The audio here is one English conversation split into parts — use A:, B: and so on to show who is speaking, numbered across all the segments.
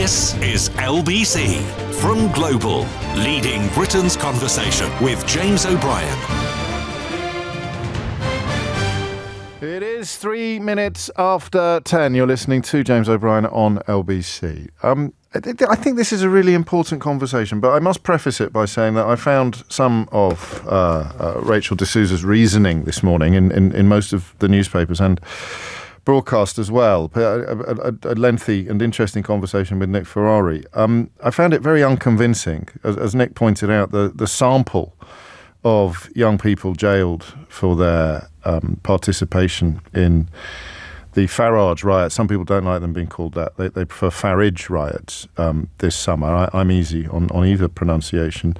A: This is LBC from Global, leading Britain's conversation with James O'Brien.
B: It is 3 minutes after 10. You're listening to James O'Brien on LBC. I think this is a really important conversation, but I must preface it by saying that I found some of Rachel D'Souza's reasoning this morning in most of the newspapers and broadcast as well. A lengthy and interesting conversation with Nick Ferrari. I found it very unconvincing. As Nick pointed out, the sample of young people jailed for their participation in the Farage riots. Some people don't like them being called that. They prefer Farage riots this summer. I'm easy on either pronunciation.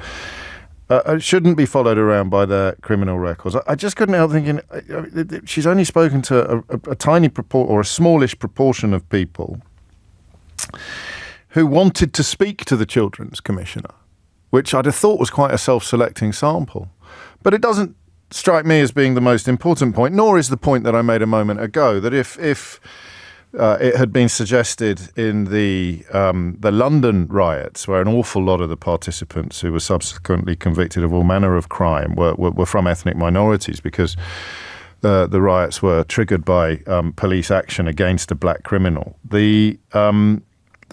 B: It shouldn't be followed around by their criminal records. I just couldn't help thinking, she's only spoken to a tiny or a smallish proportion of people who wanted to speak to the Children's Commissioner, which I'd have thought was quite a self-selecting sample. But it doesn't strike me as being the most important point, nor is the point that I made a moment ago, that if it had been suggested in the London riots, where an awful lot of the participants who were subsequently convicted of all manner of crime were from ethnic minorities, because the riots were triggered by police action against a black criminal. The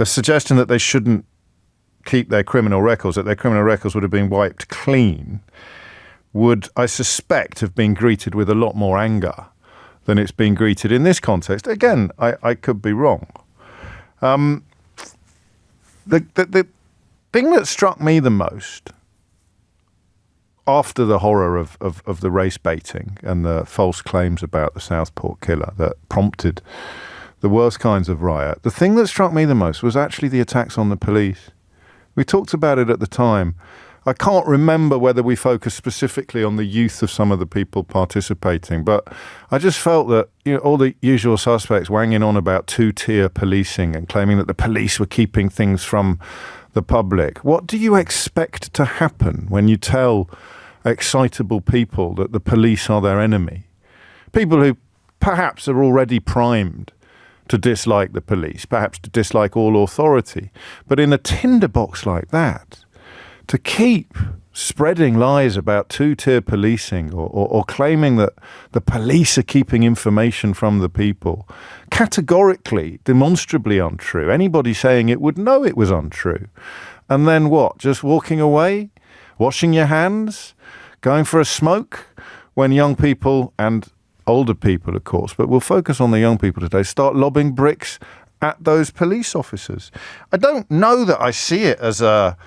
B: suggestion that they shouldn't keep their criminal records, that their criminal records would have been wiped clean, would, I suspect, have been greeted with a lot more anger than it's been greeted in this context. Again, I could be wrong. The thing that struck me the most after the horror of the race baiting and the false claims about the Southport killer that prompted the worst kinds of riot, the thing that struck me the most was actually the attacks on the police. We talked about it at the time. I can't remember whether we focused specifically on the youth of some of the people participating, but I just felt that, all the usual suspects wanging on about two-tier policing and claiming that the police were keeping things from the public. What do you expect to happen when you tell excitable people that the police are their enemy? People who perhaps are already primed to dislike the police, perhaps to dislike all authority. But in a tinderbox like that, to keep spreading lies about two-tier policing or claiming that the police are keeping information from the people, categorically, demonstrably untrue. Anybody saying it would know it was untrue. And then what? Just walking away? Washing your hands? Going for a smoke? When young people, and older people of course, but we'll focus on the young people today, start lobbing bricks at those police officers. I don't know that I see it as a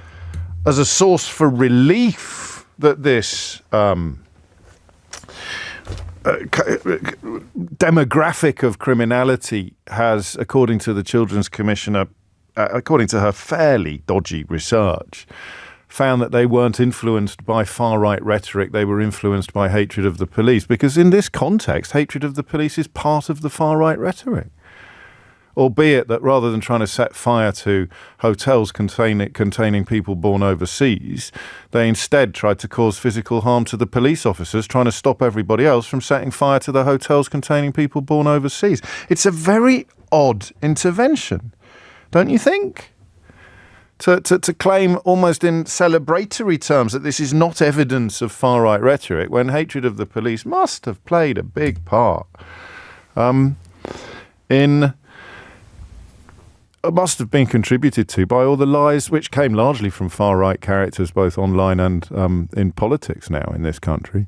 B: source for relief that this demographic of criminality has, according to the Children's Commissioner, according to her fairly dodgy research, found that they weren't influenced by far-right rhetoric, they were influenced by hatred of the police. Because in this context, hatred of the police is part of the far-right rhetoric. Albeit that rather than trying to set fire to hotels containing people born overseas, they instead tried to cause physical harm to the police officers, trying to stop everybody else from setting fire to the hotels containing people born overseas. It's a very odd intervention, don't you think? To claim almost in celebratory terms that this is not evidence of far-right rhetoric, when hatred of the police must have played a big part must have been contributed to by all the lies which came largely from far-right characters, both online and in politics now in this country.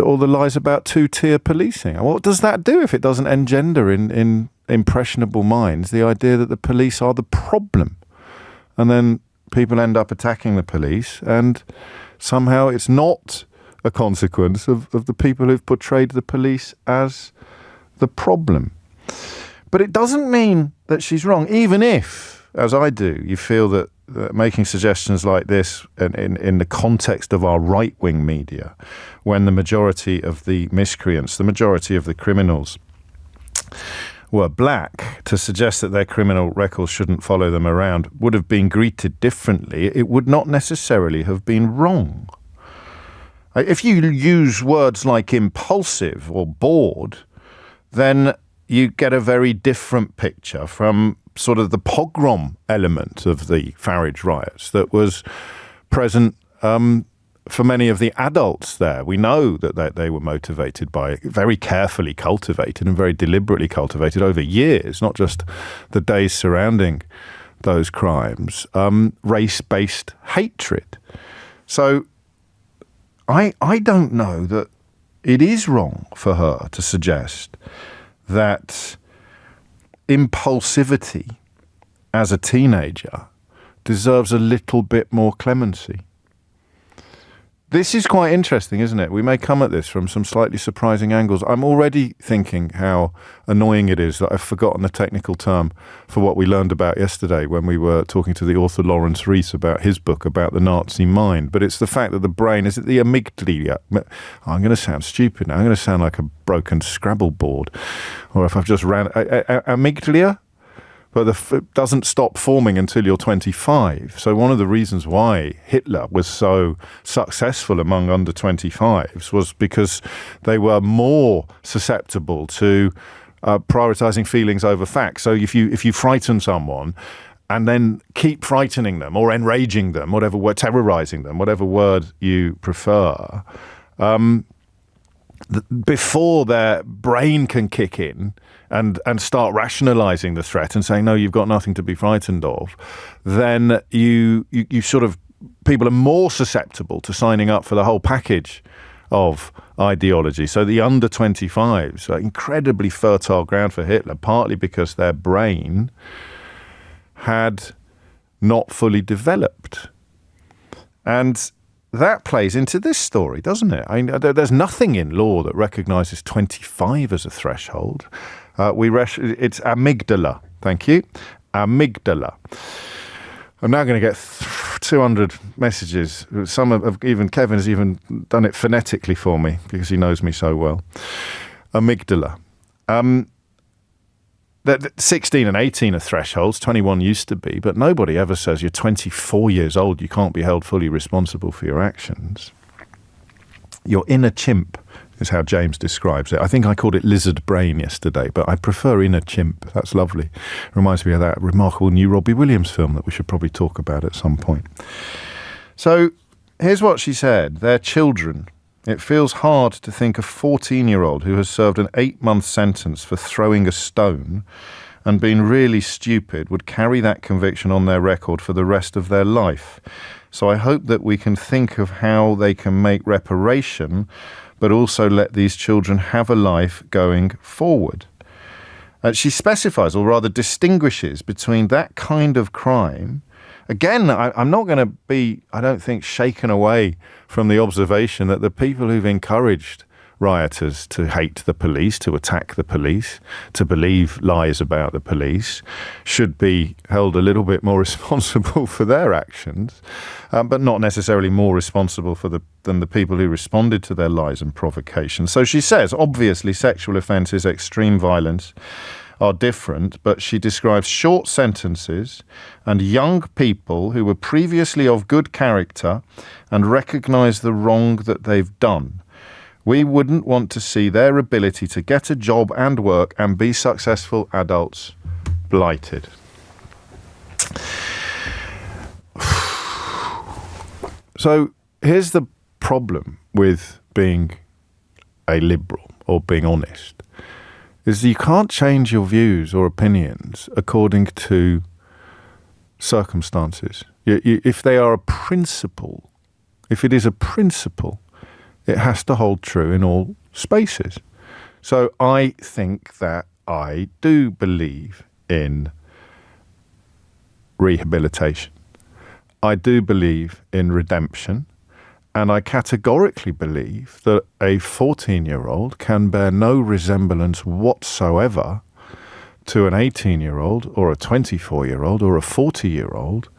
B: All the lies about two-tier policing. What does that do if it doesn't engender in impressionable minds the idea that the police are the problem? And then people end up attacking the police, and somehow it's not a consequence of the people who've portrayed the police as the problem. But it doesn't mean that she's wrong, even if, as I do, you feel that making suggestions like this in the context of our right-wing media, when the majority of the miscreants, the majority of the criminals were black, to suggest that their criminal records shouldn't follow them around would have been greeted differently. It would not necessarily have been wrong. If you use words like impulsive or bored, then you get a very different picture from sort of the pogrom element of the Farage riots that was present for many of the adults there. We know that they were motivated by, very carefully cultivated and very deliberately cultivated over years, not just the days surrounding those crimes, race-based hatred. So I don't know that it is wrong for her to suggest that impulsivity as a teenager deserves a little bit more clemency. This is quite interesting, isn't it? We may come at this from some slightly surprising angles. I'm already thinking how annoying it is that I've forgotten the technical term for what we learned about yesterday when we were talking to the author Lawrence Rees about his book about the Nazi mind. But it's the fact that the brain, is it the amygdala? I'm going to sound stupid now. I'm going to sound like a broken Scrabble board. Or if I've just ran... amygdala? But it doesn't stop forming until you're 25. So one of the reasons why Hitler was so successful among under 25s was because they were more susceptible to prioritizing feelings over facts. So if you frighten someone and then keep frightening them or enraging them, whatever word, terrorizing them, whatever word you prefer, before their brain can kick in and start rationalizing the threat and saying, no, you've got nothing to be frightened of, then you sort of, people are more susceptible to signing up for the whole package of ideology. So the under 25s are incredibly fertile ground for Hitler, partly because their brain had not fully developed. And that plays into this story, doesn't it? I mean, there's nothing in law that recognizes 25 as a threshold. It's amygdala. Thank you. Amygdala. I'm now going to get 200 messages. Even Kevin has even done it phonetically for me because he knows me so well. Amygdala. That 16 and 18 are thresholds, 21 used to be, but nobody ever says you're 24 years old, you can't be held fully responsible for your actions. Your inner chimp is how James describes it. I think I called it lizard brain yesterday, but I prefer inner chimp. That's lovely. Reminds me of that remarkable new Robbie Williams film that we should probably talk about at some point. So here's what she said. They're children. It feels hard to think a 14-year-old who has served an 8-month sentence for throwing a stone and been really stupid would carry that conviction on their record for the rest of their life. So I hope that we can think of how they can make reparation, but also let these children have a life going forward. She specifies, or rather distinguishes, between that kind of crime. Again, I'm not going to be, I don't think, shaken away from the observation that the people who've encouraged rioters to hate the police, to attack the police, to believe lies about the police, should be held a little bit more responsible for their actions, but not necessarily more responsible than the people who responded to their lies and provocations. So she says, obviously, sexual offences, extreme violence, are different, but she describes short sentences and young people who were previously of good character and recognise the wrong that they've done. We wouldn't want to see their ability to get a job and work and be successful adults blighted. So here's the problem with being a liberal or being honest. Is that you can't change your views or opinions according to circumstances. If they are a principle, if it is a principle, it has to hold true in all spaces. So I think that I do believe in rehabilitation. I do believe in redemption. And I categorically believe that a 14-year-old can bear no resemblance whatsoever to an 18-year-old or a 24-year-old or a 40-year-old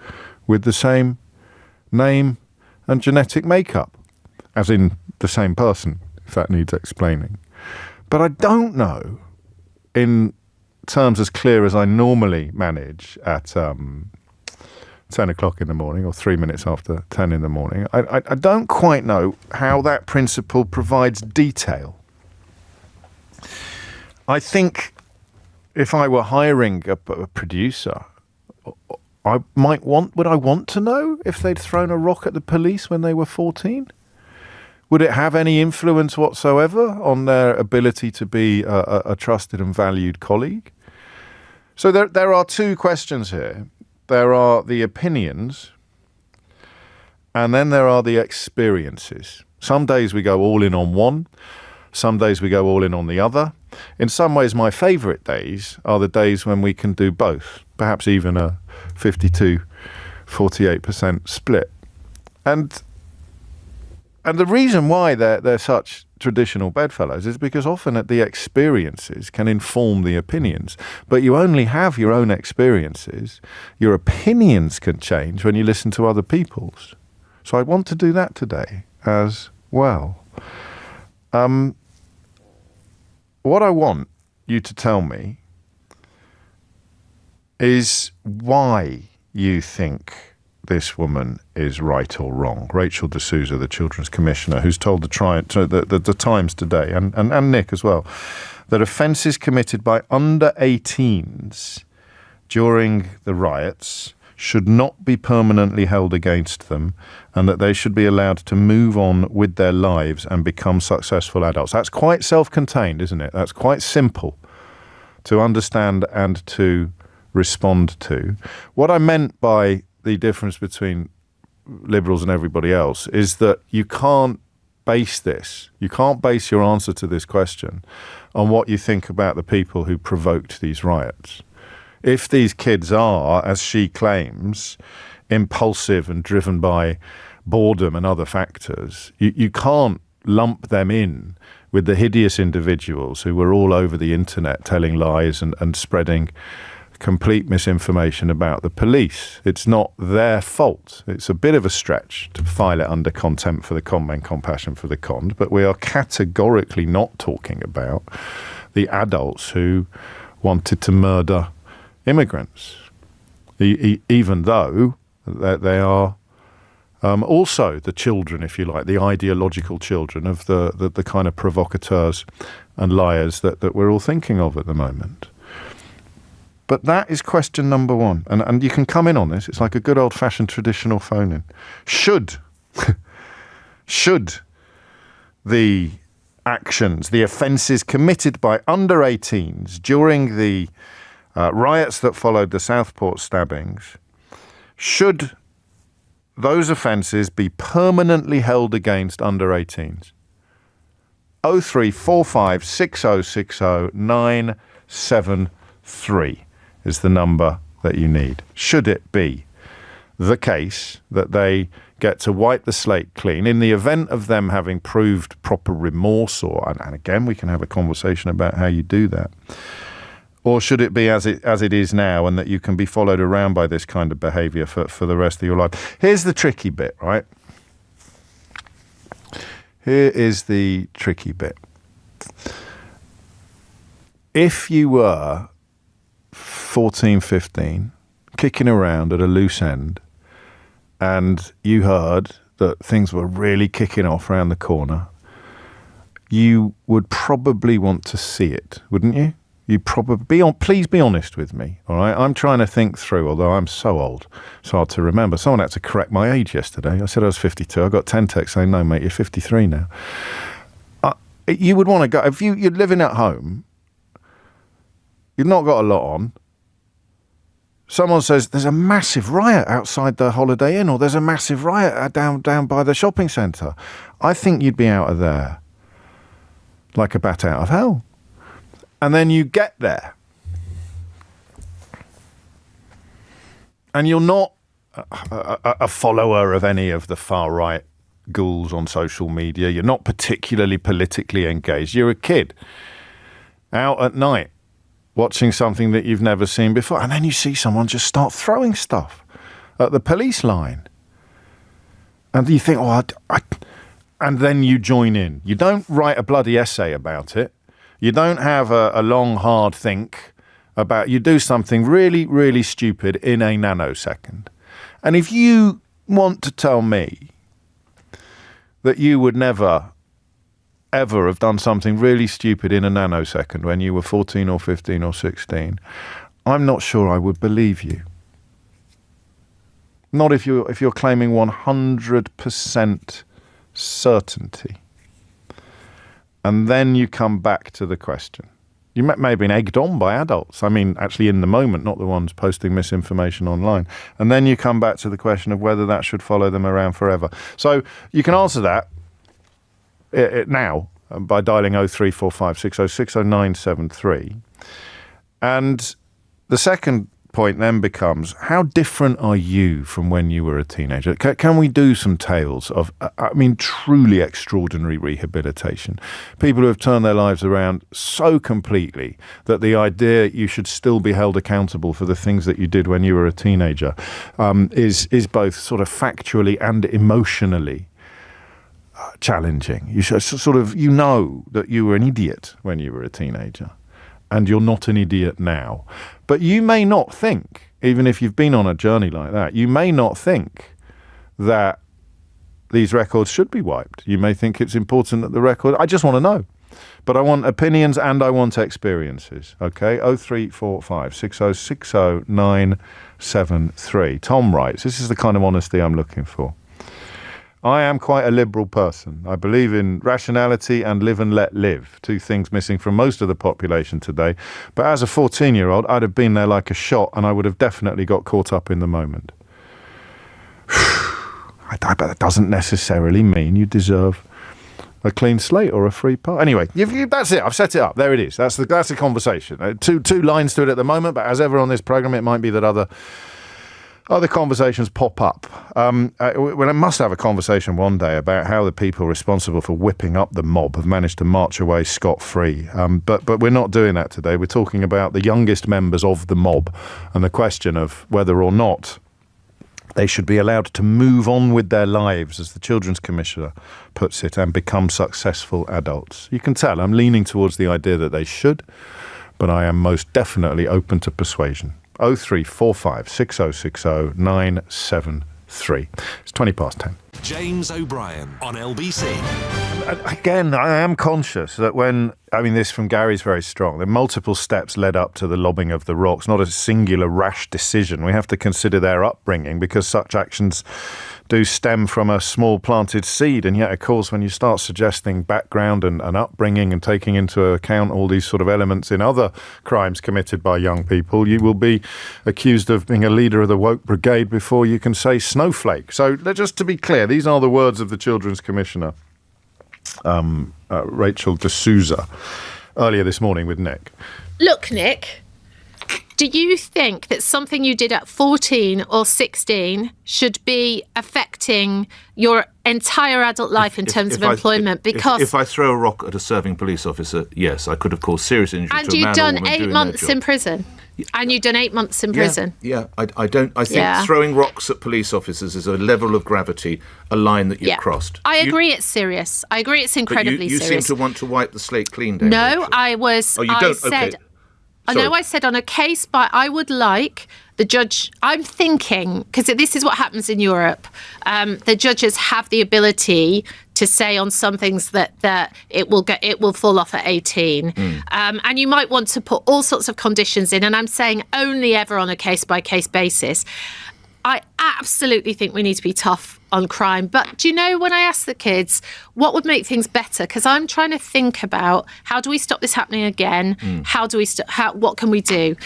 B: with the same name and genetic makeup, as in the same person, if that needs explaining. But I don't know, in terms as clear as I normally manage at 10 o'clock in the morning or 3 minutes after 10 in the morning, I don't quite know how that principle provides detail. I think if I were hiring a producer, would I want to know if they'd thrown a rock at the police when they were 14? Would it have any influence whatsoever on their ability to be a trusted and valued colleague? So there are two questions here. There are the opinions, and then there are the experiences. Some days we go all in on one. Some days we go all in on the other. In some ways, my favourite days are the days when we can do both, perhaps even a 52-48% split. And the reason why they're such traditional bedfellows is because often the experiences can inform the opinions. But you only have your own experiences. Your opinions can change when you listen to other people's. So I want to do that today as well. What I want you to tell me is why you think this woman is right or wrong. Rachel D'Souza, the Children's Commissioner, who's told the Times today, and Nick as well, that offences committed by under 18s during the riots should not be permanently held against them, and that they should be allowed to move on with their lives and become successful adults. That's quite self-contained, isn't it? That's quite simple to understand and to respond to. What I meant by the difference between liberals and everybody else is that you can't base your answer to this question on what you think about the people who provoked these riots. If these kids are, as she claims, impulsive and driven by boredom and other factors, you can't lump them in with the hideous individuals who were all over the internet telling lies and spreading complete misinformation about the police. It's not their fault. It's a bit of a stretch to file it under contempt for the con and compassion for the conned, but we are categorically not talking about the adults who wanted to murder immigrants, even though they are also the children, if you like, the ideological children of the kind of provocateurs and liars that we're all thinking of at the moment. But that is question number one. And you can come in on this. It's like a good old-fashioned traditional phone-in. Should the actions, the offences committed by under 18s during the riots that followed the Southport stabbings, should those offences be permanently held against under 18s? 0345 6060 973 is the number that you need. Should it be the case that they get to wipe the slate clean in the event of them having proved proper remorse, and again we can have a conversation about how you do that, or should it be as it is now, and that you can be followed around by this kind of behaviour for the rest of your life? Here's the tricky bit, right? Here is the tricky bit. If you were 14, 15, kicking around at a loose end, and you heard that things were really kicking off around the corner, you would probably want to see it, wouldn't you? You'd probably please be honest with me, all right? I'm trying to think through, although I'm so old, it's hard to remember. Someone had to correct my age yesterday. I said I was 52. I got 10 texts saying, no, mate, you're 53 now. You would want to go, if you're living at home, you've not got a lot on. Someone says, there's a massive riot outside the Holiday Inn, or there's a massive riot down by the shopping centre. I think you'd be out of there like a bat out of hell. And then you get there, and you're not a follower of any of the far-right ghouls on social media. You're not particularly politically engaged. You're a kid out at night watching something that you've never seen before, and then you see someone just start throwing stuff at the police line. And you think, and then you join in. You don't write a bloody essay about it. You don't have a long, hard think about, you do something really, really stupid in a nanosecond. And if you want to tell me that you would never ever have done something really stupid in a nanosecond when you were 14 or 15 or 16, I'm not sure I would believe you. Not if you're claiming 100% certainty. And then you come back to the question. You may have been egged on by adults. I mean, actually in the moment, not the ones posting misinformation online. And then you come back to the question of whether that should follow them around forever. So you can answer that now by dialing 0345 6060 973. And the second point then becomes, how different are you from when you were a teenager? Can we do some tales of, truly extraordinary rehabilitation? People who have turned their lives around so completely that the idea you should still be held accountable for the things that you did when you were a teenager is both sort of factually and emotionally challenging. You should know that you were an idiot when you were a teenager. And you're not an idiot now. But you may not think, even if you've been on a journey like that, you may not think that these records should be wiped. You may think it's important that the record... I just want to know. But I want opinions and I want experiences. Okay? 0345 6060 973. Tom writes, this is the kind of honesty I'm looking for. I am quite a liberal person. I believe in rationality and live and let live, two things missing from most of the population today. But as a 14-year-old, I'd have been there like a shot and I would have definitely got caught up in the moment. But that doesn't necessarily mean you deserve a clean slate or a free pass. Anyway, that's it. I've set it up. There it is. That's the conversation. Two lines to it at the moment, but as ever on this programme, it might be that other conversations pop up. Well, I must have a conversation one day about how the people responsible for whipping up the mob have managed to march away scot-free. But we're not doing that today. We're talking about the youngest members of the mob and the question of whether or not they should be allowed to move on with their lives, as the Children's Commissioner puts it, and become successful adults. You can tell I'm leaning towards the idea that they should, but I am most definitely open to persuasion. 0345 6060 973. It's 20 past 10.
A: James O'Brien on LBC.
B: Again, I am conscious that this from Gary's very strong. The multiple steps led up to the lobbing of the rocks, not a singular rash decision. We have to consider their upbringing because such actions do stem from a small planted seed. And yet, of course, when you start suggesting background and upbringing and taking into account all these sort of elements in other crimes committed by young people, you will be accused of being a leader of the woke brigade before you can say snowflake. So just to be clear, these are the words of the Children's Commissioner, Rachel D'Souza, earlier this morning with Nick.
C: Look, Nick, do you think that something you did at 14 or 16 should be affecting your entire adult life in terms of employment? Because
D: if I throw a rock at a serving police officer, yes, I could have caused serious injury to a man or woman
C: doing their job. And you've done 8 months in prison. And you've done 8 months in prison.
D: Yeah, I think throwing rocks at police officers is a level of gravity, a line that you've crossed.
C: I agree it's serious. I agree it's incredibly serious.
D: You seem to want to wipe the slate clean, Dave.
C: No,
D: Rachel.
C: I was...
D: Oh, you don't? Okay.
C: I said on a case I would like the judge, I'm thinking, because this is what happens in Europe, the judges have the ability to say on some things that it will fall off at 18. And you might want to put all sorts of conditions in, and I'm saying only ever on a case-by-case basis. I absolutely think we need to be tough on crime. But do you know, when I ask the kids what would make things better, because I'm trying to think about how do we stop this happening again? What can we do?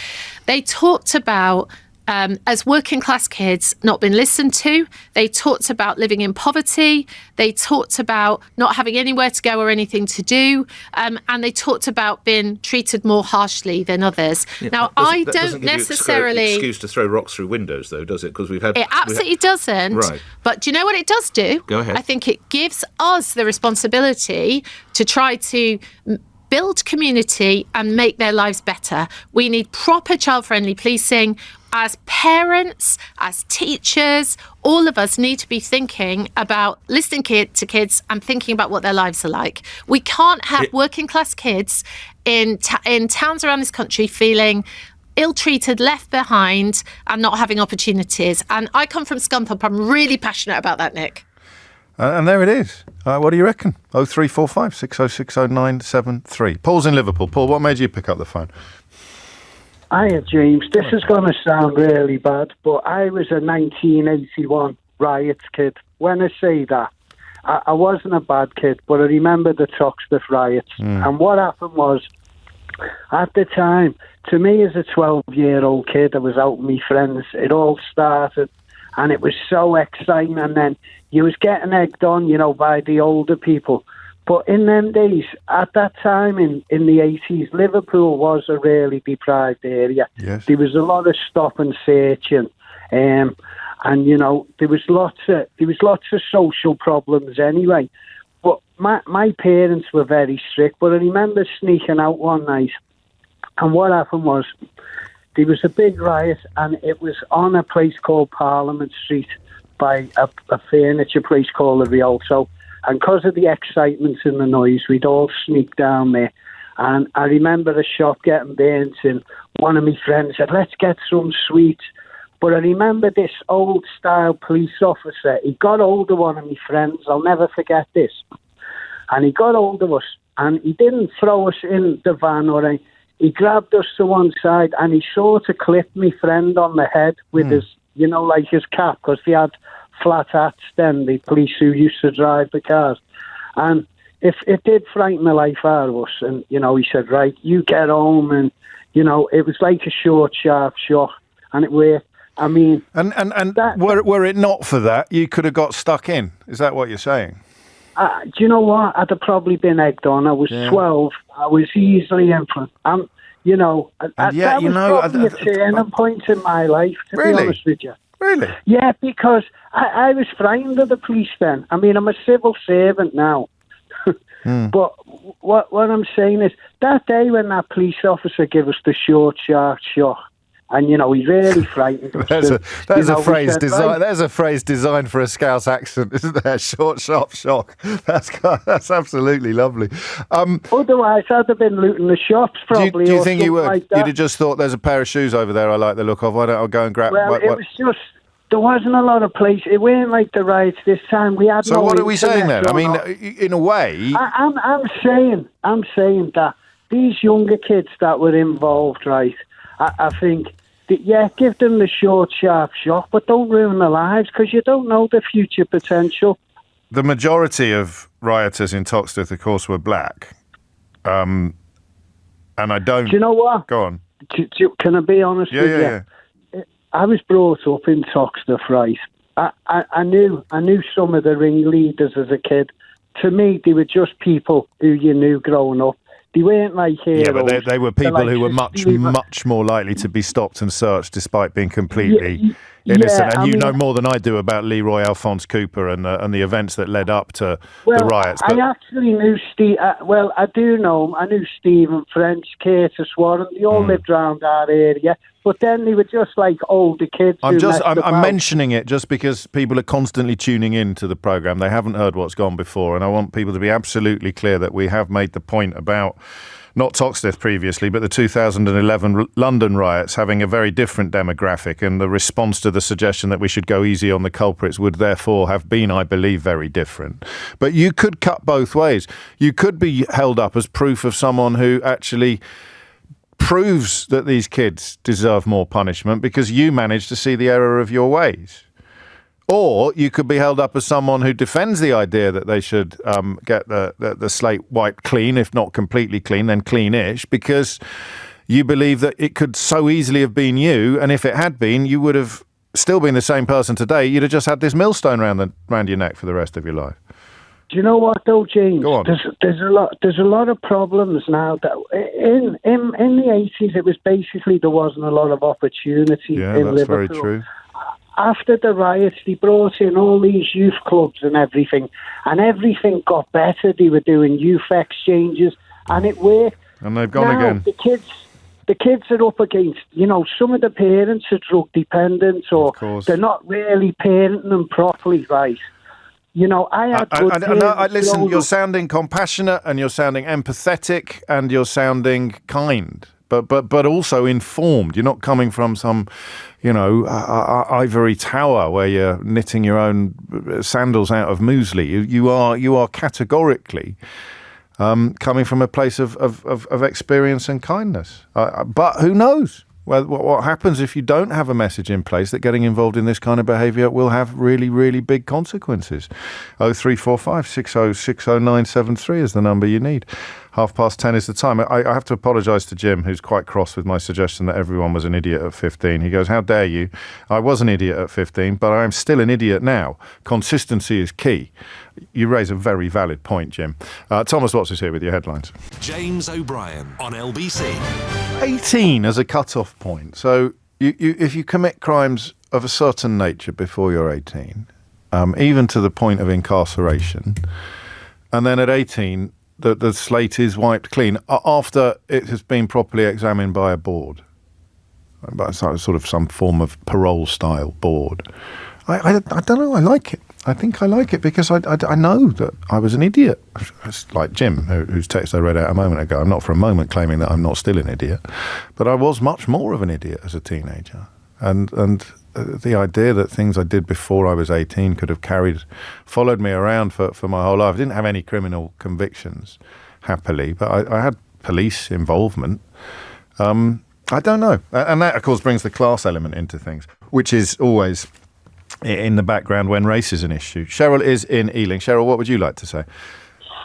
C: They talked about as working class kids not been listened to. They talked about living in poverty. They talked about not having anywhere to go or anything to do. And they talked about being treated more harshly than others.
D: Yeah,
C: now, I don't necessarily...
D: excuse to throw rocks through windows, though, does it? Because
C: It absolutely doesn't.
D: Right.
C: But do you know what it does do?
D: Go ahead.
C: I think it gives us the responsibility to try to build community and make their lives better. We need proper child-friendly policing. As parents, as teachers, all of us need to be thinking about listening to kids and thinking about what their lives are like. We can't have working class kids in towns around this country feeling ill-treated, left behind, and not having opportunities. And I come from Scunthorpe. I'm really passionate about that, Nick.
B: And there it is. What do you reckon? 0345 6060973. Paul's in Liverpool. Paul, what made you pick up the phone?
E: Hiya, James. This is going to sound really bad, but I was a 1981 riots kid. When I say that, I wasn't a bad kid, but I remember the Toxteth riots. And what happened was, at the time, to me as a 12-year-old kid, I was out with my friends. It all started, and it was so exciting. And then you was getting egged on, by the older people. But in them days, at that time in the 80s, Liverpool was a really deprived area.
B: Yes.
E: There was a lot of stop and searching, and there was lots of social problems anyway. But my parents were very strict. But I remember sneaking out one night, and what happened was there was a big riot, and it was on a place called Parliament Street by a furniture place called the RIOTS. And because of the excitement and the noise, we'd all sneak down there. And I remember a shop getting burnt, and one of my friends said, let's get some sweets. But I remember this old-style police officer. He got hold of one of my friends. I'll never forget this. And he got hold of us, and he didn't throw us in the van or anything. He grabbed us to one side, and he sort of clipped my friend on the head with his, like his cap, because they had flat hats then, the police who used to drive the cars. And if it did frighten the life out of us, and, he said, right, you get home, and, it was like a short, sharp shot, and it worked. I mean... And
B: were it not for that, you could have got stuck in. Is that what you're saying?
E: Do you know what? I'd have probably been egged on. I was 12. I was easily influenced. That was probably a turning point in my life, to be honest with you.
B: Really?
E: Yeah, because I was frightened of the police then. I mean, I'm a civil servant now. But what I'm saying is, that day when that police officer gave us the short, sharp shot, and, he really frightened us.
B: There's a phrase designed for a Scouse accent, isn't there? Short, sharp shock. That's absolutely lovely.
E: Otherwise, I'd have been looting the shops, probably.
B: Do you think you would?
E: Like
B: You'd have just thought, there's a pair of shoes over there I like the look of. Why don't I go and grab...
E: Well, it was just... There wasn't a lot of places. It weren't like the riots this time. We had
B: So what are we saying then? I mean, in a way...
E: I'm saying that these younger kids that were involved, right, I think, give them the short, sharp shock, but don't ruin their lives, because you don't know the future potential.
B: The majority of rioters in Toxteth, of course, were black. And I don't...
E: Do you know what?
B: Go on.
E: Can I be honest with you?
B: Yeah.
E: I was brought up in Toxteth, right? I knew some of the ringleaders as a kid. To me, they were just people who you knew growing up. They weren't like heroes.
B: Yeah, but they were people who were much more likely to be stopped and searched, despite being completely innocent. And you know more than I do about Leroy Alphonse Cooper and the events that led up to the riots. But
E: I actually knew Steve. I do know him. I knew Stephen French, Curtis Warren. They all lived around our area. But then they were just like older kids.
B: I'm mentioning it just because people are constantly tuning in to the programme. They haven't heard what's gone before, and I want people to be absolutely clear that we have made the point about not Toxteth previously, but the 2011 London riots having a very different demographic, and the response to the suggestion that we should go easy on the culprits would therefore have been, I believe, very different. But you could cut both ways. You could be held up as proof of someone who actually proves that these kids deserve more punishment because you managed to see the error of your ways. Or you could be held up as someone who defends the idea that they should get the slate wiped clean, if not completely clean, then cleanish, because you believe that it could so easily have been you, and if it had been, you would have still been the same person today. You'd have just had this millstone round your neck for the rest of your life.
E: Do you know what though, James?
B: Go on.
E: There's a lot of problems now. That in the 80s, it was basically there wasn't a lot of opportunity in Liverpool.
B: That's very true.
E: After the riots, they brought in all these youth clubs and everything got better. They were doing youth exchanges, and it worked.
B: And they've gone
E: now,
B: again.
E: The kids are up against, some of the parents are drug dependent, or they're not really parenting them properly, right? I had good
B: listen, you're sounding compassionate, and you're sounding empathetic, and you're sounding kind. but also informed. You're not coming from some, ivory tower where you're knitting your own sandals out of muesli. You are categorically coming from a place of experience and kindness. But who knows? Well, what happens if you don't have a message in place that getting involved in this kind of behaviour will have really, really big consequences? 0345 60 60973 is the number you need. 10:30 is the time. I have to apologise to Jim, who's quite cross with my suggestion that everyone was an idiot at 15. He goes, how dare you? I was an idiot at 15, but I am still an idiot now. Consistency is key. You raise a very valid point, Jim. Thomas Watts is here with your headlines.
A: James O'Brien on LBC.
B: 18 as a cut-off point. So if you commit crimes of a certain nature before you're 18, even to the point of incarceration, and then at 18, the slate is wiped clean after it has been properly examined by a board, by sort of some form of parole-style board. I don't know, I like it. I think I like it because I know that I was an idiot. It's like Jim, whose text I read out a moment ago. I'm not for a moment claiming that I'm not still an idiot, but I was much more of an idiot as a teenager. And the idea that things I did before I was 18 could have followed me around for my whole life. I didn't have any criminal convictions, happily, but I had police involvement. I don't know. And that, of course, brings the class element into things, which is always in the background when race is an issue. Cheryl is in Ealing. Cheryl, what would you like to say?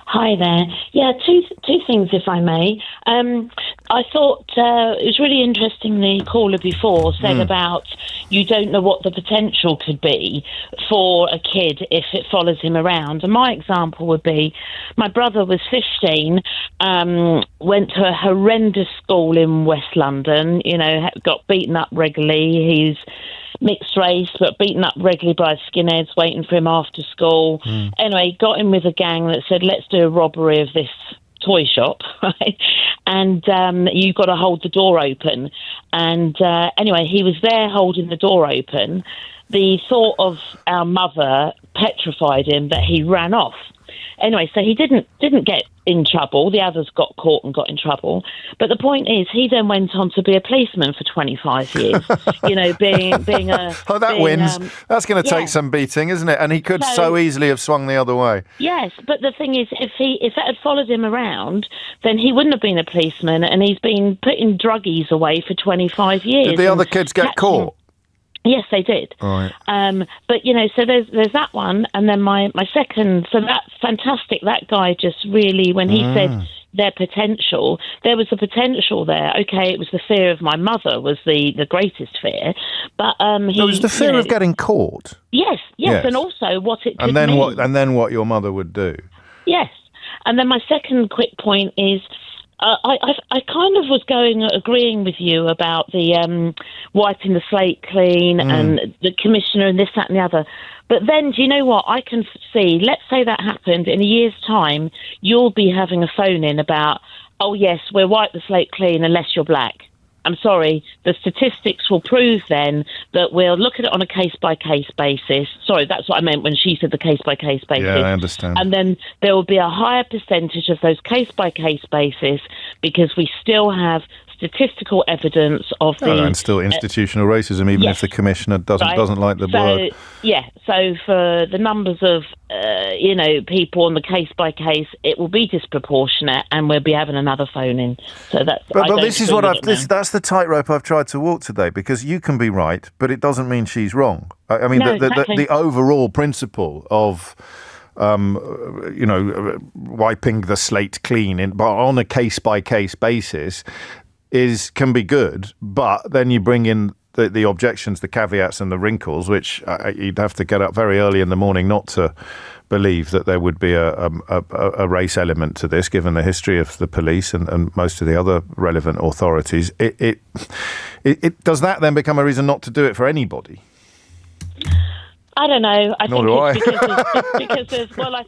F: Hi there. Yeah, two things, if I may. I thought it was really interesting the caller before said about you don't know what the potential could be for a kid if it follows him around. And my example would be my brother was 15, went to a horrendous school in West London, got beaten up regularly. He's mixed race, but beaten up regularly by skinheads waiting for him after school. Anyway, got in with a gang that said, let's do a robbery of this toy shop, right? And you've got to hold the door open. And anyway, he was there holding the door open. The thought of our mother petrified him that he ran off. Anyway, so he didn't get in trouble. The others got caught and got in trouble. But the point is, he then went on to be a policeman for 25 years. Being a...
B: Oh, that wins. That's going to take some beating, isn't it? And he could so easily have swung the other way.
F: Yes, but the thing is, if it had followed him around, then he wouldn't have been a policeman, and he's been putting druggies away for 25 years.
B: Did the other kids get caught?
F: Yes, they did.
B: Right.
F: But so there's that one, and then my second. So that's fantastic. That guy just really, when he said their potential, there was a potential there. Okay, it was the fear of my mother was the greatest fear, but
B: it was the fear of getting caught.
F: Yes, and also what it could
B: mean. And then what your mother would do.
F: Yes, and then my second quick point is. I kind of was agreeing with you about the wiping the slate clean and the commissioner and this, that and the other. But then, do you know what? I can see, let's say that happened in a year's time, you'll be having a phone in about, oh yes, we'll wipe the slate clean unless you're black. I'm sorry, the statistics will prove then that we'll look at it on a case-by-case basis. Sorry, that's what I meant when she said the case-by-case basis.
B: Yeah, I understand.
F: And then there will be a higher percentage of those case-by-case basis because we still have statistical evidence of
B: and still institutional racism, even if the commissioner doesn't like the word.
F: Yeah, so for the numbers of people on the case by case, it will be disproportionate, and we'll be having another phone in. So that's.
B: But this is what that's the tightrope I've tried to walk today, because you can be right, but it doesn't mean she's wrong. I mean, the overall principle of. Wiping the slate clean but on a case-by-case basis can be good, but then you bring in the objections, the caveats and the wrinkles, which you'd have to get up very early in the morning not to believe that there would be a race element to this, given the history of the police and most of the other relevant authorities. It does that then become a reason not to do it for anybody?
F: I don't know. I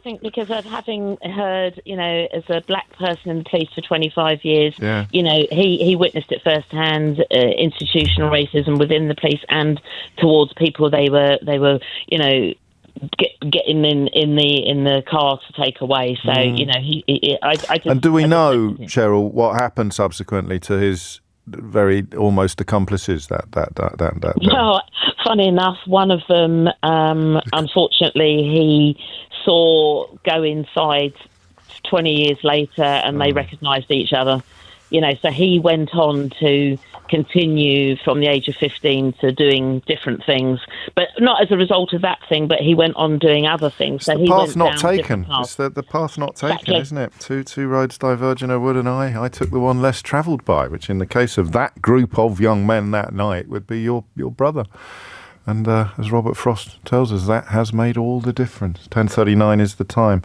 B: think
F: because of having heard, as a black person in the police for 25 years, he witnessed it firsthand, institutional racism within the police and towards people they were getting in the car to take away. So I just,
B: and do we know, Cheryl, what happened subsequently to his very almost accomplices. That.
F: Well, funny enough, one of them, unfortunately, he saw go inside 20 years later, and they recognised each other. So he went on to continue from the age of 15 to doing different things, but not as a result of that thing, but he went on doing other things.
B: It's the path not taken. It's the path not taken, exactly. Isn't it? Two roads diverging, a wood and I took the one less travelled by, which in the case of that group of young men that night would be your brother. And as Robert Frost tells us, that has made all the difference. 10:39 is the time.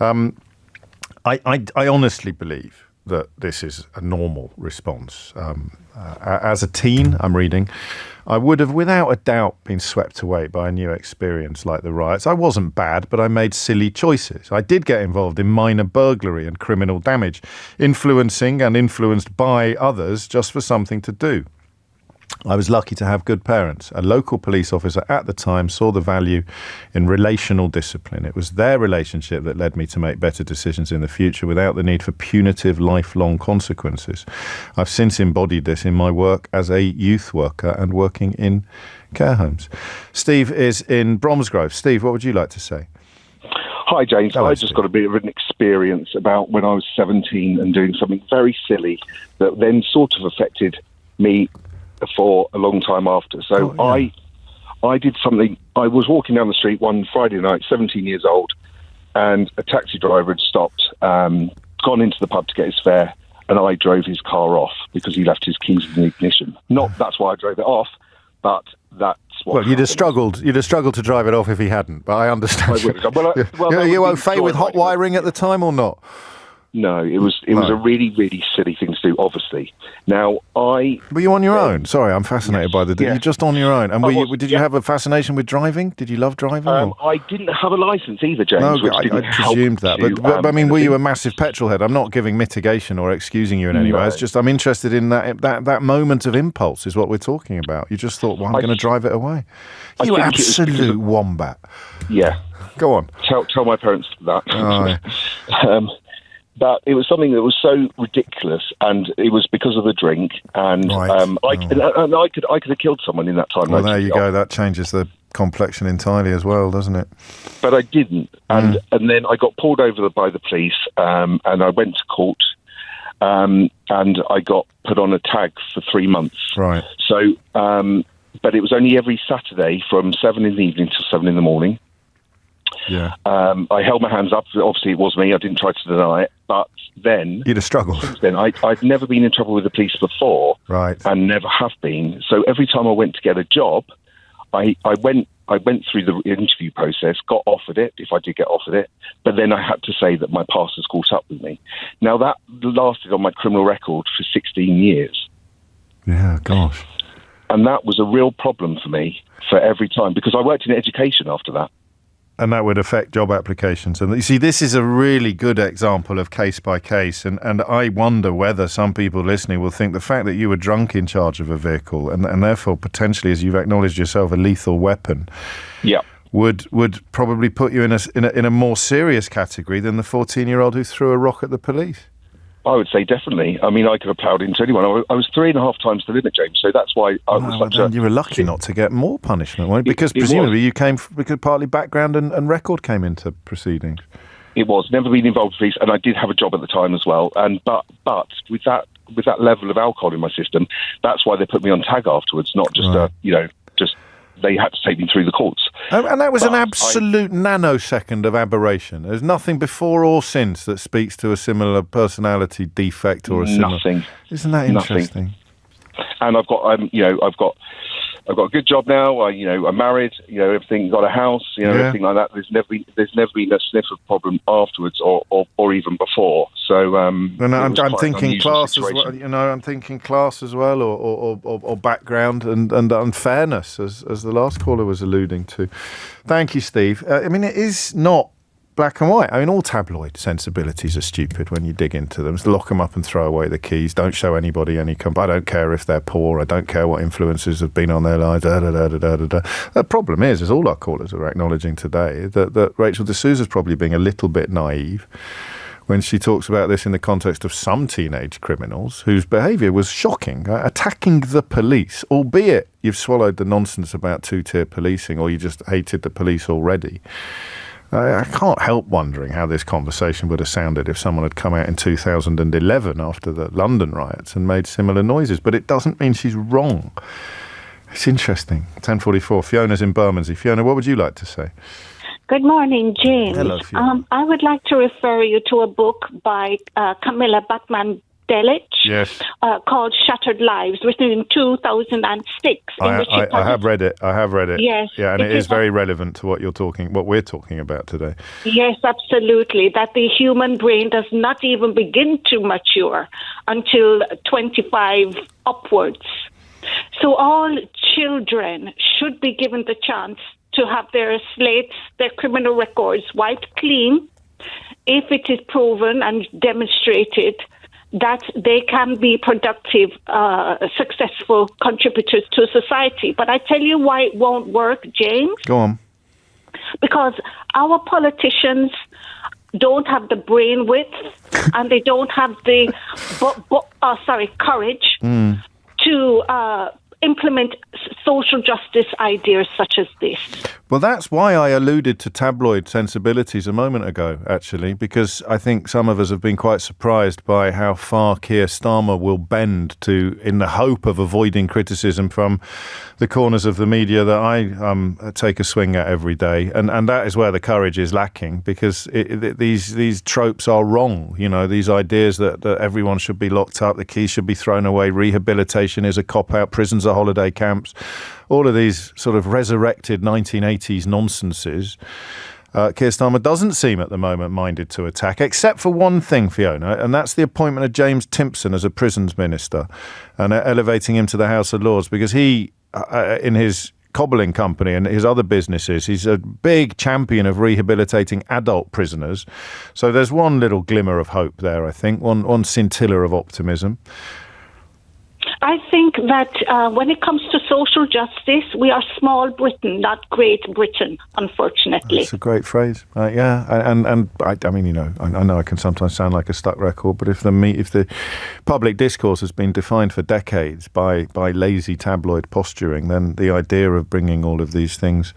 B: I honestly believe that this is a normal response. As a teen, I'm reading, I would have without a doubt been swept away by a new experience like the riots. I wasn't bad, but I made silly choices. I did get involved in minor burglary and criminal damage, influencing and influenced by others just for something to do. I was lucky to have good parents. A local police officer at the time saw the value in relational discipline. It was their relationship that led me to make better decisions in the future without the need for punitive lifelong consequences. I've since embodied this in my work as a youth worker and working in care homes. Steve is in Bromsgrove. Steve, what would you like to say?
G: Hi, James. I just got a bit of an experience about when I was 17 and doing something very silly that then sort of affected me for a long time after. So I did something. I was walking down the street one Friday night, 17 years old, and a taxi driver had stopped, gone into the pub to get his fare, and I drove his car off because he left his keys in the ignition. Not that's why I drove it off, but that's what.
B: Well, you'd have struggled to drive it off if he hadn't. But I understand. Were you au fait with hot wiring at the time or not?
G: No, it was a really, really silly thing to do, obviously. Now, Were you
B: on your own? Sorry, I'm fascinated by you're just on your own. And did you have a fascination with driving? Did you love driving?
G: I didn't have a licence either, James.
B: No, I presumed that. But I mean, were you a massive petrol head? I'm not giving mitigation or excusing you in any way. It's just I'm interested in that moment of impulse is what we're talking about. You just thought, well, I'm going to drive it away. You absolute wombat.
G: Yeah.
B: Go on.
G: Tell my parents that.
B: Oh,
G: But it was something that was so ridiculous, and it was because of the drink. And I could have killed someone in that time.
B: Well, there you go. That changes the complexion entirely as well, doesn't it?
G: But I didn't, and then I got pulled over by the police, and I went to court, and I got put on a tag for 3 months.
B: Right.
G: So, but it was only every Saturday from 7 in the evening till 7 in the morning.
B: Yeah.
G: I held my hands up. Obviously, it was me. I didn't try to deny it. But then...
B: You'd have struggled.
G: Since then, I'd never been in trouble with the police before.
B: Right.
G: And never have been. So every time I went to get a job, I went through the interview process, got offered it, if I did get offered it. But then I had to say that my past has caught up with me. Now, that lasted on my criminal record for 16 years.
B: Yeah, gosh.
G: And that was a real problem for me for every time, because I worked in education after that.
B: And that would affect job applications. And you see, this is a really good example of case by case. And I wonder whether some people listening will think the fact that you were drunk in charge of a vehicle and therefore potentially, as you've acknowledged yourself, a lethal weapon, would probably put you in a more serious category than the 14-year-old who threw a rock at the police.
G: I would say definitely. I mean, I could have ploughed into anyone. I was 3.5 times the limit, James. So that's why I was
B: you were lucky not to get more punishment, weren't you? Because presumably you came because partly background and record came into proceedings.
G: It was never been involved with police, and I did have a job at the time as well. And but with that level of alcohol in my system, that's why they put me on tag afterwards. Not just just they had to take me through the courts.
B: And that was an absolute nanosecond of aberration. There's nothing before or since that speaks to a similar personality defect or a similar...
G: Nothing.
B: Isn't that interesting?
G: And I've got a good job now. I'm married. Everything. Got a house. Everything like that. There's never been a sniff of problem afterwards or even before. So I'm
B: thinking class as well. I'm thinking class as well, or background and unfairness, as the last caller was alluding to. Thank you, Steve. I mean, it is not black and white. I mean, all tabloid sensibilities are stupid when you dig into them. So lock them up and throw away the keys. Don't show anybody any I don't care if they're poor. I don't care what influences have been on their lives. The problem is, as all our callers are acknowledging today, that Rachel D'Souza's probably being a little bit naive when she talks about this in the context of some teenage criminals whose behaviour was shocking, attacking the police, albeit you've swallowed the nonsense about two-tier policing or you just hated the police already. I can't help wondering how this conversation would have sounded if someone had come out in 2011 after the London riots and made similar noises, but it doesn't mean she's wrong. It's interesting. 10:44. Fiona's in Bermondsey. Fiona, what would you like to say?
H: Good morning, James.
B: Hello, Fiona.
H: I would like to refer you to a book by Camilla Batman-Delic called Shattered Lives, written in 2006.
B: I have read it.
H: Yes.
B: Yeah, and it is very relevant to what we're talking about today.
H: Yes, absolutely. That the human brain does not even begin to mature until 25 upwards. So all children should be given the chance to have their slates, their criminal records wiped clean, if it is proven and demonstrated that they can be productive, successful contributors to society. But I tell you why it won't work, James.
B: Go on.
H: Because our politicians don't have the brain width and they don't have the courage to implement social justice ideas such as this.
B: Well, that's why I alluded to tabloid sensibilities a moment ago, actually, because I think some of us have been quite surprised by how far Keir Starmer will bend in the hope of avoiding criticism from the corners of the media that I take a swing at every day. And that is where the courage is lacking, because these tropes are wrong. You know, these ideas that everyone should be locked up, the keys should be thrown away, rehabilitation is a cop-out, prisons are holiday camps, all of these sort of resurrected 1980s nonsenses. Keir Starmer doesn't seem at the moment minded to attack, except for one thing, Fiona, and that's the appointment of James Timpson as a prisons minister and elevating him to the House of Lords, because he, in his cobbling company and his other businesses, he's a big champion of rehabilitating adult prisoners. So there's one little glimmer of hope there, I think, one scintilla of optimism.
H: I think that when it comes to social justice, we are small Britain, not Great Britain, unfortunately.
B: That's a great phrase. Yeah, and I mean, you know, I know I can sometimes sound like a stuck record, but if the public discourse has been defined for decades by lazy tabloid posturing, then the idea of bringing all of these things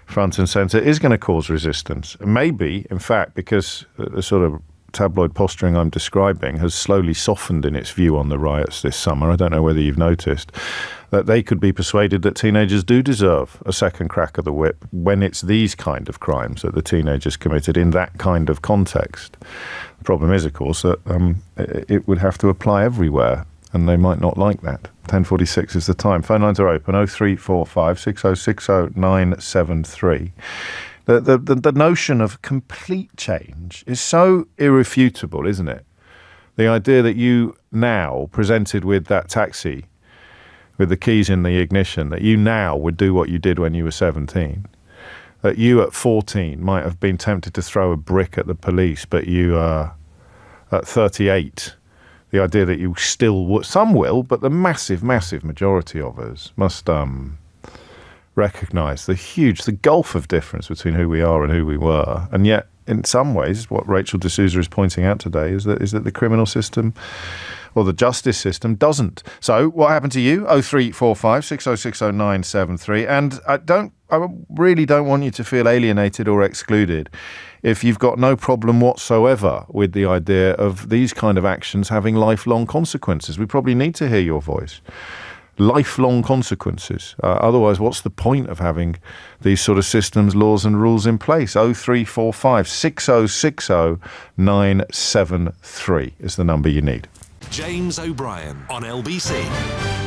B: front and centre is going to cause resistance. Maybe, in fact, because the sort of tabloid posturing I'm describing has slowly softened in its view on the riots this summer. I don't know whether you've noticed that they could be persuaded that teenagers do deserve a second crack of the whip when it's these kind of crimes that the teenagers committed in that kind of context. The problem is, of course, that it would have to apply everywhere, and they might not like that. 10:46 is the time. Phone lines are open, 0345 6060 973. The notion of complete change is so irrefutable, isn't it? The idea that you now, presented with that taxi with the keys in the ignition, that you now would do what you did when you were 17, that you at 14 might have been tempted to throw a brick at the police, but you at 38, the idea that you still would, some will, but the massive majority of us must recognise the gulf of difference between who we are and who we were. And yet, in some ways, what Rachel D'Souza is pointing out today is that the criminal system or the justice system doesn't. So what happened to you? 0345 6060 973. And I really don't want you to feel alienated or excluded if you've got no problem whatsoever with the idea of these kind of actions having lifelong consequences. We probably need to hear your voice. Lifelong consequences. Otherwise, what's the point of having these sort of systems, laws and rules in place? 0345 6060 973 is the number you need.
A: James O'Brien on LBC.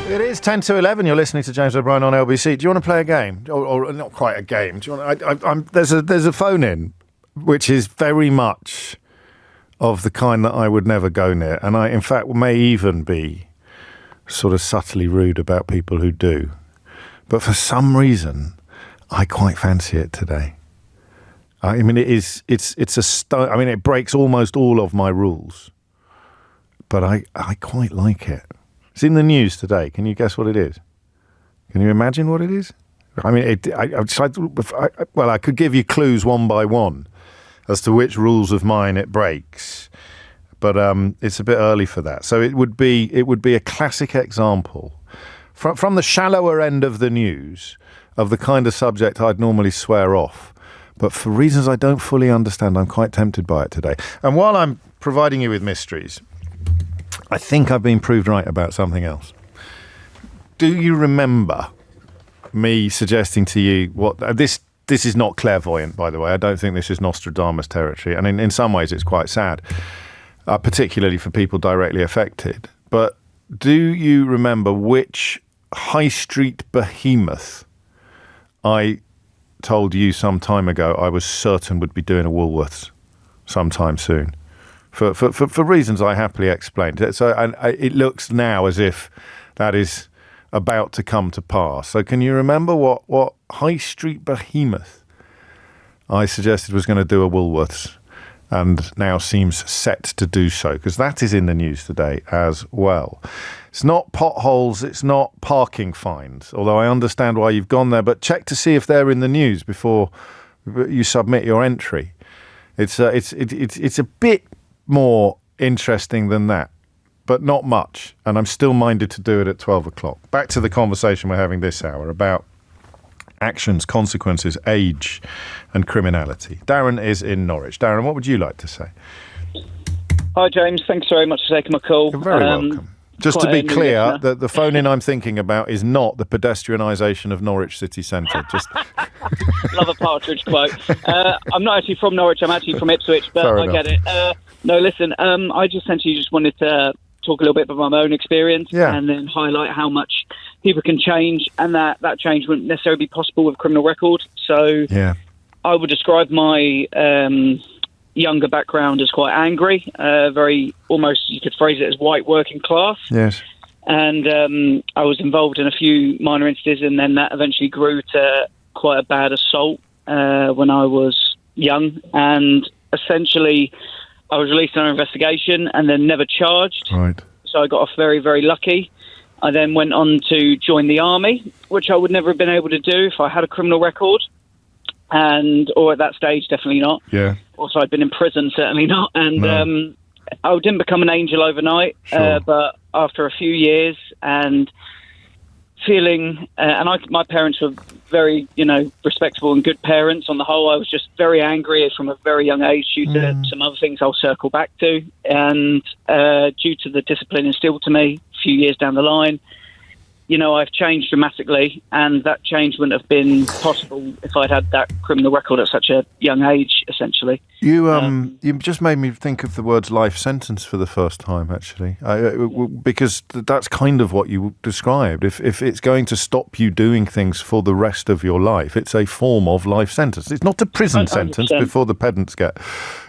B: It is 10 to 11. You're listening to James O'Brien on LBC. Do you want to play a game? Or not quite a game. Do you want? There's a phone in, which is very much of the kind that I would never go near. And I, in fact, may even be sort of subtly rude about people who do. But for some reason, I quite fancy it today. I mean, it breaks almost all of my rules. But I quite like it. It's in the news today. Can you guess what it is? Can you imagine what it is? I mean, I could give you clues one by one. as to which rules of mine it breaks. But it's a bit early for that. So it would be a classic example from the shallower end of the news of the kind of subject I'd normally swear off. But for reasons I don't fully understand, I'm quite tempted by it today. And while I'm providing you with mysteries, I think I've been proved right about something else. Do you remember me suggesting to you what this is not clairvoyant, by the way. I don't think this is Nostradamus territory. And in some ways, it's quite sad, particularly for people directly affected. But do you remember which high street behemoth I told you some time ago I was certain would be doing a Woolworths sometime soon? For reasons I happily explained. So it looks now as if that is about to come to pass. So can you remember what high street behemoth I suggested was going to do a Woolworths and now seems set to do so? Because that is in the news today as well. It's not potholes, it's not parking fines, although I understand why you've gone there, but check to see if they're in the news before you submit your entry. It's a bit more interesting than that, but not much. And I'm still minded to do it at 12 o'clock. Back to the conversation we're having this hour about actions, consequences, age and criminality. Darren is in Norwich. Darren, what would you like to say?
I: Hi, James. Thanks very much for taking my call.
B: You're very welcome. Just to be clear, the phone-in I'm thinking about is not the pedestrianisation of Norwich city centre. Just
I: love a Partridge quote. I'm not actually from Norwich. I'm actually from Ipswich, but I get it. No, listen, I just essentially just wanted to talk a little bit about my own experience and then highlight how much people can change, and that change wouldn't necessarily be possible with a criminal record. So I would describe my younger background as quite angry, very, almost you could phrase it as white working class.
B: Yes.
I: And I was involved in a few minor instances, and then that eventually grew to quite a bad assault when I was young. And essentially, I was released under investigation and then never charged.
B: Right.
I: So I got off very, very lucky. I then went on to join the army, which I would never have been able to do if I had a criminal record. Or at that stage, definitely not.
B: Yeah.
I: Also, I'd been in prison, certainly not. And I didn't become an angel overnight, but after a few years and feeling, my parents were very, respectable and good parents on the whole. I was just very angry from a very young age due to some other things I'll circle back to. And due to the discipline instilled to me a few years down the line, I've changed dramatically, and that change wouldn't have been possible if I'd had that criminal record at such a young age, essentially.
B: You just made me think of the words life sentence for the first time, actually, because that's kind of what you described. If it's going to stop you doing things for the rest of your life, it's a form of life sentence. It's not a prison 100%. Sentence before the pedants get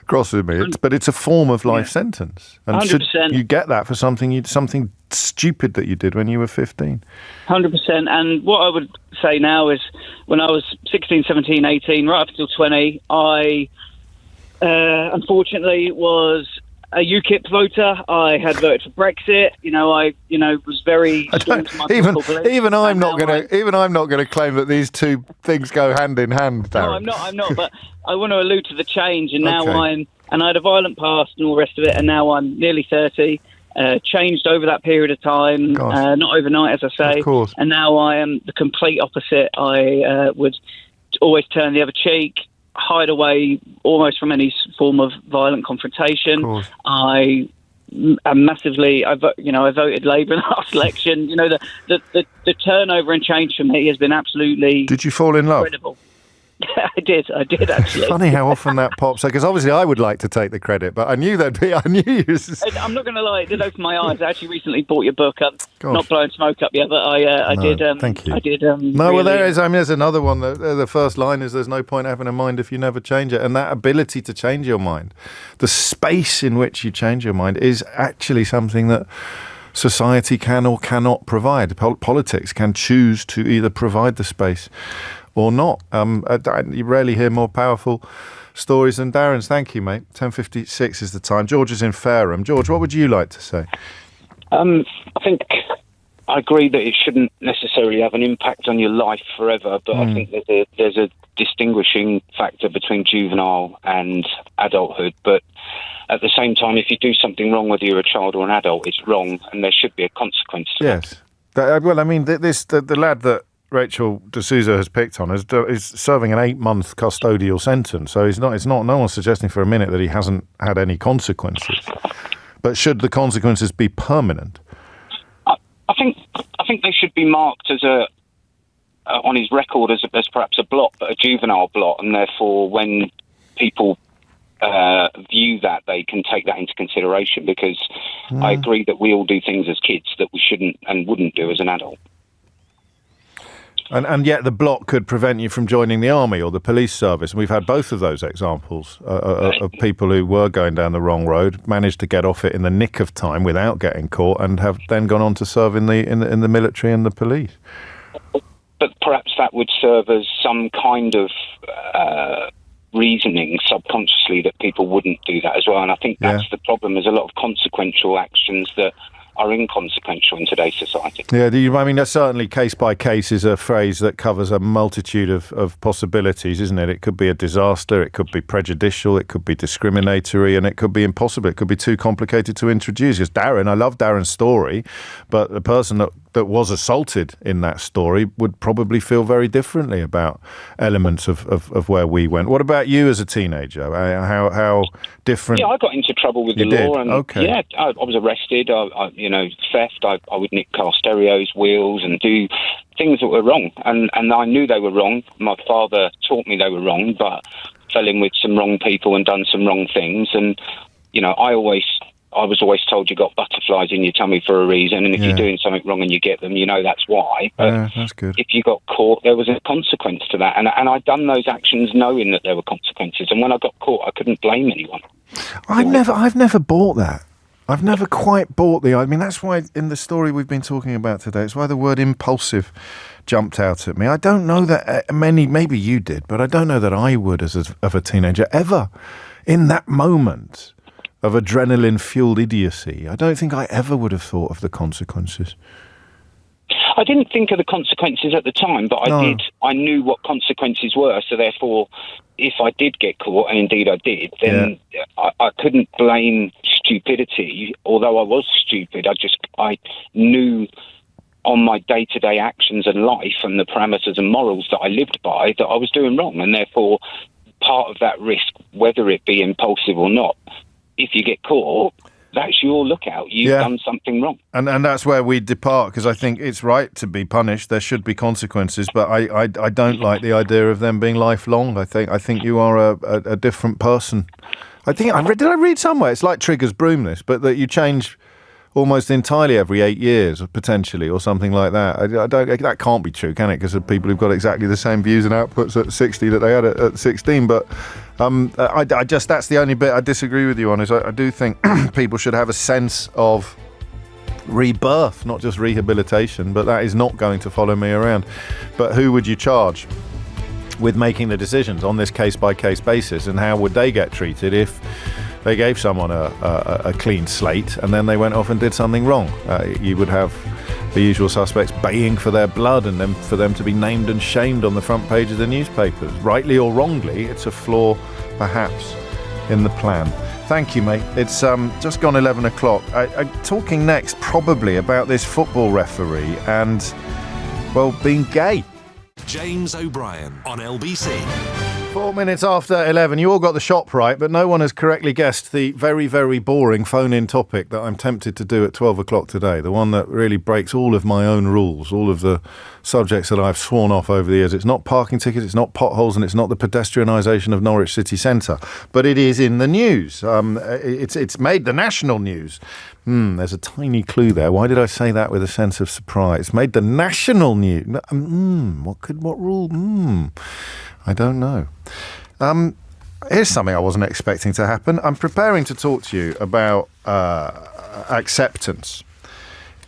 B: cross with me, but it's a form of life sentence. And 100%. Should you get that for something stupid that you did when you were 15?
I: 100%. And what I would say now is when I was 16, 17, 18, right up until 20, I unfortunately was a UKIP voter. I had voted for Brexit. I was very
B: even I'm not going to claim that these two things go hand in hand, Darren.
I: No, I'm not. But I want to allude to the change, and now I had a violent past and all the rest of it, and now I'm nearly 30. Changed over that period of time, not overnight, as I say.
B: Of course.
I: And now I am the complete opposite. I would always turn the other cheek, hide away almost from any form of violent confrontation. I voted Labour in the last election. The turnover and change for me has been absolutely.
B: Did you fall in love?
I: Incredible. I did actually.
B: Funny how often that pops up, because obviously I would like to take the credit, but I knew you.
I: I'm not going to lie, it did open my eyes. I actually recently bought your book up. Not blowing smoke up yet, but I did.
B: Thank you.
I: I did.
B: Well, there is. There's another one. The first line is, "There's no point having a mind if you never change it," and that ability to change your mind, the space in which you change your mind, is actually something that society can or cannot provide. Politics can choose to either provide the space or not. You rarely hear more powerful stories than Darren's. Thank you, mate. 10:56 is the time. George is in Fareham. George, what would you like to say?
J: I think I agree that it shouldn't necessarily have an impact on your life forever, but I think there's a distinguishing factor between juvenile and adulthood. But at the same time, if you do something wrong, whether you're a child or an adult, it's wrong, and there should be a consequence to
B: yes. Well, I mean, the lad that Rachel D'Souza has picked on is serving an 8-month custodial sentence. So no one's suggesting for a minute that he hasn't had any consequences. But should the consequences be permanent?
J: I think they should be marked as on his record as perhaps a blot, but a juvenile blot, and therefore when people view that, they can take that into consideration, because I agree that we all do things as kids that we shouldn't and wouldn't do as an adult.
B: And yet the blot could prevent you from joining the army or the police service. And we've had both of those examples of people who were going down the wrong road, managed to get off it in the nick of time without getting caught, and have then gone on to serve in the military and the police.
J: But perhaps that would serve as some kind of reasoning subconsciously that people wouldn't do that as well. And I think that's the problem. There's a lot of consequential actions that are inconsequential in today's society.
B: Yeah, I mean, that's certainly case by case is a phrase that covers a multitude of possibilities, isn't it? It could be a disaster, it could be prejudicial, it could be discriminatory, and it could be impossible. It could be too complicated to introduce. Because I love Darren's story, but the person that was assaulted in that story would probably feel very differently about elements of where we went. What about you as a teenager? How different?
J: Yeah, I got into trouble with the law, and I was arrested. Theft. I would nick car stereos, wheels, and do things that were wrong. And I knew they were wrong. My father taught me they were wrong, but fell in with some wrong people and done some wrong things. And I was always told you got butterflies in your tummy for a reason, and if you're doing something wrong and you get them, that's why. But
B: that's good.
J: If you got caught, there was a consequence to that, and I'd done those actions knowing that there were consequences. And when I got caught, I couldn't blame anyone.
B: I've never bought that. I've never quite bought that's why in the story we've been talking about today, it's why the word impulsive jumped out at me. I don't know that maybe you did, but I don't know that I would as a teenager ever, in that moment of adrenaline-fueled idiocy, I don't think I ever would have thought of the consequences.
J: I didn't think of the consequences at the time, but I did. I knew what consequences were, so therefore, if I did get caught, and indeed I did, then I couldn't blame stupidity, although I was stupid. I knew on my day-to-day actions and life and the parameters and morals that I lived by that I was doing wrong, and therefore part of that risk, whether it be impulsive or not, if you get caught, that's your lookout. You've done something wrong. And
B: that's where we depart, because I think it's right to be punished. There should be consequences, but I don't like the idea of them being lifelong. I think you are a different person. Did I read somewhere? It's like Trigger's broom, but that you change almost entirely every 8 years, potentially, or something like that. That can't be true, can it? Because of people who've got exactly the same views and outputs at 60 that they had at 16. But that's the only bit I disagree with you on. Is I do think people should have a sense of rebirth, not just rehabilitation. But that is not going to follow me around. But who would you charge with making the decisions on this case-by-case basis, and how would they get treated if they gave someone a clean slate and then they went off and did something wrong? You would have the usual suspects baying for their blood, and then for them to be named and shamed on the front page of the newspapers. Rightly or wrongly, it's a flaw, perhaps, in the plan. Thank you, mate. It's just gone 11 o'clock. I'm talking next probably about this football referee and, well, being gay.
A: James O'Brien on LBC.
B: 4 minutes after 11. You all got the shop right, but no one has correctly guessed the very, very boring phone-in topic that I'm tempted to do at 12 o'clock today, the one that really breaks all of my own rules, all of the subjects that I've sworn off over the years. It's not parking tickets, it's not potholes, and it's not the pedestrianisation of Norwich city centre, but it is in the news. It's made the national news. There's a tiny clue there. Why did I say that with a sense of surprise? It's made the national news. What rule? I don't know. Here's something I wasn't expecting to happen. I'm preparing to talk to you about acceptance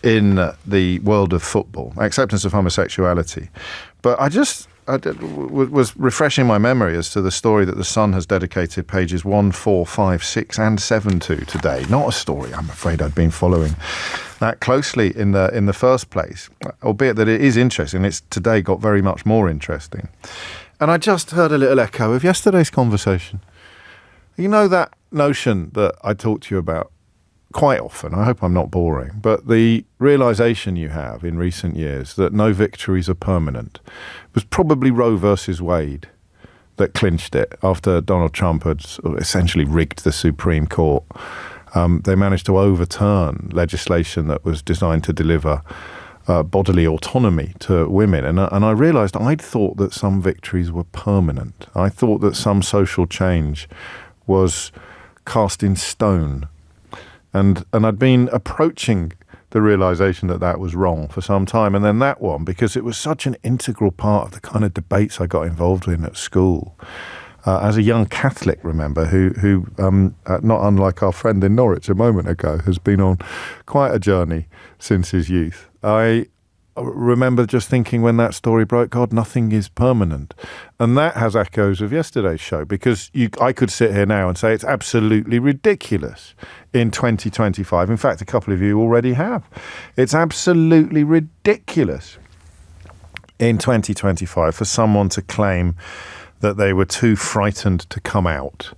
B: in the world of football, acceptance of homosexuality. But I was refreshing my memory as to the story that The Sun has dedicated pages 1, 4, 5, 6 and 7 to today. Not a story I'm afraid I'd been following that closely in the first place, albeit that it is interesting. It's today got very much more interesting. And I just heard a little echo of yesterday's conversation. You know that notion that I talk to you about quite often, I hope I'm not boring, but the realisation you have in recent years that no victories are permanent was probably Roe versus Wade that clinched it after Donald Trump had essentially rigged the Supreme Court. They managed to overturn legislation that was designed to deliver bodily autonomy to women. And I realised I'd thought that some victories were permanent. I thought that some social change was cast in stone. And I'd been approaching the realisation that that was wrong for some time. And then that one, because it was such an integral part of the kind of debates I got involved in at school. As a young Catholic, remember, who not unlike our friend in Norwich a moment ago, has been on quite a journey since his youth. I remember just thinking when that story broke, God, nothing is permanent. And that has echoes of yesterday's show, because I could sit here now and say it's absolutely ridiculous in 2025. In fact, a couple of you already have. It's absolutely ridiculous in 2025 for someone to claim that they were too frightened to come out.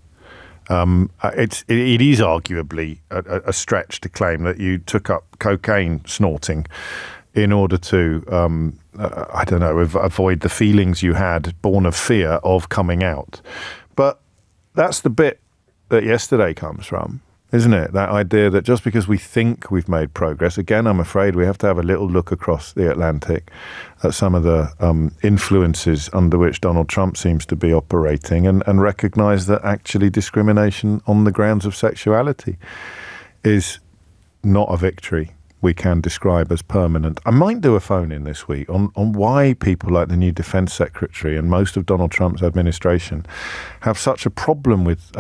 B: It is arguably a stretch to claim that you took up cocaine snorting in order to, avoid the feelings you had born of fear of coming out. But that's the bit that yesterday comes from, isn't it? That idea that just because we think we've made progress, again, I'm afraid we have to have a little look across the Atlantic at some of the influences under which Donald Trump seems to be operating and recognise that actually discrimination on the grounds of sexuality is not a victory we can describe as permanent. I might do a phone-in this week on why people like the new Defence Secretary and most of Donald Trump's administration have such a problem with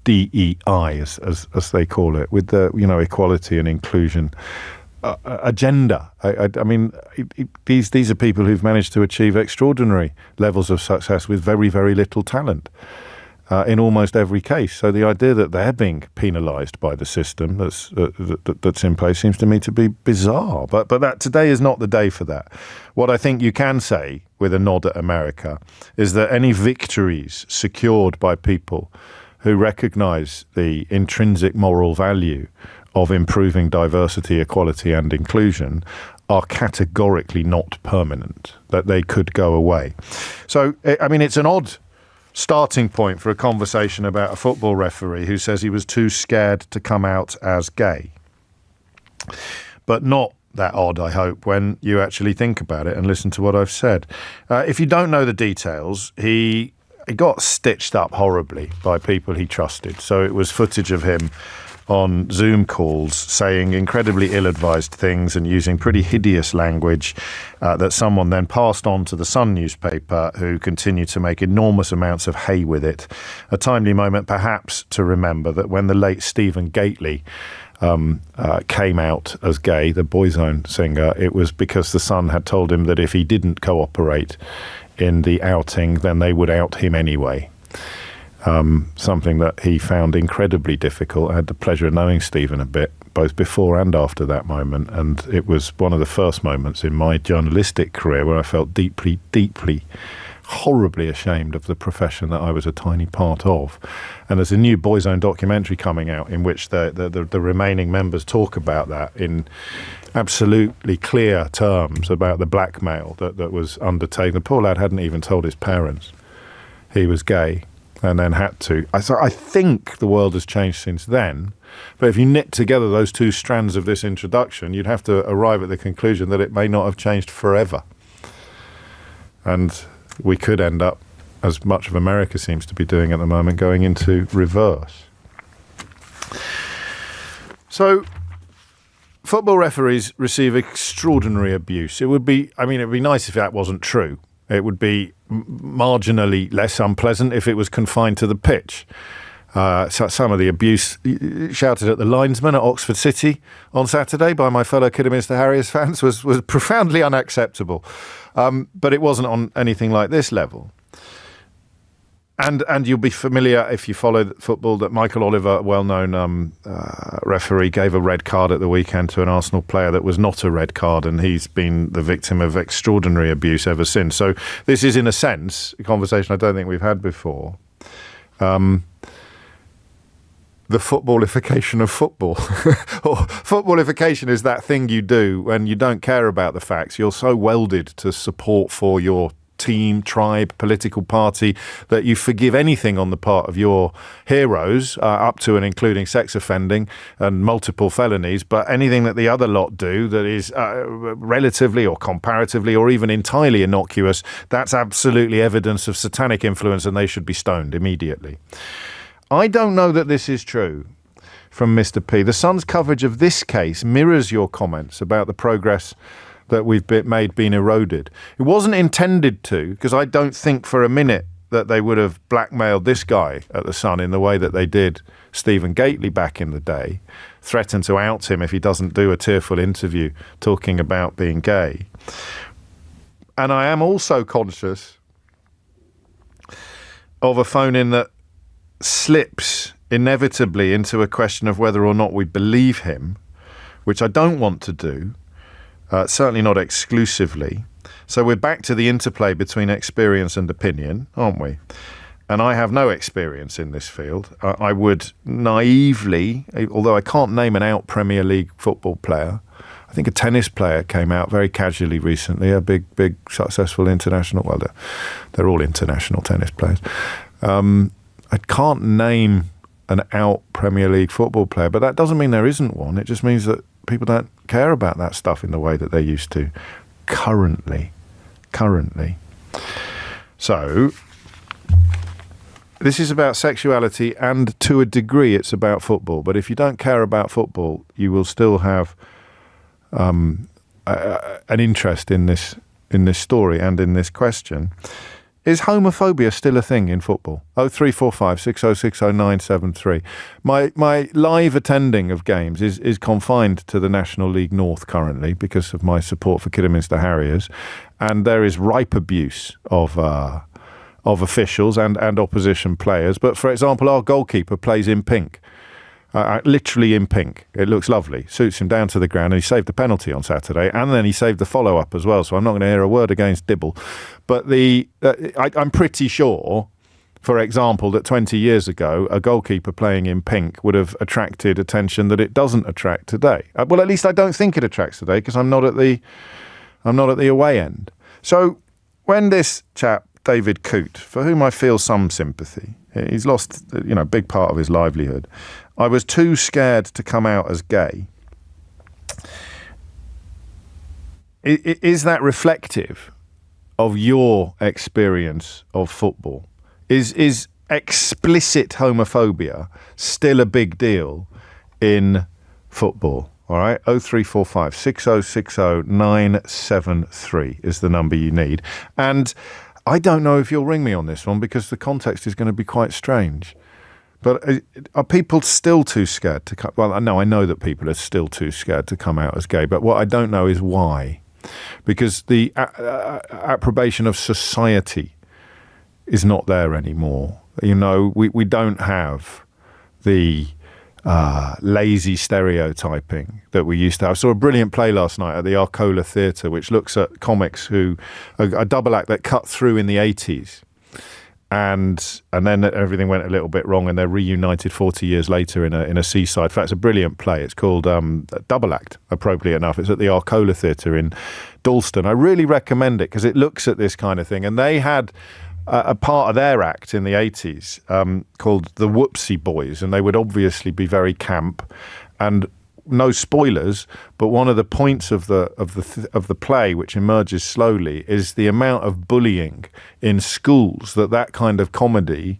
B: DEI, as they call it, with the equality and inclusion agenda. I mean, these are people who've managed to achieve extraordinary levels of success with very, very little talent. In almost every case. So the idea that they're being penalised by the system that's in place seems to me to be bizarre. But that today is not the day for that. What I think you can say, with a nod at America, is that any victories secured by people who recognise the intrinsic moral value of improving diversity, equality and inclusion are categorically not permanent, that they could go away. So, I mean, it's an odd starting point for a conversation about a football referee who says he was too scared to come out as gay. But not that odd, I hope, when you actually think about it and listen to what I've said. If you don't know the details, he got stitched up horribly by people he trusted. So it was footage of him on Zoom calls saying incredibly ill-advised things and using pretty hideous language that someone then passed on to the Sun newspaper, who continued to make enormous amounts of hay with it. A timely moment perhaps to remember that when the late Stephen Gately came out as gay, the Boyzone singer, it was because the Sun had told him that if he didn't cooperate in the outing, then they would out him anyway. Something that he found incredibly difficult. I had the pleasure of knowing Stephen a bit, both before and after that moment, and it was one of the first moments in my journalistic career where I felt deeply, deeply, horribly ashamed of the profession that I was a tiny part of. And there's a new Boyzone documentary coming out in which the remaining members talk about that in absolutely clear terms about the blackmail that was undertaken. The poor lad hadn't even told his parents he was gay, and then had to. I think the world has changed since then, but if you knit together those two strands of this introduction, you'd have to arrive at the conclusion that it may not have changed forever. And we could end up, as much of America seems to be doing at the moment, going into reverse. So, football referees receive extraordinary abuse. It'd be nice if that wasn't true. It would be marginally less unpleasant if it was confined to the pitch. So some of the abuse shouted at the linesman at Oxford City on Saturday by my fellow Kidderminster Harriers fans was profoundly unacceptable. But it wasn't on anything like this level. And you'll be familiar, if you follow football, that Michael Oliver, a well-known referee, gave a red card at the weekend to an Arsenal player that was not a red card, and he's been the victim of extraordinary abuse ever since. So this is, in a sense, a conversation I don't think we've had before. The footballification of football. Or footballification is that thing you do when you don't care about the facts. You're so welded to support for your team, tribe, political party that you forgive anything on the part of your heroes, up to and including sex offending and multiple felonies, but anything that the other lot do that is relatively or comparatively or even entirely innocuous, that's absolutely evidence of satanic influence and they should be stoned immediately. I don't know that this is true from Mr. P. The Sun's coverage of this case mirrors your comments about the progress that we've made being eroded. It wasn't intended to, because I don't think for a minute that they would have blackmailed this guy at the Sun in the way that they did Stephen Gately back in the day, threatened to out him if he doesn't do a tearful interview talking about being gay. And I am also conscious of a phone-in that slips inevitably into a question of whether or not we believe him, which I don't want to do. Certainly not exclusively. So we're back to the interplay between experience and opinion, aren't we? And I have no experience in this field. I would naively, although I can't name an out Premier League football player, I think a tennis player came out very casually recently, a big, successful international, well, they're all international tennis players. I can't name an out Premier League football player, but that doesn't mean there isn't one. It just means that people don't care about that stuff in the way that they used to currently. So this is about sexuality, and to a degree it's about football. But if you don't care about football, you will still have an interest in this story and in this question. Is homophobia still a thing in football? 0345 6060 973. My live attending of games is confined to the National League North currently because of my support for Kidderminster Harriers, and there is ripe abuse of officials and opposition players. But for example, our goalkeeper plays in pink. Literally in pink. It looks lovely. Suits him down to the ground, and he saved the penalty on Saturday, and then he saved the follow-up as well, so I'm not going to hear a word against Dibble. But I'm pretty sure, for example, that 20 years ago, a goalkeeper playing in pink would have attracted attention that it doesn't attract today. Well, at least I don't think it attracts today, because I'm not at the away end. So when this chap, David Coote, for whom I feel some sympathy, he's lost, a big part of his livelihood. I was too scared to come out as gay. Is that reflective of your experience of football? Is explicit homophobia still a big deal in football? All right, 0345 6060 973 is the number you need. And I don't know if you'll ring me on this one because the context is going to be quite strange. But are people still too scared to come? Well, no, I know that people are still too scared to come out as gay, but what I don't know is why. Because the approbation of society is not there anymore. We don't have the lazy stereotyping that we used to have. I saw a brilliant play last night at the Arcola Theatre, which looks at comics who a double act that cut through in the 80s. And then everything went a little bit wrong, and they're reunited 40 years later in a seaside. In fact, it's a brilliant play. It's called Double Act, appropriately enough. It's at the Arcola Theatre in Dalston. I really recommend it because it looks at this kind of thing. And they had a part of their act in the 80s called the Whoopsie Boys, and they would obviously be very camp. And no spoilers, but one of the points of the play, which emerges slowly, is the amount of bullying in schools that kind of comedy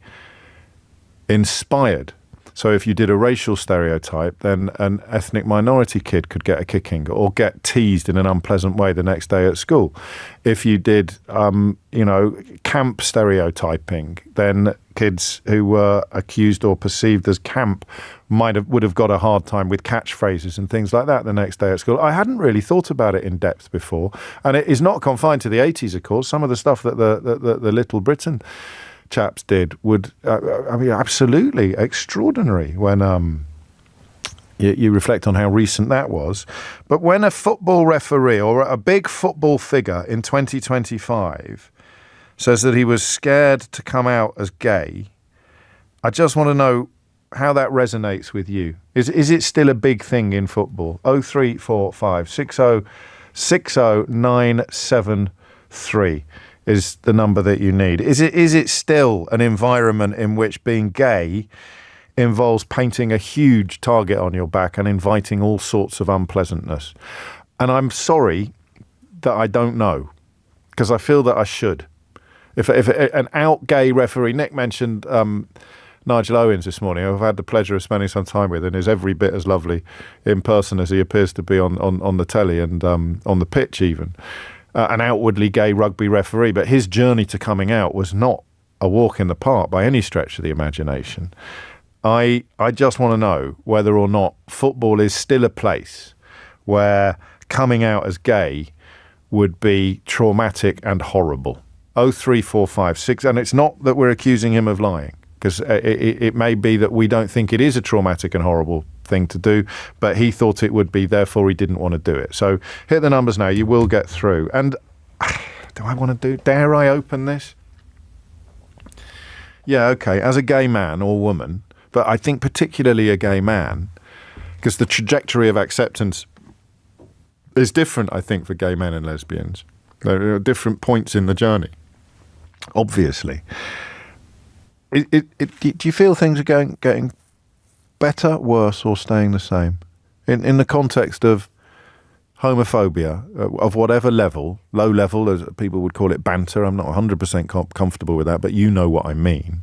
B: inspired. So if you did a racial stereotype, then an ethnic minority kid could get a kicking or get teased in an unpleasant way the next day at school. If you did, camp stereotyping, then kids who were accused or perceived as camp would have got a hard time with catchphrases and things like that the next day at school. I hadn't really thought about it in depth before, and it is not confined to the 80s, of course. Some of the stuff that the Little Britain chaps did would, absolutely extraordinary when you reflect on how recent that was. But when a football referee or a big football figure in 2025 says that he was scared to come out as gay, I just want to know how that resonates with you. Is it still a big thing in football? 0345 60 60 973 is the number that you need. Is it still an environment in which being gay involves painting a huge target on your back and inviting all sorts of unpleasantness? And I'm sorry that I don't know, because I feel that I should. If an out gay referee, Nick mentioned Nigel Owens this morning, who I've had the pleasure of spending some time with, and is every bit as lovely in person as he appears to be on the telly and on the pitch even. An outwardly gay rugby referee, but his journey to coming out was not a walk in the park by any stretch of the imagination. I just want to know whether or not football is still a place where coming out as gay would be traumatic and horrible. 03456, and it's not that we're accusing him of lying, because it may be that we don't think it is a traumatic and horrible thing to do, but he thought it would be, therefore he didn't want to do it. So hit the numbers now, you will get through. And dare I open this? Yeah, okay, as a gay man or woman, but I think particularly a gay man, because the trajectory of acceptance is different, I think, for gay men and lesbians. There are different points in the journey, obviously. Do you feel things are getting better, worse, or staying the same? In the context of homophobia, of whatever level, low level, as people would call it, banter. I'm not 100% comfortable with that, but you know what I mean.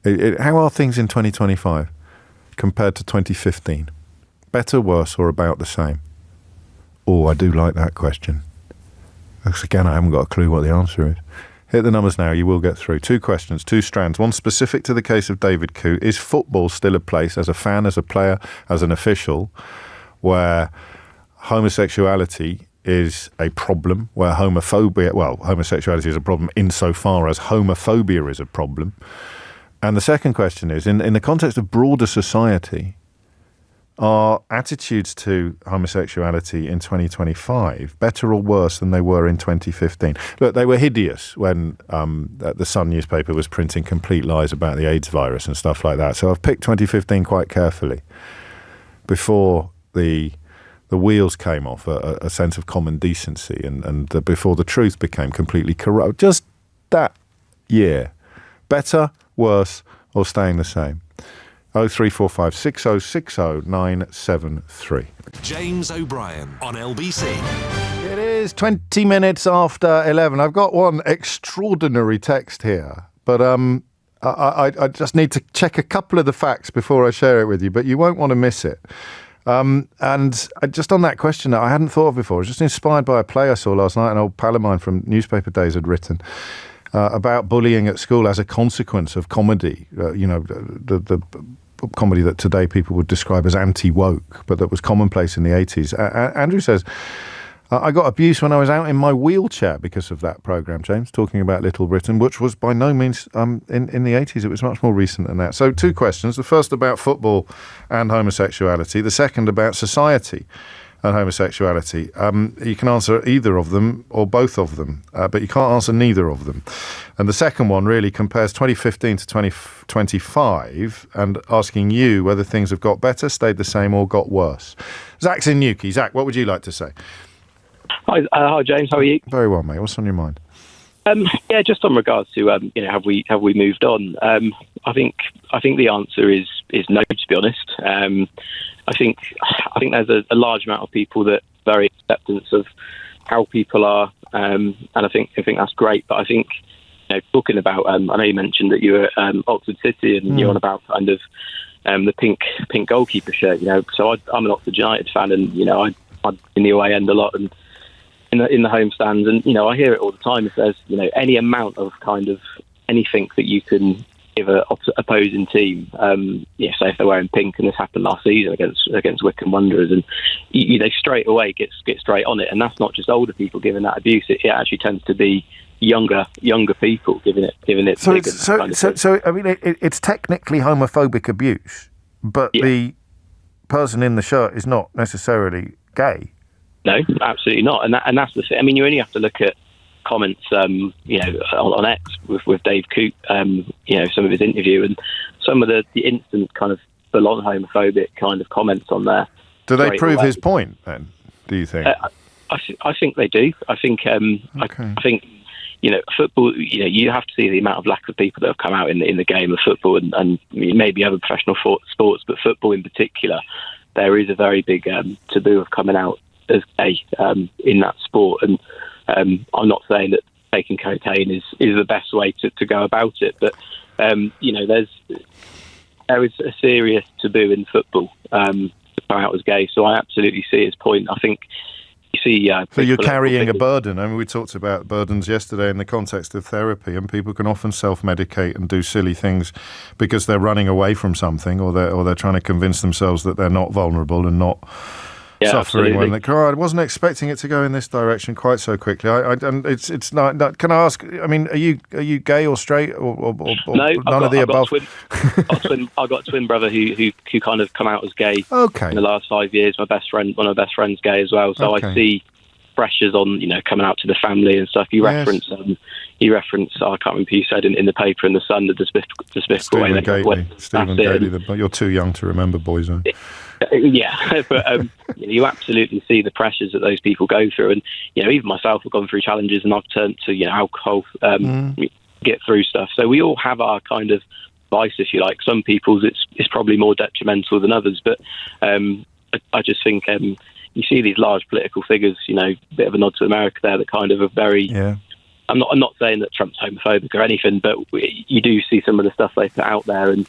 B: How are things in 2025 compared to 2015? Better, worse, or about the same? Oh, I do like that question. Because again, I haven't got a clue what the answer is. Hit the numbers now, you will get through. 2 questions, 2 strands. One specific to the case of David Coo. Is football still a place, as a fan, as a player, as an official, where homosexuality is a problem, where homosexuality is a problem insofar as homophobia is a problem? And the second question is, in the context of broader society, are attitudes to homosexuality in 2025 better or worse than they were in 2015? Look, they were hideous when the Sun newspaper was printing complete lies about the AIDS virus and stuff like that. So I've picked 2015 quite carefully. Before the wheels came off, a sense of common decency, and before the truth became completely corrupt. Just that year. Better, worse, or staying the same? 0345 60 60 973.
A: James O'Brien on LBC.
B: It is 20 minutes after 11. I've got one extraordinary text here, but I just need to check a couple of the facts before I share it with you, but you won't want to miss it. And just on that question that I hadn't thought of before, I was just inspired by a play I saw last night, an old pal of mine from newspaper days had written about bullying at school as a consequence of comedy, the comedy that today people would describe as anti-woke, but that was commonplace in the 80s. Andrew says, I got abuse when I was out in my wheelchair because of that programme, James, talking about Little Britain, which was by no means in the 80s. It was much more recent than that. So 2 questions. The first about football and homosexuality. The second about society and homosexuality. You can answer either of them or both of them, but you can't answer neither of them. And the second one really compares 2015 to 2025 and asking you whether things have got better, stayed the same, or got worse. Zach's in Newquay. Zach, what would you like to say?
K: Hi, James. How are you?
B: Very well, mate. What's on your mind?
K: Just on regards to have we moved on? I think the answer is no. To be honest, I think there's a large amount of people that are very acceptance of how people are, and I think that's great. But I think talking about, I know you mentioned that you were at Oxford City and you're on about kind of the pink goalkeeper shirt. So I'm an Oxford United fan, and I'm in the away end a lot and in the home stands, and I hear it all the time. If there's any amount of kind of anything that you can give a opposing team, say if they're wearing pink, and this happened last season against Wycombe Wanderers, and they straight away get straight on it, and that's not just older people giving that abuse. It actually tends to be younger people, giving it.
B: So I mean, it's technically homophobic abuse, but the person in the shirt is not necessarily gay.
K: No, absolutely not, and that's the thing. I mean, you only have to look at comments, on X with Dave Coote, some of his interview and some of the instant kind of full-on homophobic kind of comments on there.
B: Do they prove his point then? Do you think?
K: I think they do. I think I think football. You have to see the amount of lack of people that have come out in the game of football, and maybe other professional sports, but football in particular, there is a very big taboo of coming out as gay in that sport. And I'm not saying that taking cocaine is the best way to go about it, but there is a serious taboo in football to come out as gay. So I absolutely see his point. I think you see. So
B: you're carrying a burden. I mean, we talked about burdens yesterday in the context of therapy, and people can often self-medicate and do silly things because they're running away from something, or they're trying to convince themselves that they're not vulnerable and not suffering when they cry. I wasn't expecting it to go in this direction quite so quickly. And it's not. Can I ask? I mean, are you gay or straight or
K: no,
B: none of the above?
K: I've got a twin brother who kind of come out as gay.
B: Okay.
K: In the last 5 years, one of my best friends, gay as well. So I see pressures on coming out to the family and stuff. You reference I can't remember who you said in the paper in the Sun, the despicable way.
B: Stephen Gately. You're too young to remember, boys.
K: Yeah, but you absolutely see the pressures that those people go through, and even myself have gone through challenges, and I've turned to alcohol, get through stuff. So we all have our kind of vice, if you like. Some people's it's probably more detrimental than others, but I just think you see these large political figures, a bit of a nod to America there, that kind of are very. Yeah. I'm not saying that Trump's homophobic or anything, but you do see some of the stuff they put out there and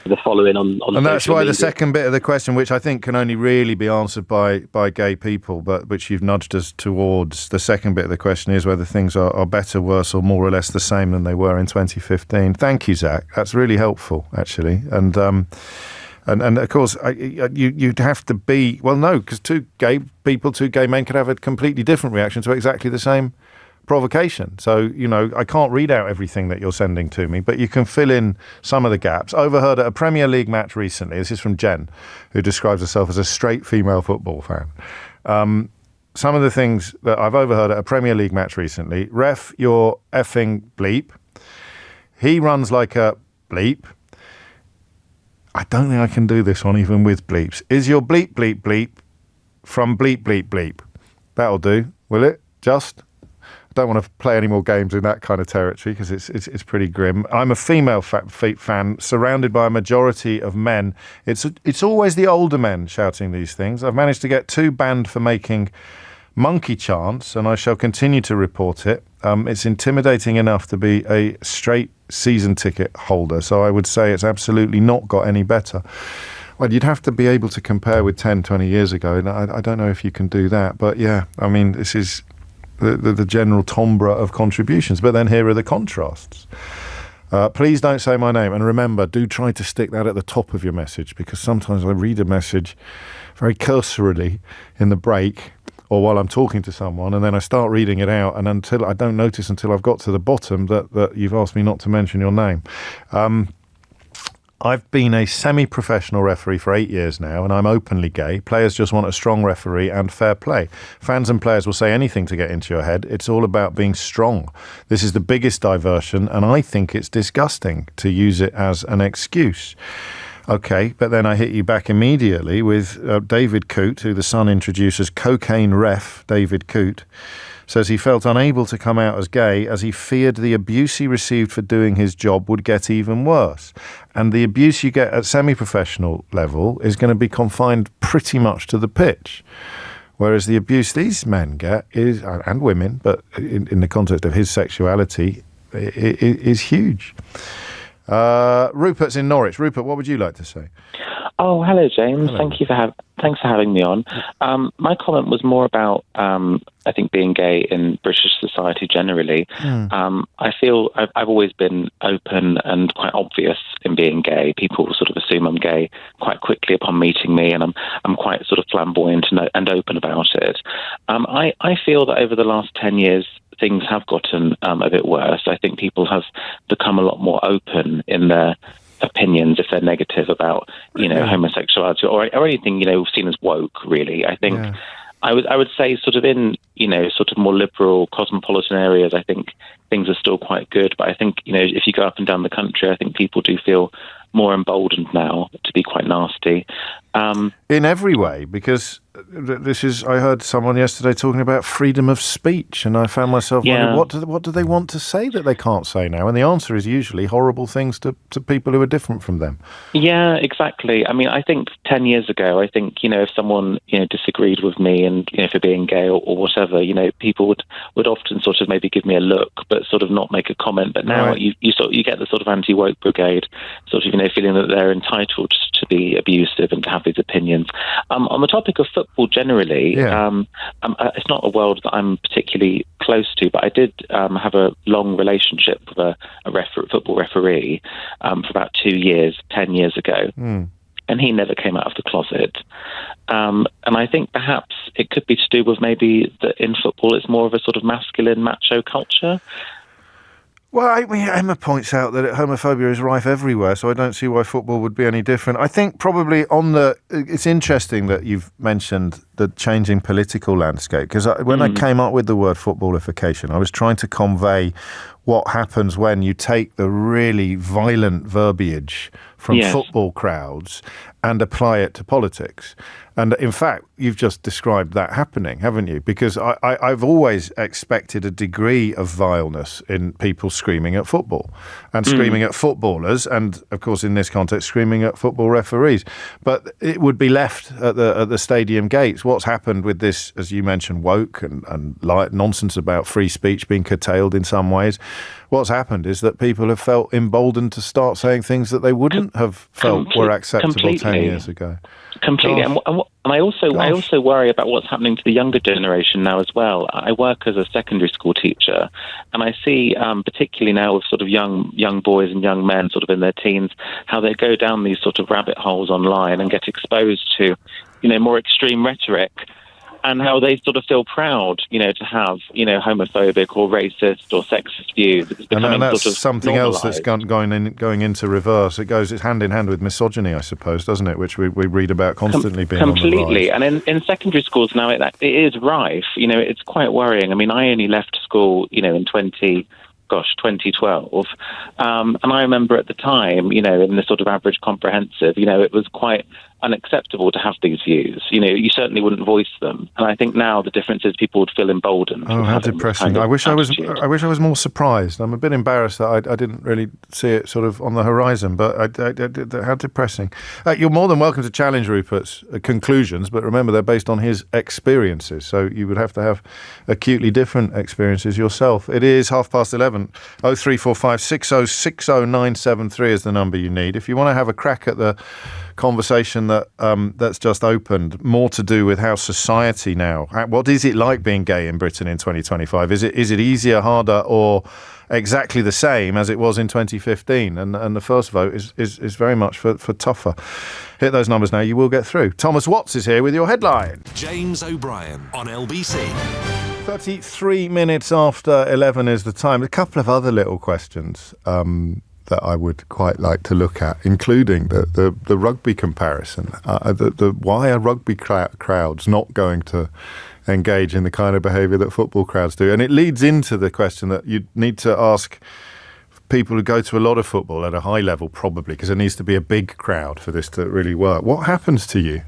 K: the following on and that's why
B: media. The second bit of the question, which I think can only really be answered by gay people, but which you've nudged us towards, the second bit of the question is whether things are better, worse, or more or less the same than they were in 2015. Thank you, Zach. That's really helpful, actually. And of course, you'd have to be, well, no, because two gay men could have a completely different reaction to exactly the same provocation. So, I can't read out everything that you're sending to me, but you can fill in some of the gaps. Overheard at a Premier League match recently, this is from Jen, who describes herself as a straight female football fan. Some of the things that I've overheard at a Premier League match recently: ref, you're effing bleep. He runs like a bleep. I don't think I can do this one even with bleeps. Is your bleep, bleep, bleep from bleep, bleep, bleep? That'll do, will it? Just? I don't want to play any more games in that kind of territory because it's pretty grim. I'm a female fan surrounded by a majority of men. It's always the older men shouting these things. I've managed to get 2 banned for making monkey chants, and I shall continue to report it. It's intimidating enough to be a straight season ticket holder, so I would say it's absolutely not got any better. Well, you'd have to be able to compare with 10, 20 years ago, and I don't know if you can do that. But yeah, I mean, this is the general timbre of contributions. But then here are the contrasts. Please don't say my name. And remember, do try to stick that at the top of your message, because sometimes I read a message very cursorily in the break or while I'm talking to someone, and then I start reading it out, and until I don't notice until I've got to the bottom that you've asked me not to mention your name. I've been a semi-professional referee for 8 years now, and I'm openly gay. Players just want a strong referee and fair play. Fans and players will say anything to get into your head. It's all about being strong. This is the biggest diversion, and I think it's disgusting to use it as an excuse. Okay, but then I hit you back immediately with David Coote, who the Sun introduces cocaine ref, David Coote, says he felt unable to come out as gay as he feared the abuse he received for doing his job would get even worse. And the abuse you get at semi-professional level is going to be confined pretty much to the pitch. Whereas the abuse these men get is, and women, but in the context of his sexuality, is huge. Rupert's in Norwich. Rupert, what would you like to say?
L: Oh, hello, James.
B: Hello.
L: Thanks for having me on. My comment was more about, I think, being gay in British society generally. I feel I've always been open and quite obvious in being gay. People sort of assume I'm gay quite quickly upon meeting me, and I'm quite sort of flamboyant and open about it. I feel that over the last 10 years, things have gotten a bit worse. I think people have become a lot more open in their opinions if they're negative about, homosexuality or anything, seen as woke, really. I think I would say sort of in, sort of more liberal cosmopolitan areas, I think things are still quite good. But I think, if you go up and down the country, I think people do feel more emboldened now to be quite nasty.
B: In every way, because I heard someone yesterday talking about freedom of speech, and I found myself wondering, what do they want to say that they can't say now? And the answer is usually horrible things to people who are different from them. Yeah,
L: exactly. I mean, I think 10 years ago, I think, if someone, disagreed with me and, for being gay or whatever, people would often sort of maybe give me a look, but sort of not make a comment. But now you get the sort of anti-woke brigade sort of, feeling that they're entitled to be abusive and to have these opinions. On the topic of football generally, it's not a world that I'm particularly close to, but I did have a long relationship with a football referee for about 2 years, 10 years ago. And he never came out of the closet. And I think perhaps it could be to do with maybe that in football it's more of a sort of masculine macho culture.
B: Well, Emma points out that homophobia is rife everywhere, so I don't see why football would be any different. I think probably it's interesting that you've mentioned the changing political landscape, because when I came up with the word footballification, I was trying to convey what happens when you take the really violent verbiage from football crowds and apply it to politics. And in fact, you've just described that happening, haven't you? Because I've always expected a degree of vileness in people screaming at football and screaming at footballers, and of course in this context screaming at football referees. But it would be left at the stadium gates. What's happened with this, as you mentioned, woke and nonsense about free speech being curtailed in some ways, what's happened is that people have felt emboldened to start saying things that they wouldn't have felt were acceptable 10 years ago.
L: Completely. And I also worry about what's happening to the younger generation now as well. I work as a secondary school teacher, and I see, particularly now with sort of young boys and young men sort of in their teens, how they go down these sort of rabbit holes online and get exposed to, more extreme rhetoric, and how they sort of feel proud, to have, homophobic or racist or sexist views. It's becoming
B: and that's
L: sort of
B: something
L: normalised.
B: else that's going into reverse. It's hand in hand with misogyny, I suppose, doesn't it? Which we read about constantly being
L: completely.
B: on the rise.
L: And in secondary schools now, it is rife. It's quite worrying. I mean, I only left school, in 2012. And I remember at the time, in the sort of average comprehensive, it was quite unacceptable to have these views. You certainly wouldn't voice them. And I think now the difference is people would feel emboldened.
B: Oh, how depressing. I wish I was more surprised. I'm a bit embarrassed that I didn't really see it sort of on the horizon, but how depressing. You're more than welcome to challenge Rupert's conclusions, but remember they're based on his experiences, so you would have to have acutely different experiences yourself. It is 11:30. 0345 6060 973 is the number you need. If you want to have a crack at the conversation that's just opened, more to do with how society now, what is it like being gay in Britain in 2025? Is it easier, harder, or exactly the same as it was in 2015? And the first vote is very much for tougher. Hit those numbers now, you will get through. Thomas Watts is here with your headline.
A: James O'Brien on LBC.
B: 33 minutes after 11 is the time. A couple of other little questions that I would quite like to look at, including the rugby comparison. Why are rugby crowds not going to engage in the kind of behaviour that football crowds do? And it leads into the question that you need to ask people who go to a lot of football at a high level, probably, because there needs to be a big crowd for this to really work. What happens to you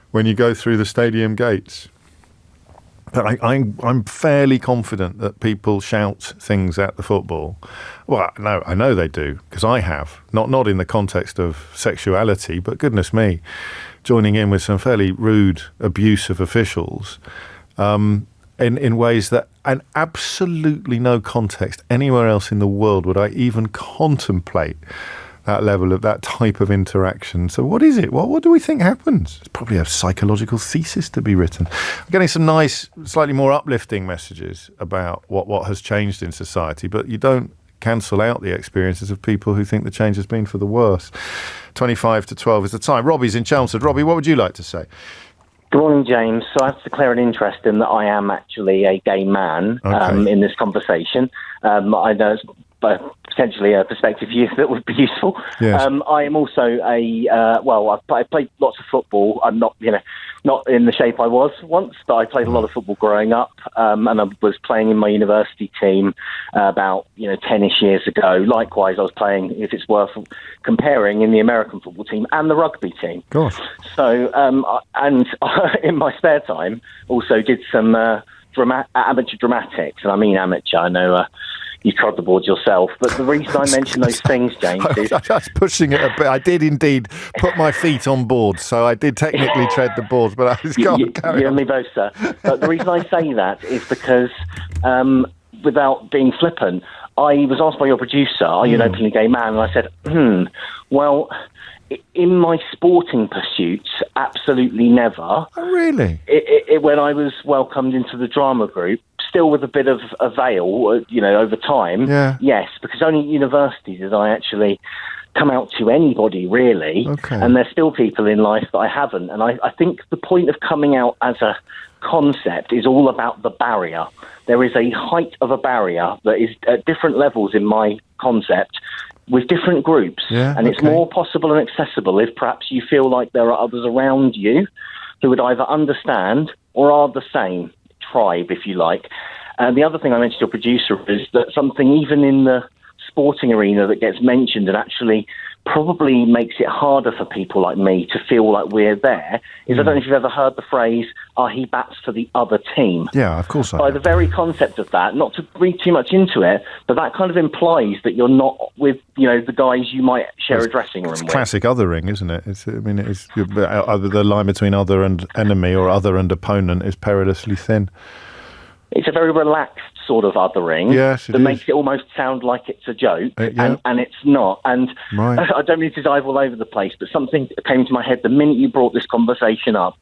B: when you go through the stadium gates? But I'm fairly confident that people shout things at the football. Well, no, I know they do, because I have. Not in the context of sexuality, but goodness me, joining in with some fairly rude abuse of officials in ways that, in absolutely no context anywhere else in the world would I even contemplate that level of that type of interaction. So what is it? What do we think happens? It's probably a psychological thesis to be written. I'm getting some nice, slightly more uplifting messages about what has changed in society, but you don't cancel out the experiences of people who think the change has been for the worse. 25 to 12 is the time. Robbie's in Chelmsford. Robbie, what would you like to say?
M: Good morning, James. So I have to declare an interest in that I am actually a gay man in this conversation. I know it's potentially a perspective view that would be useful.
B: Yes.
M: I am also I played lots of football. I'm not in the shape I was once, but I played a lot of football growing up, and I was playing in my university team about 10-ish years ago. Likewise, I was playing, if it's worth comparing, in the American football team and the rugby team.
B: Gosh.
M: So, and in my spare time, also did some amateur dramatics, and I mean amateur. I know you trod the boards yourself, but the reason I mention those things, James, is...
B: I was pushing it a bit. I did indeed put my feet on boards, so I did technically tread the boards, but I was going to carry on.
M: You and me both, sir. But the reason I say that is because, without being flippant, I was asked by your producer, are you an openly gay man? And I said, well, in my sporting pursuits, absolutely never.
B: Oh, really?
M: When I was welcomed into the drama group, still with a bit of a veil, over time.
B: Yeah.
M: Yes, because only at university did I actually come out to anybody, really.
B: Okay.
M: And there's still people in life that I haven't. And I think the point of coming out as a concept is all about the barrier. There is a height of a barrier that is at different levels in my concept with different groups.
B: Yeah,
M: and it's more possible and accessible if perhaps you feel like there are others around you who would either understand or are the same tribe, if you like. And the other thing I mentioned to your producer is that something even in the sporting arena that gets mentioned and actually probably makes it harder for people like me to feel like we're there is I don't know if you've ever heard the phrase, he bats for the other team.
B: Yeah, of course I
M: By
B: have.
M: the very concept of that, not to read too much into it, but that kind of implies that you're not with, the guys you might share a dressing room with.
B: Classic othering, isn't it? The line between other and enemy or other and opponent is perilously thin.
M: It's a very relaxed sort of othering that makes it almost sound like it's a joke, and it's not. And
B: right.
M: I don't mean to dive all over the place, but something came to my head the minute you brought this conversation up.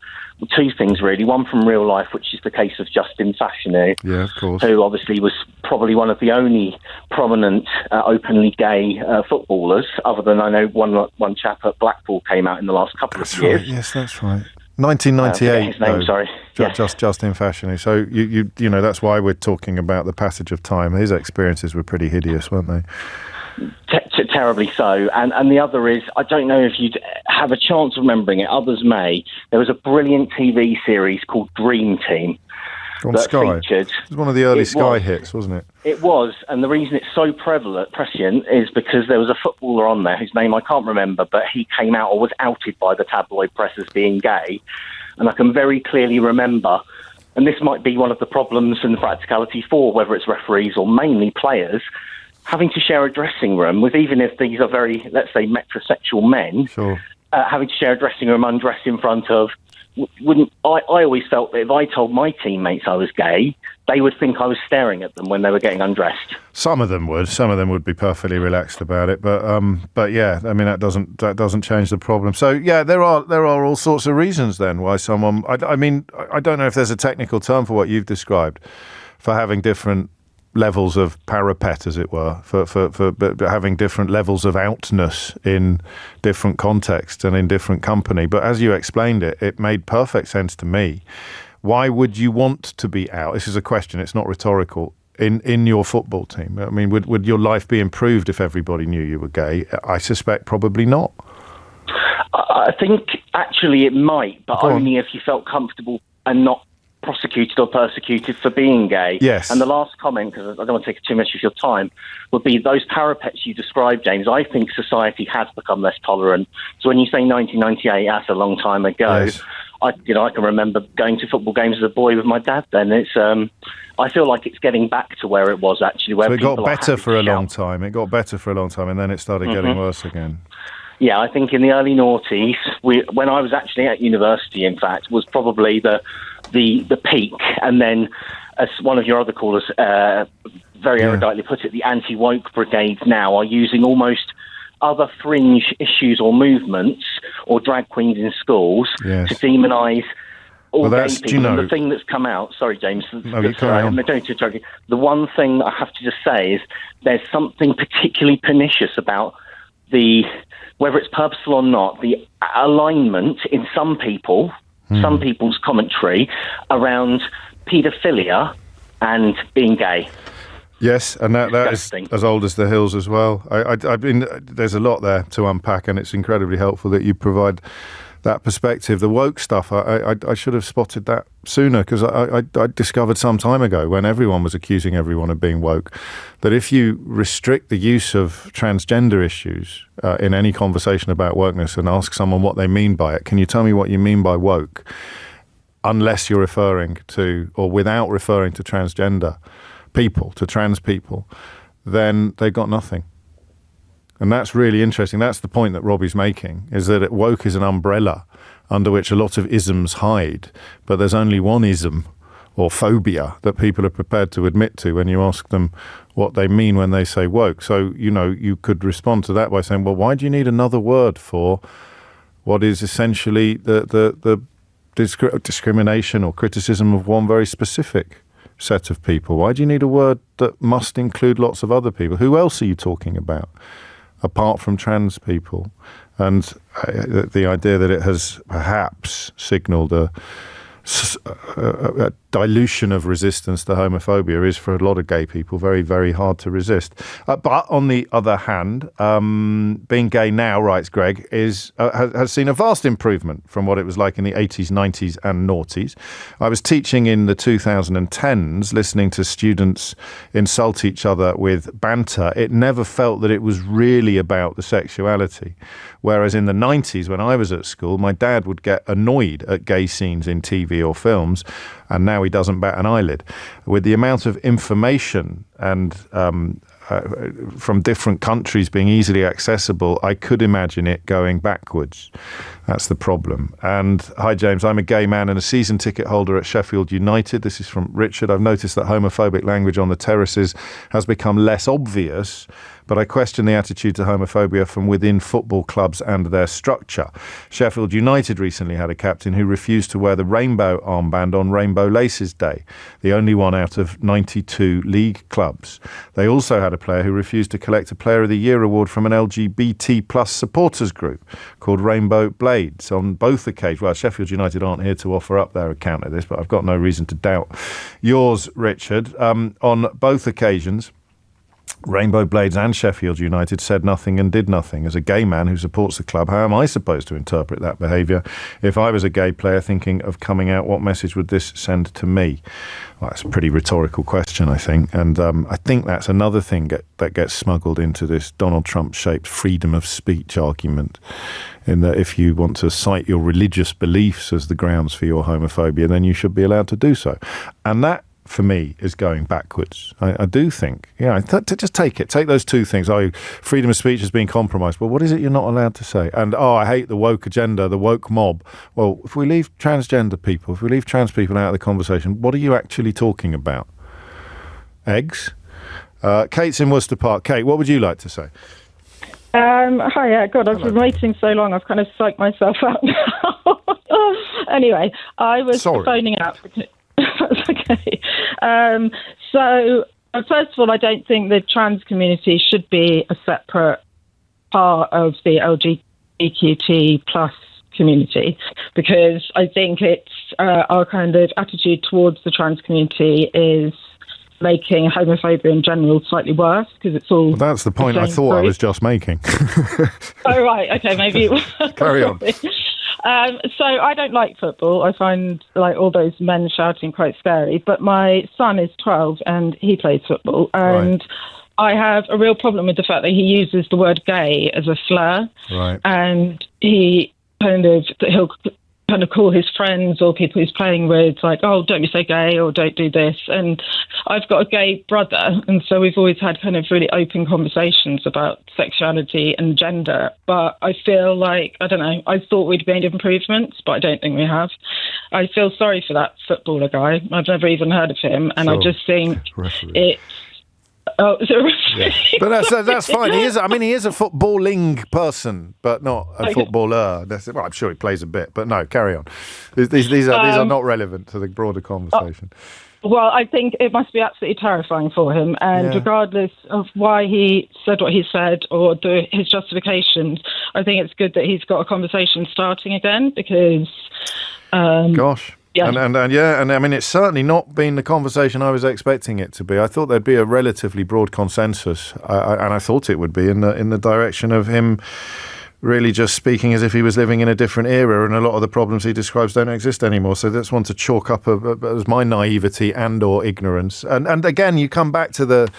M: Two things, really. One from real life, which is the case of Justin Fashanu,
B: yeah, of course,
M: who obviously was probably one of the only prominent openly gay footballers, other than I know one chap at Blackpool came out in the last couple of years.
B: Right. Yes, that's right. 1998.
M: His name, sorry.
B: Just Justin Fashanu. So you know that's why we're talking about the passage of time. His experiences were pretty hideous, weren't they?
M: Terribly so. And the other is, I don't know if you'd have a chance of remembering it, others may. There was a brilliant TV series called Dream Team.
B: On Sky. It was one of the early Sky hits, wasn't it?
M: It was, and the reason it's so prescient is because there was a footballer on there whose name I can't remember, but he came out or was outed by the tabloid press as being gay. And I can very clearly remember, and this might be one of the problems and the practicality for whether it's referees or mainly players, having to share a dressing room with, even if these are very, let's say, metrosexual men,
B: sure.
M: Having to share a dressing room undressed in front of, I always felt that if I told my teammates I was gay, they would think I was staring at them when they were getting undressed.
B: Some of them would be perfectly relaxed about it, but yeah, I mean that doesn't change the problem. So yeah, there are all sorts of reasons then why someone. I mean, I don't know if there's a technical term for what you've described, for having different levels of parapet, as it were, for having different levels of outness in different contexts and in different company. But as you explained it, it made perfect sense to me. Why would you want to be out? This is a question, it's not rhetorical. In your football team, I mean, would your life be improved if everybody knew you were gay? I suspect probably not.
M: I think actually it might, but only if you felt comfortable and not prosecuted or persecuted for being gay.
B: Yes.
M: And the last comment, because I don't want to take too much of your time, would be those parapets you described, James. I think society has become less tolerant. So when you say 1998, that's a long time ago.
B: Yes.
M: I can remember going to football games as a boy with my dad then. It's I feel like it's getting back to where it was actually. Where
B: so it
M: people
B: got better for a long
M: shout.
B: time. It got better for a long time, and then it started getting worse again.
M: Yeah, I think in the early noughties, when I was actually at university, in fact, was probably the peak. And then, as one of your other callers very eruditely put it, the anti-woke brigades now are using almost other fringe issues or movements or drag queens in schools to demonise all gay people. And the thing that's come out, sorry, James, the one thing I have to just say is there's something particularly pernicious about whether it's purposeful or not, the alignment in some people some people's commentary around paedophilia and being gay.
B: Yes, and that is as old as the hills as well. I've been, there's a lot there to unpack, and it's incredibly helpful that you provide that perspective. The woke stuff, I should have spotted that sooner, because I discovered some time ago, when everyone was accusing everyone of being woke, that if you restrict the use of transgender issues in any conversation about wokeness and ask someone what they mean by it, can you tell me what you mean by woke, unless you're referring to, or without referring to transgender people, to trans people, then they've got nothing. And that's really interesting. That's the point that Robbie's making, is that woke is an umbrella under which a lot of isms hide, but there's only one ism or phobia that people are prepared to admit to when you ask them what they mean when they say woke. So, you could respond to that by saying, well, why do you need another word for what is essentially the discrimination or criticism of one very specific set of people? Why do you need a word that must include lots of other people? Who else are you talking about apart from trans people? And the idea that it has perhaps signalled a dilution of resistance to homophobia is, for a lot of gay people, very, very hard to resist. But on the other hand, being gay now, writes Greg, has seen a vast improvement from what it was like in the 80s, 90s and noughties. I was teaching in the 2010s, listening to students insult each other with banter. It never felt that it was really about the sexuality. Whereas in the 90s, when I was at school, my dad would get annoyed at gay scenes in TV or films, and now he doesn't bat an eyelid. With the amount of information and from different countries being easily accessible, I could imagine it going backwards. That's the problem. And hi, James, I'm a gay man and a season ticket holder at Sheffield United. This is from Richard. I've noticed that homophobic language on the terraces has become less obvious, but I question the attitude to homophobia from within football clubs and their structure. Sheffield United recently had a captain who refused to wear the rainbow armband on Rainbow Laces Day, the only one out of 92 league clubs. They also had a player who refused to collect a Player of the Year award from an LGBT plus supporters group called Rainbow Blades. On both occasions, well, Sheffield United aren't here to offer up their account of this, but I've got no reason to doubt yours, Richard. On both occasions, Rainbow Blades and Sheffield United said nothing and did nothing. As a gay man who supports the club, how am I supposed to interpret that behaviour? If I was a gay player thinking of coming out, what message would this send to me? Well, that's a pretty rhetorical question, I think. And I think that's another thing that gets smuggled into this Donald Trump-shaped freedom of speech argument, in that if you want to cite your religious beliefs as the grounds for your homophobia, then you should be allowed to do so. And that, for me, is going backwards. I do think, just take those two things. Freedom of speech has been compromised. Well, what is it you're not allowed to say? And, I hate the woke agenda, the woke mob. Well, if we leave transgender people, if we leave trans people out of the conversation, what are you actually talking about? Eggs? Kate's in Worcester Park. Kate, what would you like to say?
N: Hi, God, I've been waiting so long, I've kind of psyched myself out now. Anyway, I was phoning up. That's okay. So, first of all, I don't think the trans community should be a separate part of the LGBTQT plus community, because I think it's our kind of attitude towards the trans community is making homophobia in general slightly worse, because it's all... Well,
B: that's the point I thought I was just making.
N: Oh, right, okay, maybe...
B: Carry on.
N: So I don't like football. I find all those men shouting quite scary. But my son is 12 and he plays football. And I have a real problem with the fact that he uses the word gay as a slur.
B: Right.
N: And he'll kind of call his friends or people he's playing with, like, oh, don't be so gay or don't do this. And I've got a gay brother, and so we've always had kind of really open conversations about sexuality and gender. But I feel like, I don't know, I thought we'd made improvements, but I don't think we have. I feel sorry for that footballer guy. I've never even heard of him, and I just think it's... Oh,
B: yeah. But that's fine. He is a footballing person, but not a footballer. I'm sure he plays a bit, but no, carry on. These are not relevant to the broader conversation.
N: Well, I think it must be absolutely terrifying for him, and regardless of why he said what he said or his justifications, I think it's good that he's got a conversation starting again, because
B: Gosh.
F: Yeah.
B: And I mean, it's certainly not been the conversation I was expecting it to be. I thought there'd be a relatively broad consensus, and I thought it would be in the direction of him really just speaking as if he was living in a different era, and a lot of the problems he describes don't exist anymore. So that's one to chalk up as my naivety and or ignorance. And again, you come back to that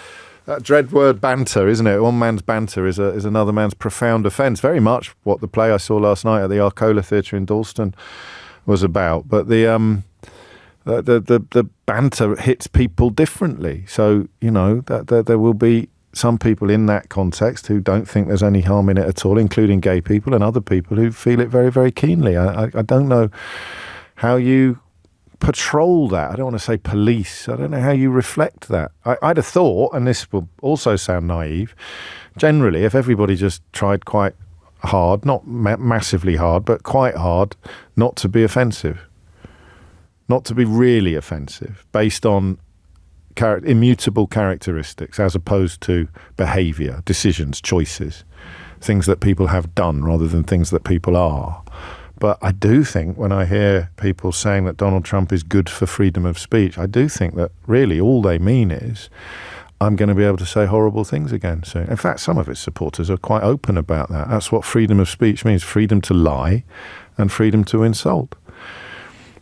B: dread word banter, isn't it? One man's banter is another man's profound offence. Very much what the play I saw last night at the Arcola Theatre in Dalston was about. But the banter hits people differently. So, you know, that there will be some people in that context who don't think there's any harm in it at all, including gay people, and other people who feel it very, very keenly. I don't know how you patrol that. I don't want to say police. I don't know how you reflect that. I'd have thought, and this will also sound naive, generally, if everybody just tried quite hard, not massively hard, but quite hard, not to be offensive, not to be really offensive, based on immutable characteristics as opposed to behaviour, decisions, choices, things that people have done rather than things that people are. But I do think when I hear people saying that Donald Trump is good for freedom of speech, I do think that really all they mean is I'm going to be able to say horrible things again soon. In fact, some of his supporters are quite open about that. That's what freedom of speech means, freedom to lie and freedom to insult,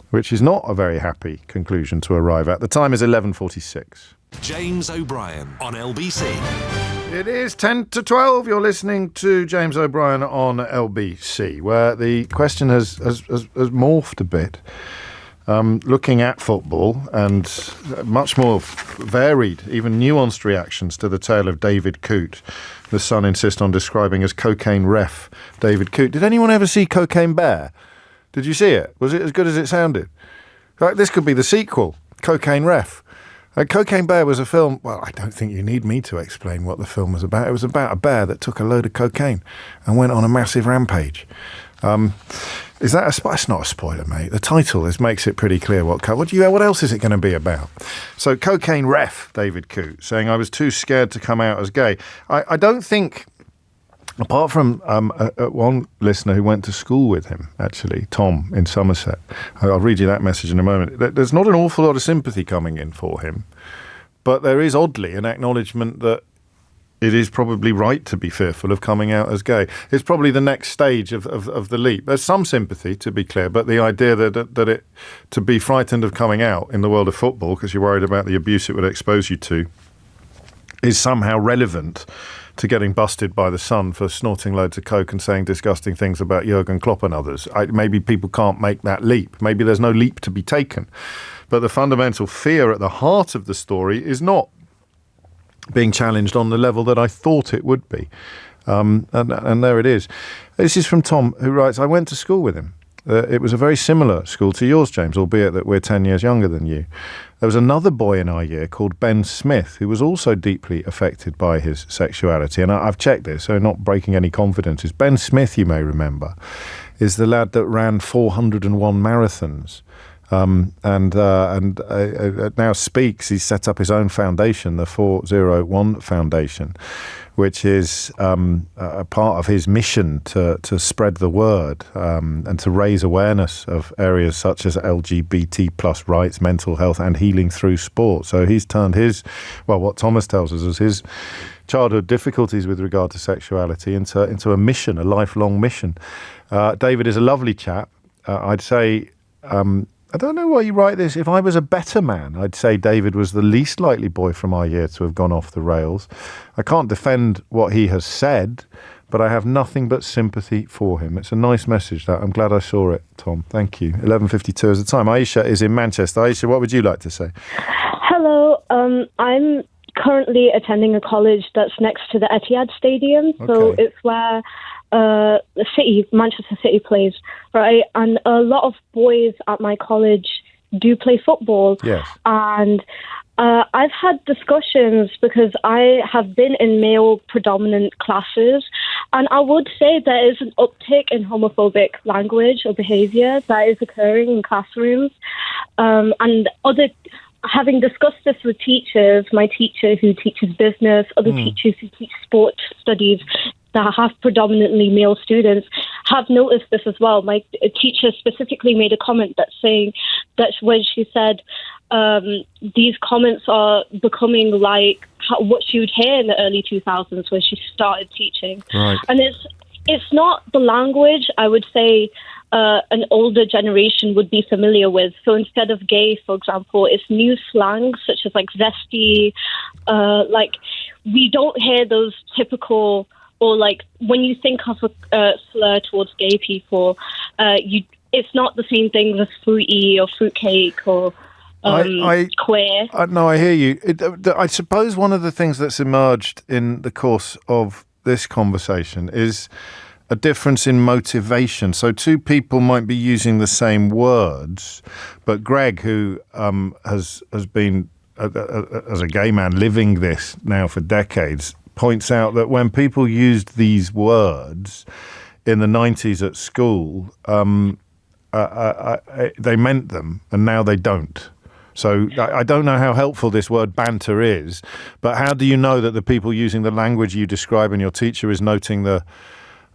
B: which is not a very happy conclusion to arrive at. The time is 11:46.
A: James O'Brien on LBC.
B: It is 10 to 12. You're listening to James O'Brien on LBC, where the question has morphed a bit. Looking at football and much more varied, even nuanced reactions to the tale of David Coote. The Sun insists on describing as cocaine ref David Coote. Did anyone ever see Cocaine Bear? Did you see it? Was it as good as it sounded? Like, this could be the sequel, Cocaine Ref. Cocaine Bear was a film, well, I don't think you need me to explain what the film was about. It was about a bear that took a load of cocaine and went on a massive rampage. Is that it's not a spoiler, mate. The title makes it pretty clear what else is it going to be about? So, Cocaine Ref David Coote saying I was too scared to come out as gay. I don't think, apart from one listener who went to school with him, actually, Tom in Somerset. I'll read you that message in a moment. There's not an awful lot of sympathy coming in for him, but there is oddly an acknowledgement that it is probably right to be fearful of coming out as gay. It's probably the next stage of the leap. There's some sympathy, to be clear, but the idea that to be frightened of coming out in the world of football because you're worried about the abuse it would expose you to is somehow relevant to getting busted by the Sun for snorting loads of coke and saying disgusting things about Jurgen Klopp and others. Maybe people can't make that leap. Maybe there's no leap to be taken. But the fundamental fear at the heart of the story is not being challenged on the level that I thought it would be. And there it is. This is from Tom, who writes, I went to school with him. It was a very similar school to yours, James, albeit that we're 10 years younger than you. There was another boy in our year called Ben Smith, who was also deeply affected by his sexuality. And I've checked this, so not breaking any confidences. Ben Smith, you may remember, is the lad that ran 401 marathons. And now speaks. He's set up his own foundation, the 401 Foundation, which is a part of his mission to spread the word and to raise awareness of areas such as LGBT plus rights, mental health, and healing through sport. So he's turned what Thomas tells us is his childhood difficulties with regard to sexuality into a mission, a lifelong mission. David is a lovely chap. I'd say. I don't know why you write this. If I was a better man, I'd say David was the least likely boy from our year to have gone off the rails. I can't defend what he has said, but I have nothing but sympathy for him. It's a nice message, that. I'm glad I saw it, Tom. Thank you. 11:52 is the time. Aisha is in Manchester. Aisha, what would you like to say?
O: Hello. I'm currently attending a college that's next to the Etihad Stadium. So it's where Manchester City plays, right? And a lot of boys at my college do play football. Yes. And I've had discussions because I have been in male-predominant classes, and I would say there is an uptick in homophobic language or behaviour that is occurring in classrooms. Having discussed this with teachers, my teacher who teaches business, other teachers who teach sport studies that have predominantly male students, have noticed this as well. My teacher specifically made a comment that's saying that when she said these comments are becoming like what she would hear in the early 2000s when she started teaching.
B: Right.
O: And it's not the language I would say an older generation would be familiar with. So instead of gay, for example, it's new slangs such as like zesty. Like we don't hear those typical, or like when you think of a slur towards gay people, it's not the same thing as fruity or fruitcake or queer.
B: No, I hear you. I suppose one of the things that's emerged in the course of this conversation is a difference in motivation. So two people might be using the same words, but Greg, who has been, as a gay man, living this now for decades, points out that when people used these words in the 90s at school, they meant them, and now they don't. So I don't know how helpful this word banter is, but how do you know that the people using the language you describe and your teacher is noting the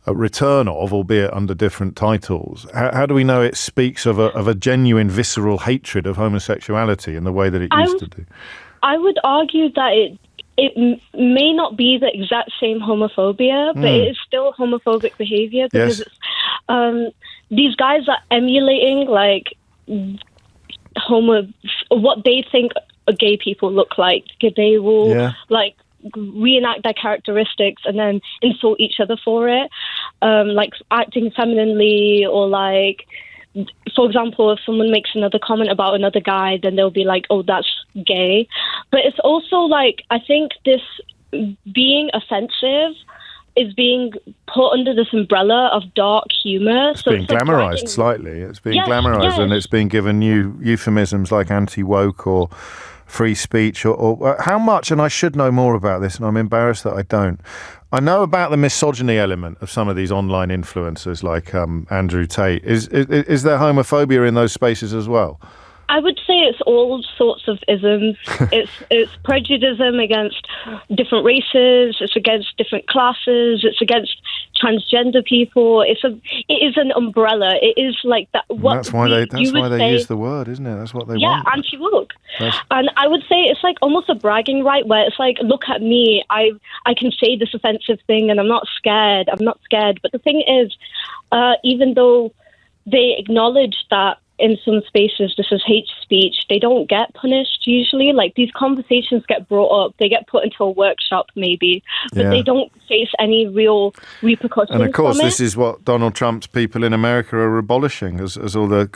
B: return of, albeit under different titles? How do we know it speaks of a genuine visceral hatred of homosexuality in the way that it used to do?
O: I would argue that it may not be the exact same homophobia, but it is still homophobic behavior because it's, these guys are emulating like what they think gay people look like. They will like reenact their characteristics and then insult each other for it, like acting femininely, or like, for example, if someone makes another comment about another guy, then they'll be like, oh, that's gay. But it's also like, I think this being offensive is being put under this umbrella of dark humour.
B: It's being glamorised slightly. It's being glamorised, and it's being given new euphemisms like anti-woke or free speech or how much, and I should know more about this, and I'm embarrassed that I don't. I know about the misogyny element of some of these online influencers like Andrew Tate. Is there homophobia in those spaces as well?
O: I would say it's all sorts of isms. It's prejudice against different races. It's against different classes. It's against transgender people. It is an umbrella. It is like that.
B: That's why they use the word, isn't it? That's what they want.
O: Yeah, anti-woke. And I would say it's like almost a bragging right, where it's like, look at me. I can say this offensive thing, and I'm not scared. But the thing is, even though they acknowledge that in some spaces this is hate speech, they don't get punished usually. Like, these conversations get brought up, they get put into a workshop maybe, but they don't face any real repercussions.
B: And of course this is what Donald Trump's people in America are abolishing, as all the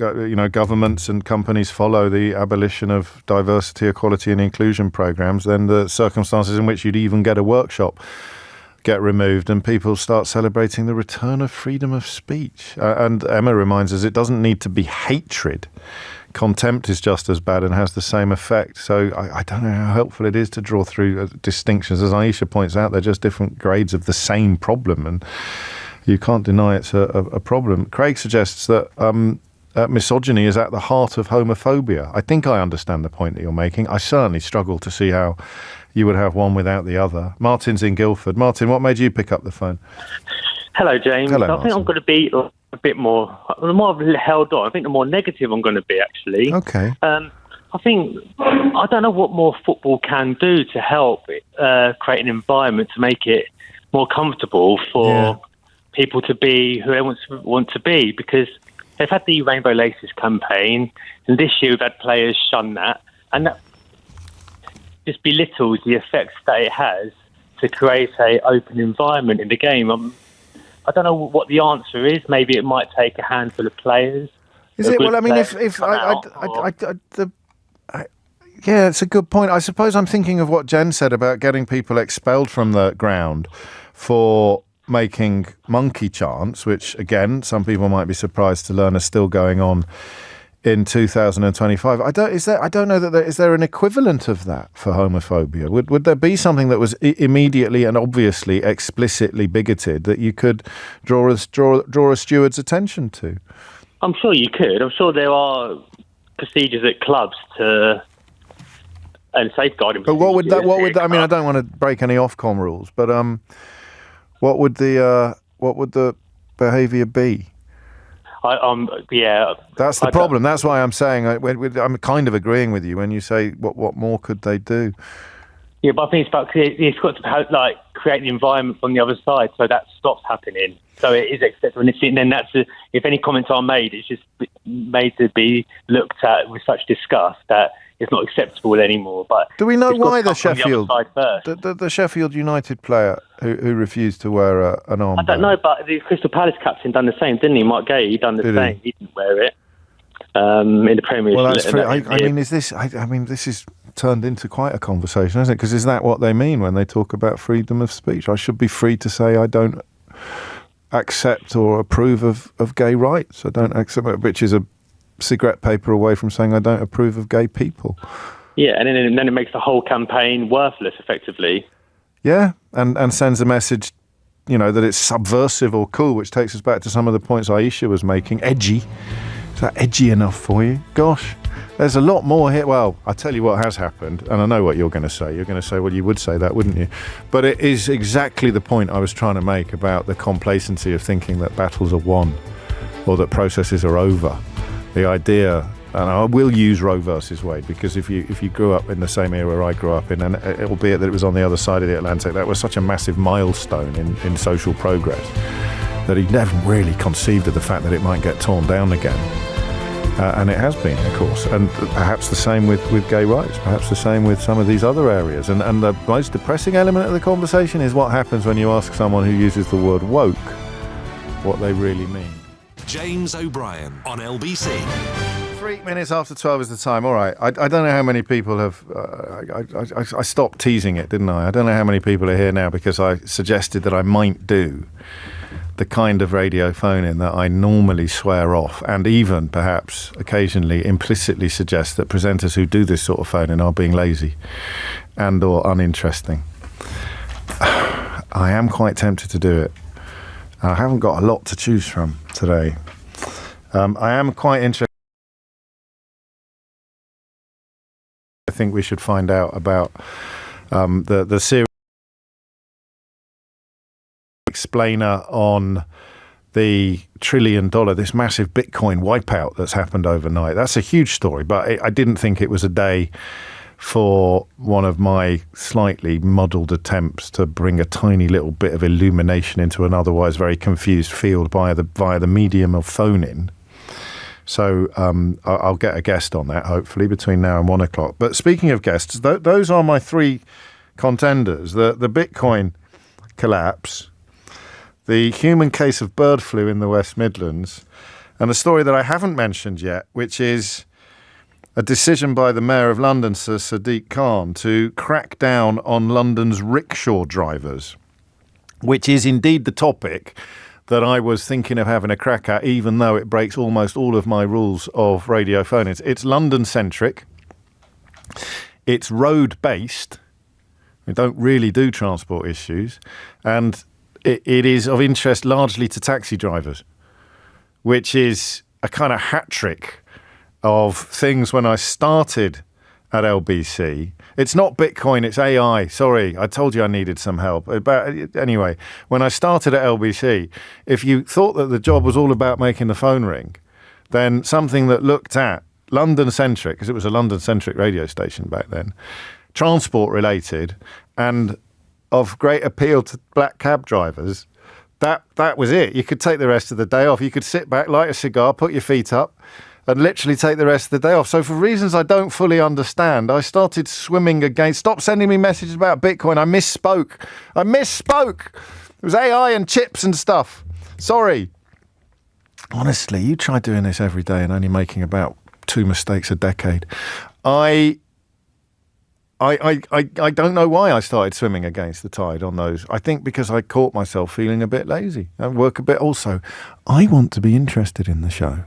B: governments and companies follow the abolition of diversity, equality and inclusion programs. Then the circumstances in which you'd even get a workshop get removed, and people start celebrating the return of freedom of speech. And Emma reminds us it doesn't need to be hatred. Contempt is just as bad and has the same effect. So I don't know how helpful it is to draw through distinctions. As Aisha points out, they're just different grades of the same problem, and you can't deny it's a problem. Craig suggests that misogyny is at the heart of homophobia. I think I understand the point that you're making. I certainly struggle to see how you would have one without the other. Martin's in Guildford. Martin, what made you pick up the phone?
P: Hello, James.
B: Hello,
P: I think I'm going to be a bit more held on. I think the more negative I'm going to be, actually.
B: Okay.
P: I don't know what more football can do to help create an environment to make it more comfortable for people to be who they want to be, because they've had the Rainbow Laces campaign, and this year we've had players shun that, and that just belittles the effects that it has to create an open environment in the game. I don't know what the answer is. Maybe it might take a handful of players.
B: Is it? Well, I mean, yeah, it's a good point. I suppose I'm thinking of what Jen said about getting people expelled from the ground for making monkey chants, which, again, some people might be surprised to learn are still going on in 2025. I don't know that is there an equivalent of that for homophobia? Would there be something that was immediately and obviously explicitly bigoted that you could draw a steward's attention to?
P: I'm sure you could. I'm sure there are procedures at clubs and safeguarding.
B: But what would that? I mean, I don't want to break any Ofcom rules, but what would the behaviour be?
P: Yeah.
B: That's the problem. That's why I'm saying I'm kind of agreeing with you when you say what more could they do?
P: Yeah, but I think it's got to create the environment from the other side so that stops happening. So it is acceptable. And then if any comments are made, it's just made to be looked at with such disgust that it's not acceptable anymore. But
B: do we know why the
P: Sheffield
B: the Sheffield United player who refused to wear an armband?
P: I don't know, but the Crystal Palace captain done the same, didn't he? Mark Gay, he done the same. He didn't wear it in the Premier League.
B: Well, that's free. I mean, this is turned into quite a conversation, isn't it? Because is that what they mean when they talk about freedom of speech? I should be free to say I don't accept or approve of gay rights. I don't accept, which is a cigarette paper away from saying I don't approve of gay people.
P: Yeah, and then it makes the whole campaign worthless, effectively.
B: Yeah, and sends a message, that it's subversive or cool, which takes us back to some of the points Aisha was making. Edgy. Is that edgy enough for you? Gosh, there's a lot more here. Well, I'll tell you what has happened, and I know what you're going to say. You're going to say, well, you would say that, wouldn't you? But it is exactly the point I was trying to make about the complacency of thinking that battles are won or that processes are over. The idea, and I will use Roe versus Wade, because if you grew up in the same era I grew up in, and albeit that it was on the other side of the Atlantic, that was such a massive milestone in social progress that he never really conceived of the fact that it might get torn down again. And it has been, of course, and perhaps the same with gay rights, perhaps the same with some of these other areas. And the most depressing element of the conversation is what happens when you ask someone who uses the word woke what they really mean.
A: James O'Brien on LBC.
B: 3 minutes after 12 is the time. All right. I don't know how many people have... I stopped teasing it, didn't I? I don't know how many people are here now because I suggested that I might do the kind of radio phone-in that I normally swear off, and even perhaps occasionally implicitly suggest that presenters who do this sort of phone-in are being lazy and or uninteresting. I am quite tempted to do it. I haven't got a lot to choose from today. I am quite interested. I think we should find out about the series explainer on the $1 trillion, this massive Bitcoin wipeout that's happened overnight. That's a huge story, but I didn't think it was a day for one of my slightly muddled attempts to bring a tiny little bit of illumination into an otherwise very confused field via the medium of phone-in. So I'll get a guest on that, hopefully, between now and 1 o'clock. But speaking of guests, those are my three contenders. The Bitcoin collapse, the human case of bird flu in the West Midlands, and a story that I haven't mentioned yet, which is a decision by the Mayor of London, Sir SADIQ Khan, to crack down on London's rickshaw drivers, which is indeed the topic that I was thinking of having a crack at, even though it breaks almost all of my rules of radio phone-ins. It's London-centric. It's road-based. We don't really do transport issues. And it is of interest largely to taxi drivers, which is a kind of hat trick of things when I started at LBC. It's not Bitcoin, it's AI. Sorry, I told you I needed some help. But anyway, when I started at LBC, if you thought that the job was all about making the phone ring, then something that looked at London-centric, because it was a London-centric radio station back then, transport-related, and of great appeal to black cab drivers, that was it. You could take the rest of the day off. You could sit back, light a cigar, put your feet up, and literally take the rest of the day off. So for reasons I don't fully understand, I started swimming against... Stop sending me messages about Bitcoin. I misspoke. It was AI and chips and stuff. Sorry. Honestly, you try doing this every day and only making about 2 mistakes a decade. I don't know why I started swimming against the tide on those. I think because I caught myself feeling a bit lazy and work a bit. Also, I want to be interested in the show.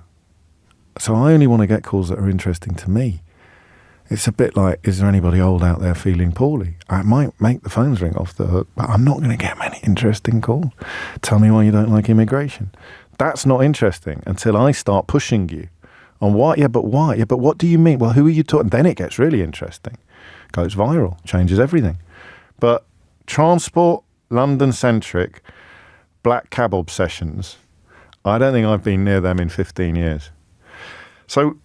B: So I only want to get calls that are interesting to me. It's a bit like, is there anybody old out there feeling poorly? I might make the phones ring off the hook, but I'm not going to get many interesting calls. Tell me why you don't like immigration. That's not interesting until I start pushing you on why. Yeah, but why? Yeah, but what do you mean? Well, who are you talking? Then it gets really interesting. Goes viral, changes everything. But transport, London-centric, black cab obsessions I don't think I've been near them in 15 years. So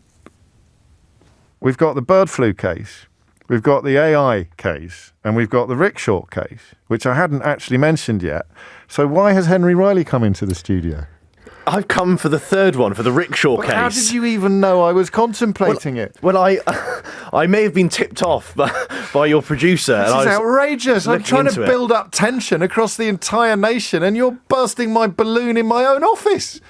B: we've got the bird flu case, we've got the AI case, and we've got the rickshaw case, which I hadn't actually mentioned yet. So why has Henry Riley come into the studio?
Q: I've come for the third one, for the rickshaw case.
B: How did you even know I was contemplating it?
Q: Well, I may have been tipped off by your producer.
B: This is outrageous. I'm trying to build up tension across the entire nation, and you're bursting my balloon in my own office.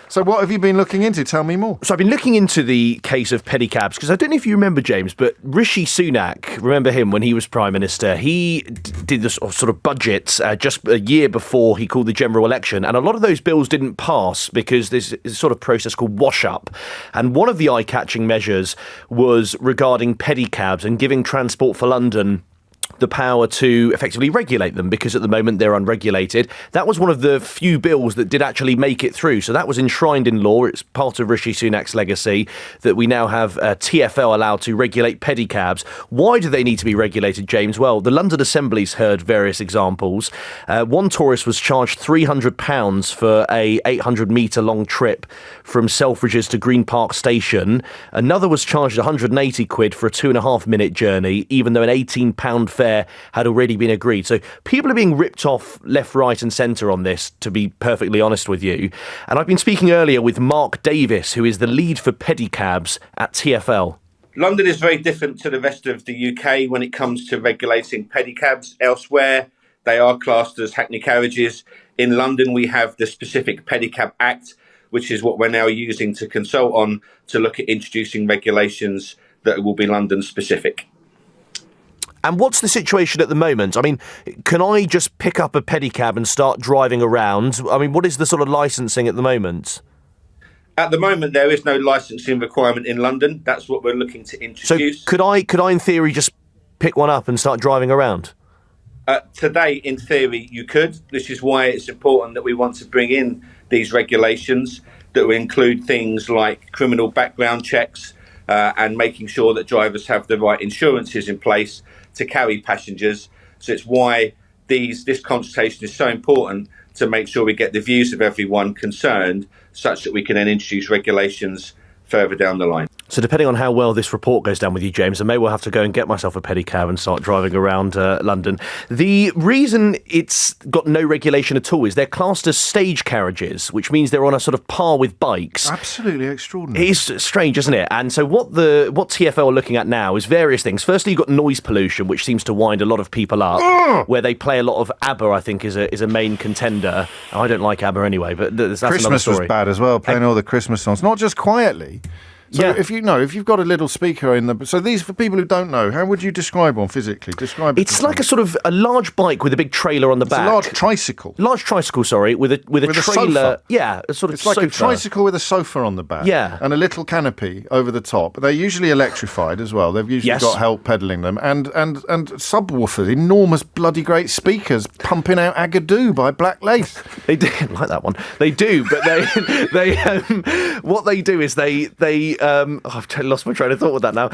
B: So what have you been looking into? Tell me more.
Q: So I've been looking into the case of pedicabs, because I don't know if you remember, James, but Rishi Sunak, remember him when he was Prime Minister? He did this sort of budget just a year before he called the general election, and a lot of those bills didn't pass because there's a sort of process called wash-up. And one of the eye-catching measures was regarding pedicabs and giving Transport for London the power to effectively regulate them, because at the moment they're unregulated. That was one of the few bills that did actually make it through. So that was enshrined in law. It's part of Rishi Sunak's legacy that we now have TfL allowed to regulate pedicabs. Why do they need to be regulated, James? Well, the London Assembly's heard various examples. One tourist was charged £300 for a 800-metre long trip from Selfridges to Green Park Station. Another was charged £180 for a 2.5-minute journey, even though an £18 fare had already been agreed. So people are being ripped off left, right and centre on this, to be perfectly honest with you. And I've been speaking earlier with Mark Davis, who is the lead for pedicabs at TfL.
R: London is very different to the rest of the UK when it comes to regulating pedicabs. Elsewhere, they are classed as hackney carriages. In London, we have the specific Pedicab Act, which is what we're now using to consult on to look at introducing regulations that will be London specific.
Q: And what's the situation at the moment? I mean, can I just pick up a pedicab and start driving around? I mean, what is the sort of licensing at the moment?
R: At the moment, there is no licensing requirement in London. That's what we're looking to introduce.
Q: So could I in theory just pick one up and start driving around?
R: Today, in theory, you could. This is why it's important that we want to bring in these regulations that will include things like criminal background checks and making sure that drivers have the right insurances in place to carry passengers. So it's why this consultation is so important, to make sure we get the views of everyone concerned, such that we can then introduce regulations further down the line.
Q: So depending on how well this report goes down with you, James, I may well have to go and get myself a pedicab and start driving around London. The reason it's got no regulation at all is they're classed as stage carriages, which means they're on a sort of par with bikes.
B: Absolutely extraordinary.
Q: It's strange, isn't it? And so what TfL are looking at now is various things. Firstly, you've got noise pollution, which seems to wind a lot of people up, where they play a lot of ABBA, I think, is a main contender. I don't like ABBA anyway, but that's
B: Christmas
Q: another story.
B: was bad as well, playing all the Christmas songs, not just quietly. So if you've got a little speaker in the... So these, for people who don't know, how would you describe one physically? Describe it.
Q: It's like a sort of a large bike with a big trailer on the back.
B: It's a large tricycle.
Q: Large tricycle, sorry, with a trailer.
B: Sofa.
Q: Yeah, a sort of sofa.
B: It's like a tricycle with a sofa on the back.
Q: Yeah.
B: And a little canopy over the top. They're usually electrified as well. They've usually got help pedalling them. And subwoofers, enormous bloody great speakers pumping out Agadoo by Black Lace.
Q: They do, like that one. They do, but they what they do is they I've totally lost my train of thought with that now.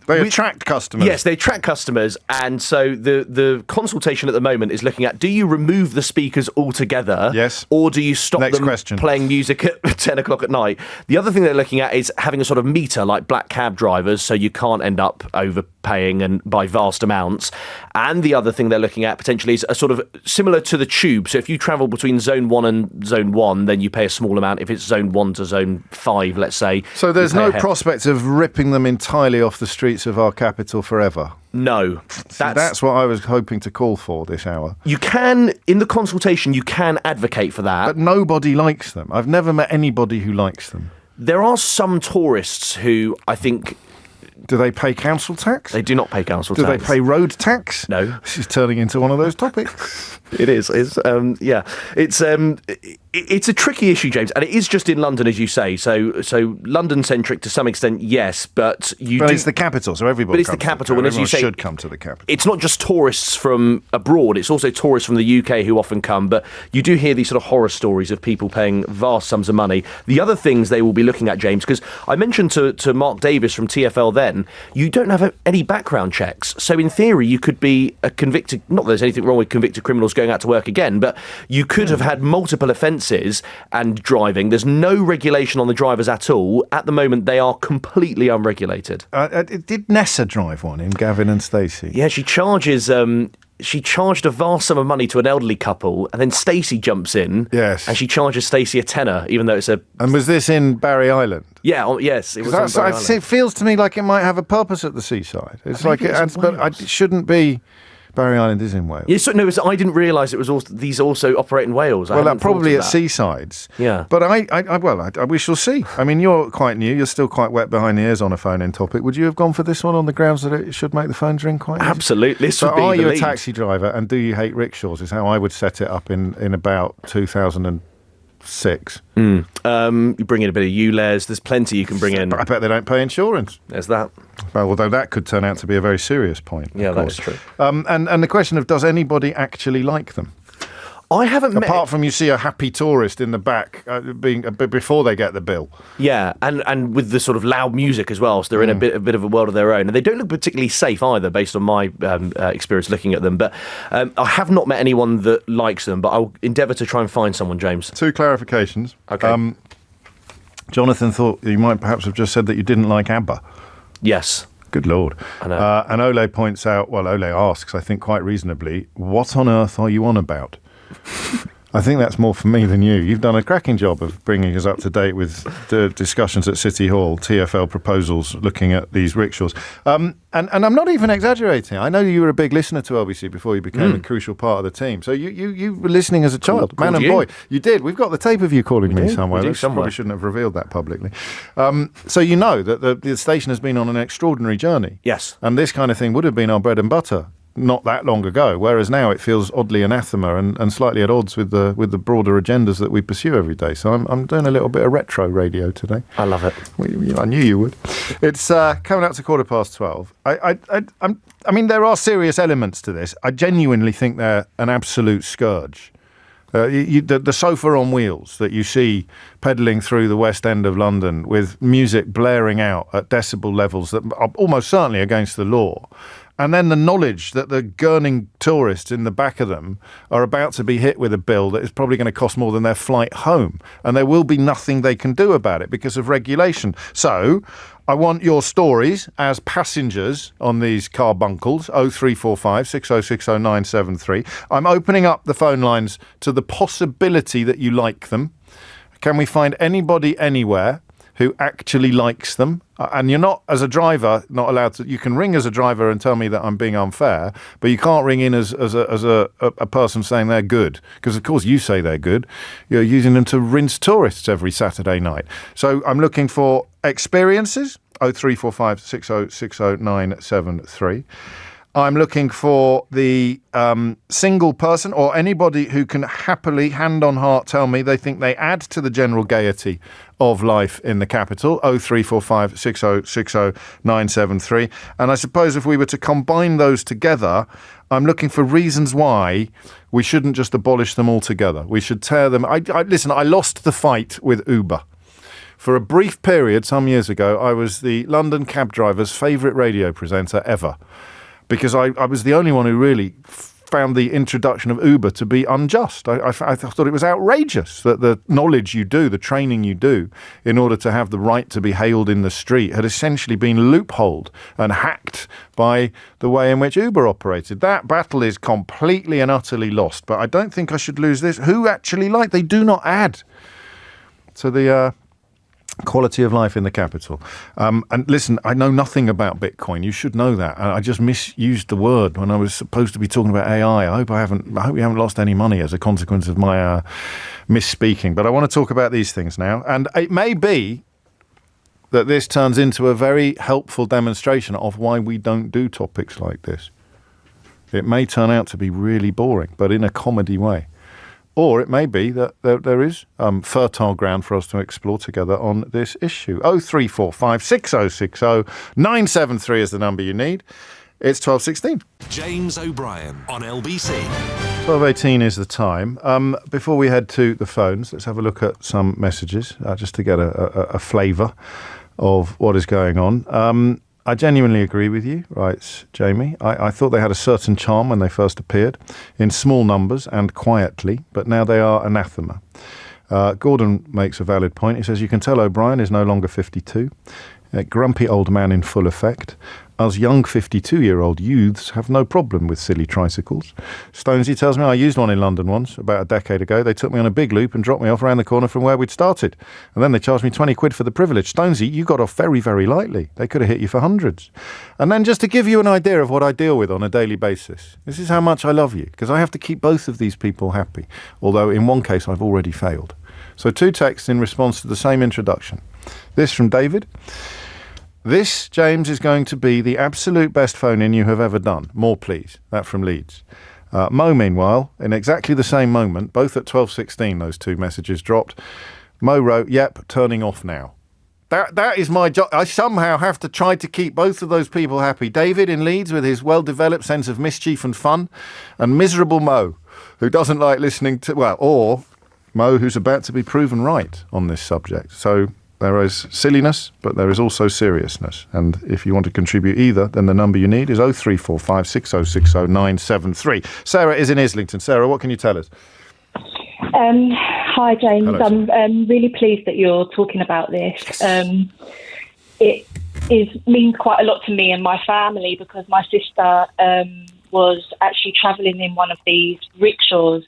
B: They attract customers.
Q: Yes, they attract customers. And so the consultation at the moment is looking at, do you remove the speakers altogether?
B: Yes.
Q: Or do you stop them playing music at 10 o'clock at night? The other thing they're looking at is having a sort of meter like black cab drivers, so you can't end up overpaying and by vast amounts. And the other thing they're looking at potentially is a sort of similar to the tube. So if you travel between zone 1 and zone 1, then you pay a small amount. If it's zone 1 to zone 5, let's say.
B: So there's no prospect of ripping them entirely off the streets of our capital forever?
Q: No.
B: That's what I was hoping to call for this hour.
Q: You can, in the consultation, you can advocate for that.
B: But nobody likes them. I've never met anybody who likes them.
Q: There are some tourists who, I think...
B: Do they pay council tax?
Q: They do not pay council tax.
B: Do they pay road tax?
Q: No.
B: This is turning into one of those topics.
Q: It is. It's a tricky issue, James, and it is just in London, as you say. So London-centric to some extent, yes, but
B: it's the capital, so everybody.
Q: But it's the capital, and as you say,
B: should come to the capital.
Q: It's not just tourists from abroad; it's also tourists from the UK who often come. But you do hear these sort of horror stories of people paying vast sums of money. The other things they will be looking at, James, because I mentioned to Mark Davis from TfL then again, you don't have any background checks. So in theory, you could be a convicted, not that there's anything wrong with convicted criminals going out to work again, but you could have had multiple offences and driving. There's no regulation on the drivers at all. At the moment, they are completely unregulated.
B: Did Nessa drive one in Gavin and Stacey?
Q: Yeah, she charges... She charged a vast sum of money to an elderly couple, and then Stacey jumps in.
B: Yes.
Q: And she charges Stacey a tenner, even though it's a...
B: And was this in Barry Island?
Q: Yeah, yes, it was on Barry Island.
B: It feels to me like it might have a purpose at the seaside. It's like but it shouldn't be... Barry Island is in Wales.
Q: Yes, no, I didn't realise it was these also operate in Wales.
B: Well, probably at seasides.
Q: Yeah.
B: But we shall see. I mean, you're quite new. You're still quite wet behind the ears on a phone-in topic. Would you have gone for this one on the grounds that it should make the phones ring quite easy?
Q: Absolutely.
B: So are you a taxi driver and do you hate rickshaws is how I would set it up in about 2006.
Q: You bring in a bit of ULEZ. There's plenty you can bring in.
B: I bet they don't pay insurance.
Q: There's that.
B: Well, although that could turn out to be a very serious point.
Q: Yeah, that's true.
B: And the question of does anybody actually like them?
Q: I haven't met...
B: Apart from you see a happy tourist in the back before they get the bill.
Q: Yeah, and with the sort of loud music as well, so they're in a bit of a world of their own. And they don't look particularly safe either, based on my experience looking at them. But I have not met anyone that likes them, but I'll endeavour to try and find someone, James.
B: 2 clarifications.
Q: Okay.
B: Jonathan thought you might perhaps have just said that you didn't like ABBA.
Q: Yes.
B: Good Lord.
Q: I know.
B: And Ole points out, Ole asks, I think quite reasonably, what on earth are you on about? I think that's more for me than you. You've done a cracking job of bringing us up to date with the discussions at City Hall, TfL proposals, looking at these rickshaws. And I'm not even exaggerating. I know you were a big listener to LBC before you became a crucial part of the team. So you were listening as a child, man and boy. You did. We've got the tape of you calling me somewhere. Probably shouldn't have revealed that publicly. So you know that the station has been on an extraordinary journey.
Q: Yes.
B: And this kind of thing would have been our bread and butter not that long ago, whereas now it feels oddly anathema and slightly at odds with the broader agendas that we pursue every day. So I'm doing a little bit of retro radio today.
Q: I love it.
B: I knew you would. It's coming up to 12:15. I mean, there are serious elements to this. I genuinely think they're an absolute scourge. The sofa on wheels that you see pedalling through the West End of London with music blaring out at decibel levels that are almost certainly against the law. And then the knowledge that the gurning tourists in the back of them are about to be hit with a bill that is probably going to cost more than their flight home. And there will be nothing they can do about it because of regulation. So I want your stories as passengers on these carbuncles, 0345 6060 973. I'm opening up the phone lines to the possibility that you like them. Can we find anybody anywhere who actually likes them? And you're not, as a driver, not allowed to. You can ring as a driver and tell me that I'm being unfair, but you can't ring in as a person saying they're good, because of course you say they're good. You're using them to rinse tourists every Saturday night. So I'm looking for experiences. 0345 6060 973. I'm looking for the single person or anybody who can happily, hand on heart, tell me they think they add to the general gaiety of life in the capital. 0345 6060 973. And I suppose if we were to combine those together, I'm looking for reasons why we shouldn't just abolish them altogether. We should tear them. Listen, I lost the fight with Uber. For a brief period, some years ago, I was the London cab driver's favourite radio presenter ever, because I was the only one who really found the introduction of Uber to be unjust. I thought it was outrageous that the knowledge you do, the training you do, in order to have the right to be hailed in the street had essentially been loopholed and hacked by the way in which Uber operated. That battle is completely and utterly lost, but I don't think I should lose this. Who actually like? They do not add to the quality of life in the capital. And listen, I know nothing about Bitcoin. You should know that. I just misused the word when I was supposed to be talking about AI. I hope you haven't lost any money as a consequence of my misspeaking. But I want to talk about these things now. And it may be that this turns into a very helpful demonstration of why we don't do topics like this. It may turn out to be really boring, but in a comedy way. Or it may be that there is fertile ground for us to explore together on this issue. 0345 6060 973 is the number you need. It's 12:16.
A: James O'Brien on LBC.
B: 12:18 is the time. Before we head to the phones, let's have a look at some messages just to get a flavour of what is going on. I genuinely agree with you, writes Jamie. I thought they had a certain charm when they first appeared, in small numbers and quietly, but now they are anathema. Gordon makes a valid point. He says, you can tell O'Brien is no longer 52. A grumpy old man in full effect. Us young 52-year-old youths have no problem with silly tricycles. Stonesy tells me I used one in London once, about a decade ago. They took me on a big loop and dropped me off around the corner from where we'd started. And then they charged me 20 quid for the privilege. Stonesy, you got off very, very lightly. They could have hit you for hundreds. And then just to give you an idea of what I deal with on a daily basis, this is how much I love you, because I have to keep both of these people happy, although in one case I've already failed. So 2 texts in response to the same introduction. This from David. This, James, is going to be the absolute best phone-in you have ever done. More, please. That from Leeds. Mo, meanwhile, in exactly the same moment, both at 12:16, those 2 messages dropped. Mo wrote, yep, turning off now. That is my job. I somehow have to try to keep both of those people happy. David in Leeds with his well-developed sense of mischief and fun, and miserable Mo, who doesn't like listening to, or Mo, who's about to be proven right on this subject. So there is silliness, but there is also seriousness. And if you want to contribute either, then the number you need is 0345 6060 973. Sarah is in Islington. Sarah, what can you tell us?
S: Hi, James.
B: Hello,
S: I'm really pleased that you're talking about this. It means quite a lot to me and my family, because my sister was actually travelling in one of these rickshaws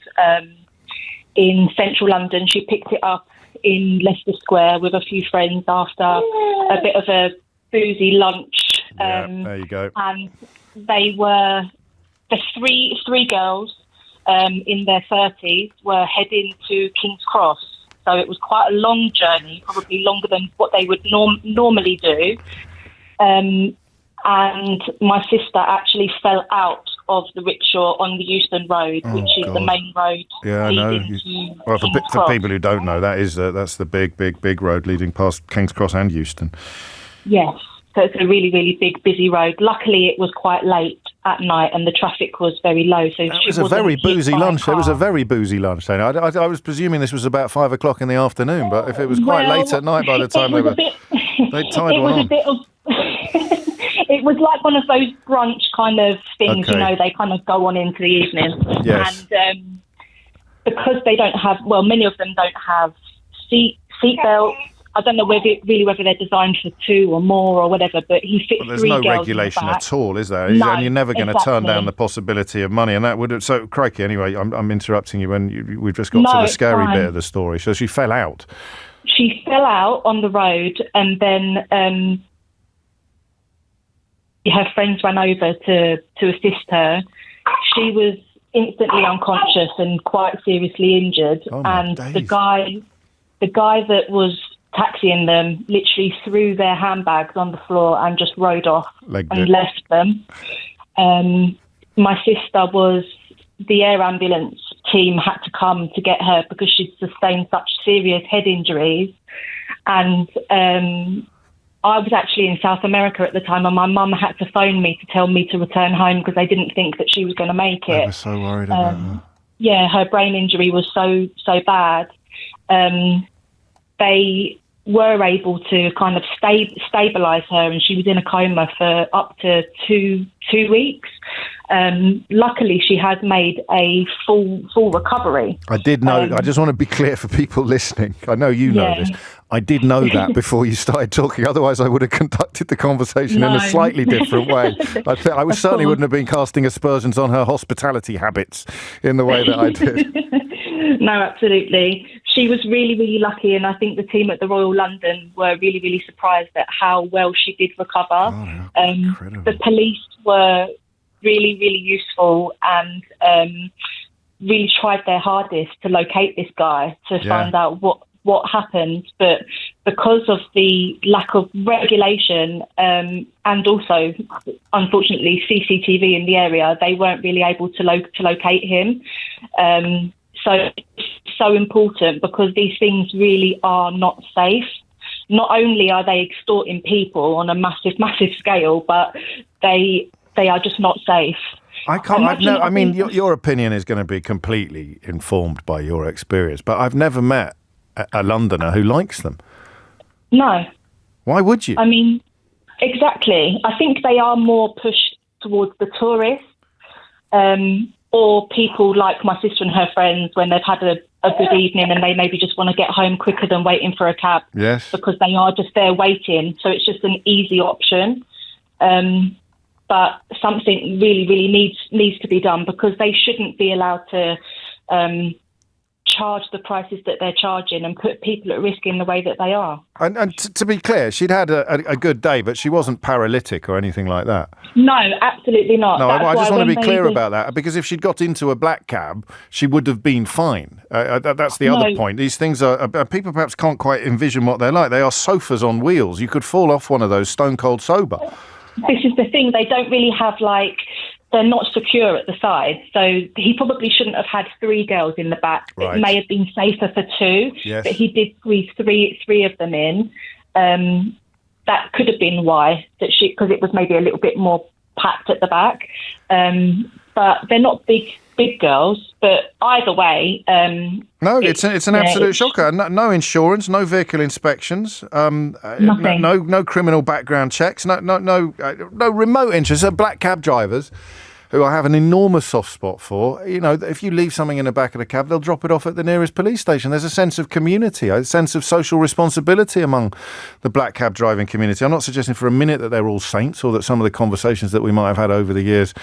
S: in central London. She picked it up in Leicester Square with a few friends after a bit of a boozy lunch.
B: There you go.
S: And they were, the three girls in their 30s were heading to King's Cross. So it was quite a long journey, probably longer than what they would normally do. And my sister actually fell out of the rickshaw on the Euston Road, which is the main road.
B: Yeah, I know. Well, for people who don't know, that's the big road leading past King's Cross and Euston.
S: Yes, so it's a really, really big, busy road. Luckily, it was quite late at night and the traffic was very low. So
B: it was a very boozy lunch. It was a very boozy lunch. I was presuming this was about 5 o'clock in the afternoon, but if it was quite late at night by the time they tied one on.
S: It was like one of those brunch kind of things, they kind of go on into the evening.
B: Yes.
S: And because they don't have, many of them don't have seat belts. I don't know whether they're designed for 2 or more or whatever, but he fits 3 girls.
B: There's no regulation at all, is there?
S: No,
B: and you're never going to turn down
S: exactly.
B: the possibility of money. And that would, so crikey, anyway, I'm interrupting you when we've just got to the scary bit of the story. So she fell out.
S: She fell out on the road, and then her friends ran over to assist her. She was instantly unconscious and quite seriously injured. And the guy that was taxiing them literally threw their handbags on the floor and just rode off and left them. My sister the air ambulance team had to come to get her because she'd sustained such serious head injuries. And I was actually in South America at the time, and my mum had to phone me to tell me to return home because they didn't think that she was going to make it.
B: I was so worried about her.
S: Yeah, her brain injury was so bad. They were able to kind of stabilise her, and she was in a coma for up to two weeks. Luckily, she has made a full recovery.
B: I did know. I just want to be clear for people listening. I know you know this. I did know that before you started talking. Otherwise, I would have conducted the conversation in a slightly different way. I certainly wouldn't have been casting aspersions on her hospitality habits in the way that I did.
S: No, absolutely. She was really, really lucky, and I think the team at the Royal London were really, really surprised at how well she did recover. The police were really, really useful and really tried their hardest to locate this guy to find out what happened. But because of the lack of regulation and also, unfortunately, CCTV in the area, they weren't really able to locate him. So it's so important because these things really are not safe. Not only are they extorting people on a massive, massive scale, but they are just not safe.
B: Your opinion is going to be completely informed by your experience, but I've never met a Londoner who likes them.
S: No.
B: Why would you?
S: I mean, Exactly. I think they are more pushed towards the tourists or people like my sister and her friends when they've had a good evening and they maybe just want to get home quicker than waiting for a cab.
B: Yes.
S: Because they are just there waiting. So it's just an easy option. But something really, really needs to be done because they shouldn't be allowed to charge the prices that they're charging and put people at risk in the way that they are.
B: And to be clear, she'd had a good day, but she wasn't paralytic or anything like that.
S: No, absolutely not.
B: No, I just want to be clear about that, because if she'd got into a black cab, she would have been fine. That's the other point. These things are, people perhaps can't quite envision what they're like. They are sofas on wheels. You could fall off one of those stone cold sober.
S: This is the thing. They don't really have they're not secure at the side. So he probably shouldn't have had 3 girls in the back. Right. It may have been safer for 2, but he did squeeze three of them in. That could have been why, because it was maybe a little bit more packed at the back. But they're not big girls. But either way,
B: no, it's an absolute shocker. No insurance, no vehicle inspections,
S: nothing.
B: No criminal background checks, no remote interest. Black cab drivers, who I have an enormous soft spot for. If you leave something in the back of the cab, they'll drop it off at the nearest police station. There's a sense of community, a sense of social responsibility among the black cab driving community. I'm not suggesting for a minute that they're all saints or that some of the conversations that we might have had over the years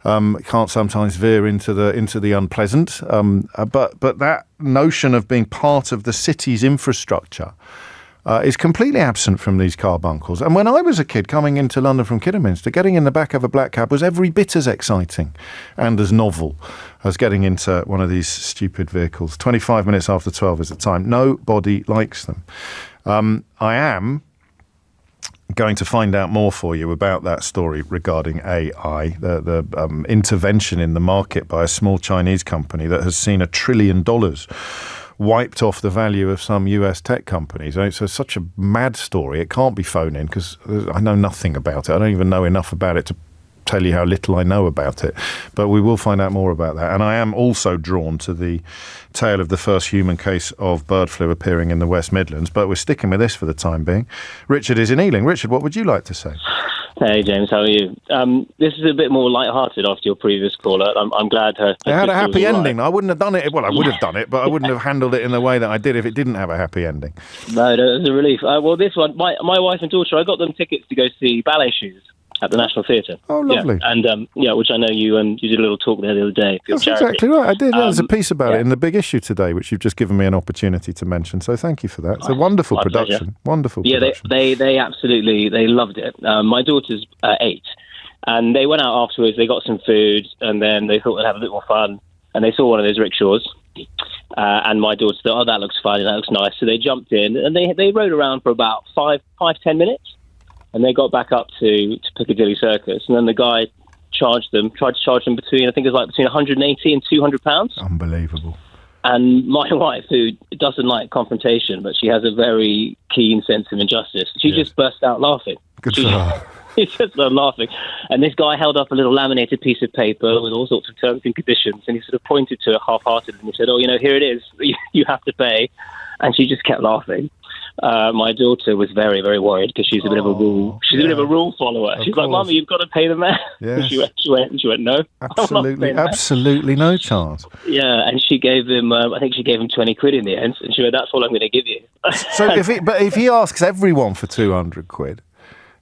B: can't sometimes veer into the unpleasant. But that notion of being part of the city's infrastructure is completely absent from these carbuncles. And when I was a kid coming into London from Kidderminster, getting in the back of a black cab was every bit as exciting and as novel as getting into one of these stupid vehicles. 25 minutes after 12 is the time. Nobody likes them. I am going to find out more for you about that story regarding AI, the intervention in the market by a small Chinese company that has seen $1 trillion wiped off the value of some US tech companies. It's such a mad story. It can't be phoned in because I know nothing about it. I don't even know enough about it to tell you how little I know about it. But we will find out more about that. And I am also drawn to the tale of the first human case of bird flu appearing in the West Midlands. But we're sticking with this for the time being. Richard is in Ealing. Richard, what would you like to say?
K: Hey, James, how are you? This is a bit more light-hearted after your previous caller. I'm glad her
B: it had a happy ending. I wouldn't have done it. Well, I would have done it, but I wouldn't have handled it in the way that I did if it didn't have a happy ending.
K: No, it was a relief. Well, this one, my wife and daughter, I got them tickets to go see ballet shoes at the National Theatre.
B: Oh, lovely.
K: Yeah. And, which I know you did a little talk there the other day.
B: That's exactly right. I did. There's a piece about it in the big issue today, which you've just given me an opportunity to mention. So thank you for that. It's a wonderful production.
K: Pleasure.
B: Wonderful
K: production. Yeah, they absolutely, they loved it. My daughter's 8. And they went out afterwards, they got some food, and then they thought they'd have a bit more fun. And they saw one of those rickshaws. And my daughter thought, that looks fun, that looks nice. So they jumped in, and they rode around for about 5-10 minutes. And they got back up to Piccadilly Circus. And then the guy tried to charge them between, I think it was between £180 and £200.
B: Unbelievable.
K: And my wife, who doesn't like confrontation, but she has a very keen sense of injustice, she just burst out laughing.
B: Good for her.
K: He just started laughing. And this guy held up a little laminated piece of paper with all sorts of terms and conditions, and he sort of pointed to it half-heartedly and he said, here it is, you have to pay. And she just kept laughing. My daughter was very, very worried because she's a bit of a rule. She's a bit of a rule follower. She's like, "Mummy, you've got to pay the man."
B: Yes.
K: She went, "No,
B: absolutely no chance."
K: Yeah, and she gave him. I think she gave him 20 quid in the end, and she went, "That's all I'm going to give you."
B: So, if he asks everyone for 200 quid,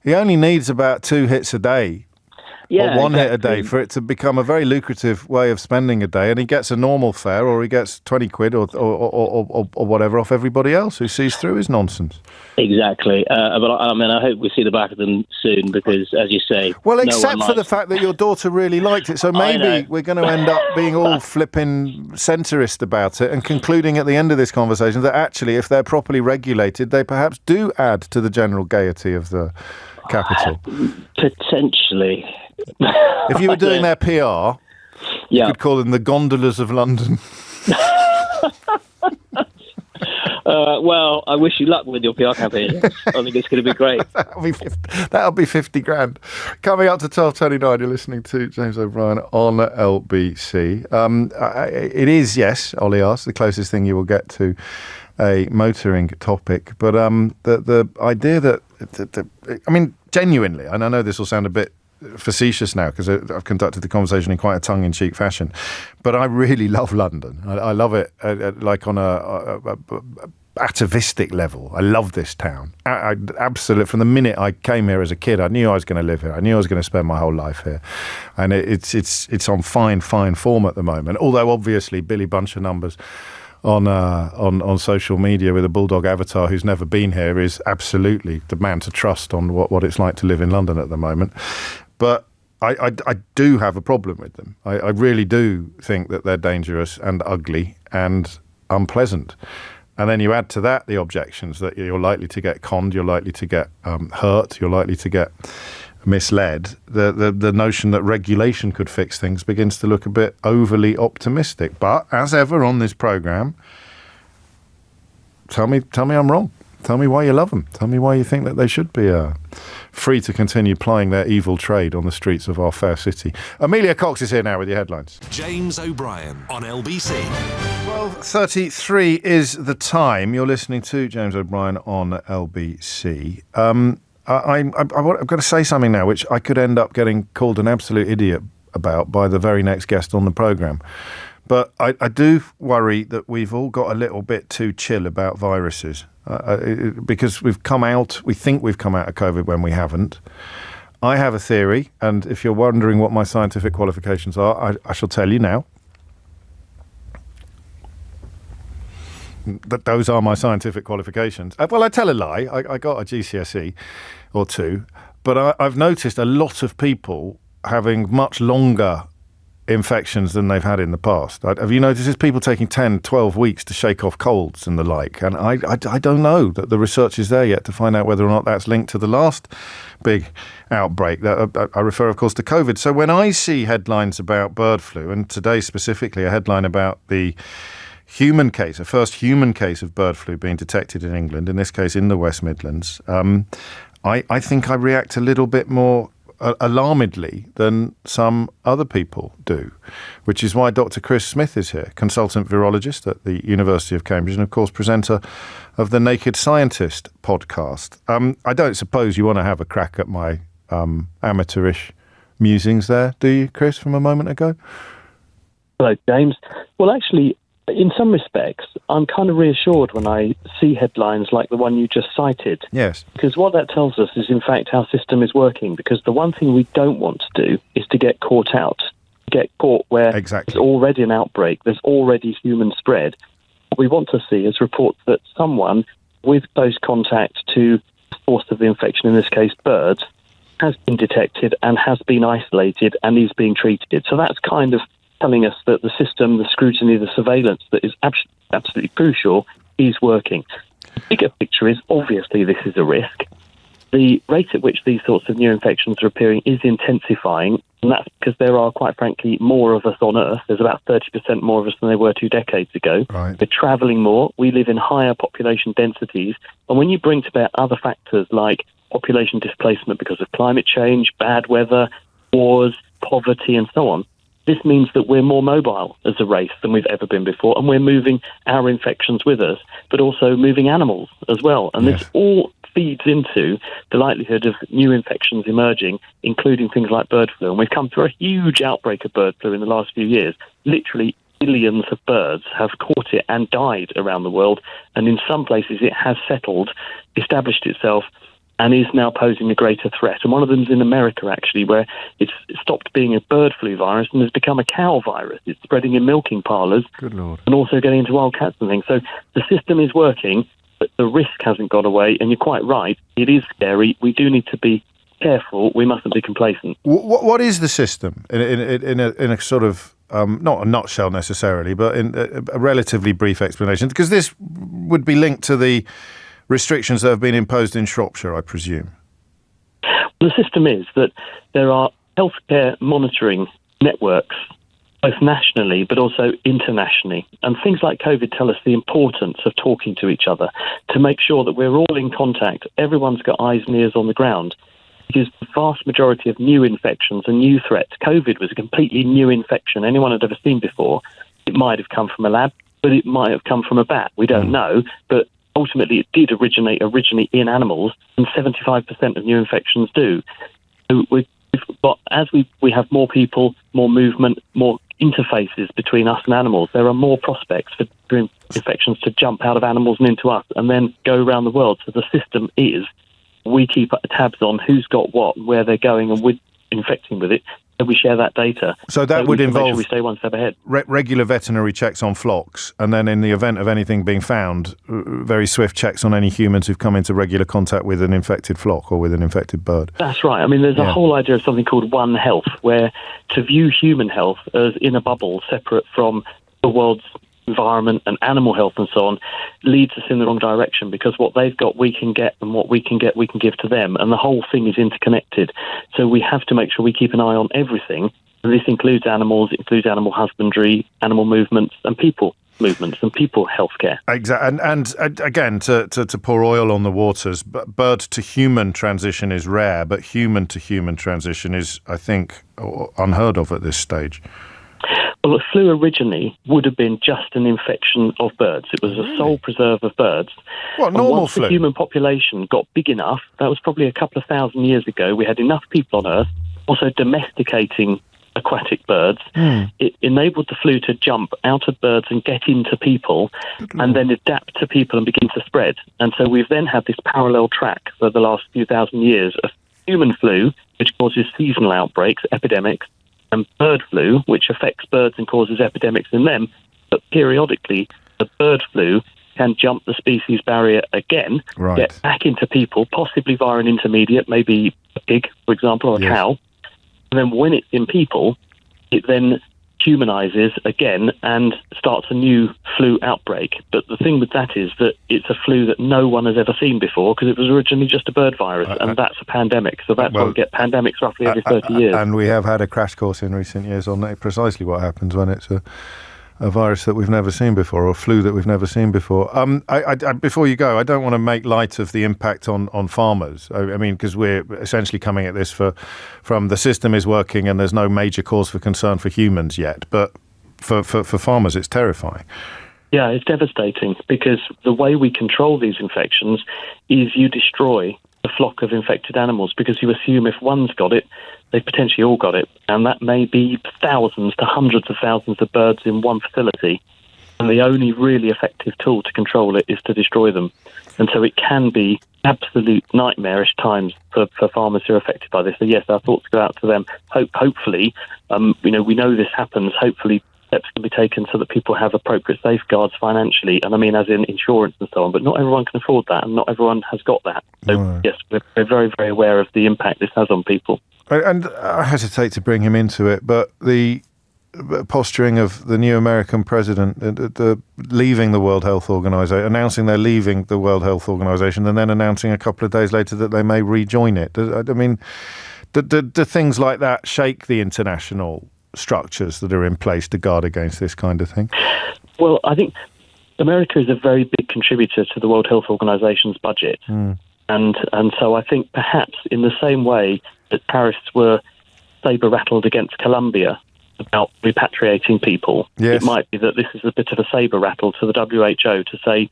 B: he only needs about 2 hits a day.
K: Yeah,
B: or one hit a day for it to become a very lucrative way of spending a day, and he gets a normal fare, or he gets 20 quid or whatever off everybody else who sees through his nonsense.
K: Exactly. But I hope we see the back of them soon because, as you say,
B: well, except for the fact that your daughter really liked it, so maybe we're going to end up being all flipping centrist about it and concluding at the end of this conversation that actually, if they're properly regulated, they perhaps do add to the general gaiety of the capital.
K: Potentially.
B: If you were doing their PR, you could call them the gondolas of London.
K: Well, I wish you luck with your PR campaign. I think it's going to be great.
B: That'll be 50 grand. Coming up to 12:29, you're listening to James O'Brien on LBC. It is, yes, Ollie asked, the closest thing you will get to a motoring topic. But the idea that, genuinely, and I know this will sound a bit facetious now because I've conducted the conversation in quite a tongue-in-cheek fashion, but I really love London. I love it like on a atavistic level. I love this town. I absolutely, from the minute I came here as a kid, I knew I was going to live here. I knew I was going to spend my whole life here, and it's on fine form at the moment. Although obviously Billy Bunch of Numbers on social media with a bulldog avatar who's never been here is absolutely the man to trust on what it's like to live in London at the moment. But I do have a problem with them. I really do think that they're dangerous and ugly and unpleasant. And then you add to that the objections that you're likely to get conned, you're likely to get hurt, you're likely to get misled. The notion that regulation could fix things begins to look a bit overly optimistic. But as ever on this programme, tell me I'm wrong. Tell me why you love them. Tell me why you think that they should be free to continue plying their evil trade on the streets of our fair city. Amelia Cox is here now with your headlines.
A: James O'Brien on LBC.
B: 12:33 is the time. You're listening to James O'Brien on LBC. I've got to say something now, which I could end up getting called an absolute idiot about by the very next guest on the programme. But I do worry that we've all got a little bit too chill about viruses. Because we think we've come out of COVID when we haven't. I have a theory, and if you're wondering what my scientific qualifications are, I shall tell you now. That those are my scientific qualifications. Well, I tell a lie. I got a GCSE or two, but I've noticed a lot of people having much longer infections than they've had in the past. Have you noticed there's people taking 10, 12 weeks to shake off colds and the like? And I don't know that the research is there yet to find out whether or not that's linked to the last big outbreak. I refer, of course, to COVID. So when I see headlines about bird flu, and today specifically a headline about the human case, a first human case of bird flu being detected in England, in this case in the West Midlands, I think I react a little bit more alarmedly than some other people do, which is why Dr. Chris Smith is here, consultant virologist at the University of Cambridge and, of course, presenter of the Naked Scientist podcast. I don't suppose you want to have a crack at my amateurish musings there, do you, Chris, from a moment ago?
K: Hello, James. Well, actually, in some respects, I'm kind of reassured when I see headlines like the one you just cited.
B: Yes.
K: Because what that tells us is, in fact, our system is working. Because the one thing we don't want to do is to get caught out. Get caught where there's already an outbreak, there's already human spread. What we want to see is reports that someone with close contact to the source of the infection, in this case birds, has been detected and has been isolated and is being treated. So that's kind of telling us that the system, the scrutiny, the surveillance that is absolutely crucial is working. The bigger picture is, obviously, this is a risk. The rate at which these sorts of new infections are appearing is intensifying, and that's because there are, quite frankly, more of us on Earth. There's about 30% more of us than there were 2 decades ago.
B: Right.
K: We're travelling more. We live in higher population densities. And when you bring to bear other factors like population displacement because of climate change, bad weather, wars, poverty, and so on, this means that we're more mobile as a race than we've ever been before, and we're moving our infections with us, but also moving animals as well. And this all feeds into the likelihood of new infections emerging, including things like bird flu. And we've come through a huge outbreak of bird flu in the last few years. Literally millions of birds have caught it and died around the world. And in some places it has settled, established itself, and is now posing a greater threat. And one of them is in America, actually, where it's stopped being a bird flu virus and has become a cow virus. It's spreading in milking parlours.
B: Good Lord.
K: And also getting into wild cats and things. So the system is working, but the risk hasn't gone away. And you're quite right. It is scary. We do need to be careful. We mustn't be complacent.
B: What is the system in a sort of, not a nutshell necessarily, but in a relatively brief explanation? Because this would be linked to the restrictions that have been imposed in Shropshire, I presume.
K: The system is that there are healthcare monitoring networks, both nationally but also internationally. And things like COVID tell us the importance of talking to each other to make sure that we're all in contact. Everyone's got eyes and ears on the ground. Because the vast majority of new infections and new threats, COVID was a completely new infection anyone had ever seen before. It might have come from a lab, but it might have come from a bat. We don't know, but ultimately it did originally in animals, and 75% of new infections do. So as we have more people, more movement, more interfaces between us and animals, there are more prospects for infections to jump out of animals and into us and then go around the world. So the system is, we keep tabs on who's got what, where they're going, and we're infecting with it. So we share that data.
B: So that would involve
K: make sure we stay one step ahead.
B: Regular veterinary checks on flocks, and then in the event of anything being found, very swift checks on any humans who've come into regular contact with an infected flock or with an infected bird.
K: That's right. I mean, there's a whole idea of something called One Health, where to view human health as in a bubble separate from the world's environment and animal health and so on leads us in the wrong direction, because what they've got we can get, and what we can get we can give to them, and the whole thing is interconnected. So we have to make sure we keep an eye on everything, and this includes animals, it includes animal husbandry, animal movements, and people movements and people healthcare.
B: Exactly, and again, to pour oil on the waters, bird to human transition is rare, but human to human transition is, I think, unheard of at this stage.
K: Well, the flu originally would have been just an infection of birds. It was a sole preserve of birds.
B: What, normal flu?
K: Once the human population got big enough, that was probably a couple of thousand years ago, we had enough people on Earth, also domesticating aquatic birds. It enabled the flu to jump out of birds and get into people, and then adapt to people and begin to spread. And so we've then had this parallel track for the last few thousand years of human flu, which causes seasonal outbreaks, epidemics, and bird flu, which affects birds and causes epidemics in them. But periodically, the bird flu can jump the species barrier again, get back into people, possibly via an intermediate, maybe a pig, for example, or a cow. And then when it's in people, it then humanizes again and starts a new flu outbreak. But the thing with that is that it's a flu that no one has ever seen before, because it was originally just a bird virus, and that's a pandemic. So that's why we get pandemics roughly every 30 years.
B: And we have had a crash course in recent years on precisely what happens when it's a virus that we've never seen before, or flu that we've never seen before. I before you go, I don't want to make light of the impact on farmers. I mean, because we're essentially coming at this from the system is working and there's no major cause for concern for humans yet. But for farmers, it's terrifying.
K: Yeah, it's devastating, because the way we control these infections is you destroy the flock of infected animals, because you assume if one's got it, they've potentially all got it. And that may be thousands to hundreds of thousands of birds in one facility. And the only really effective tool to control it is to destroy them. And so it can be absolute nightmarish times for farmers who are affected by this. So yes, our thoughts go out to them. Hopefully, we know this happens. Hopefully steps can be taken so that people have appropriate safeguards financially, and I mean as in insurance and so on, but not everyone can afford that, and not everyone has got that. So yes, we're very, very aware of the impact this has on people.
B: And I hesitate to bring him into it, but the posturing of the new American president, the leaving the World Health Organization, announcing they're leaving the World Health Organization, and then announcing a couple of days later that they may rejoin it. I mean, do things like that shake the international structures that are in place to guard against this kind of thing?
K: Well, I think America is a very big contributor to the World Health Organization's budget. And so I think perhaps in the same way that Paris were saber-rattled against Colombia about repatriating people, it might be that this is a bit of a saber-rattle to the WHO to say,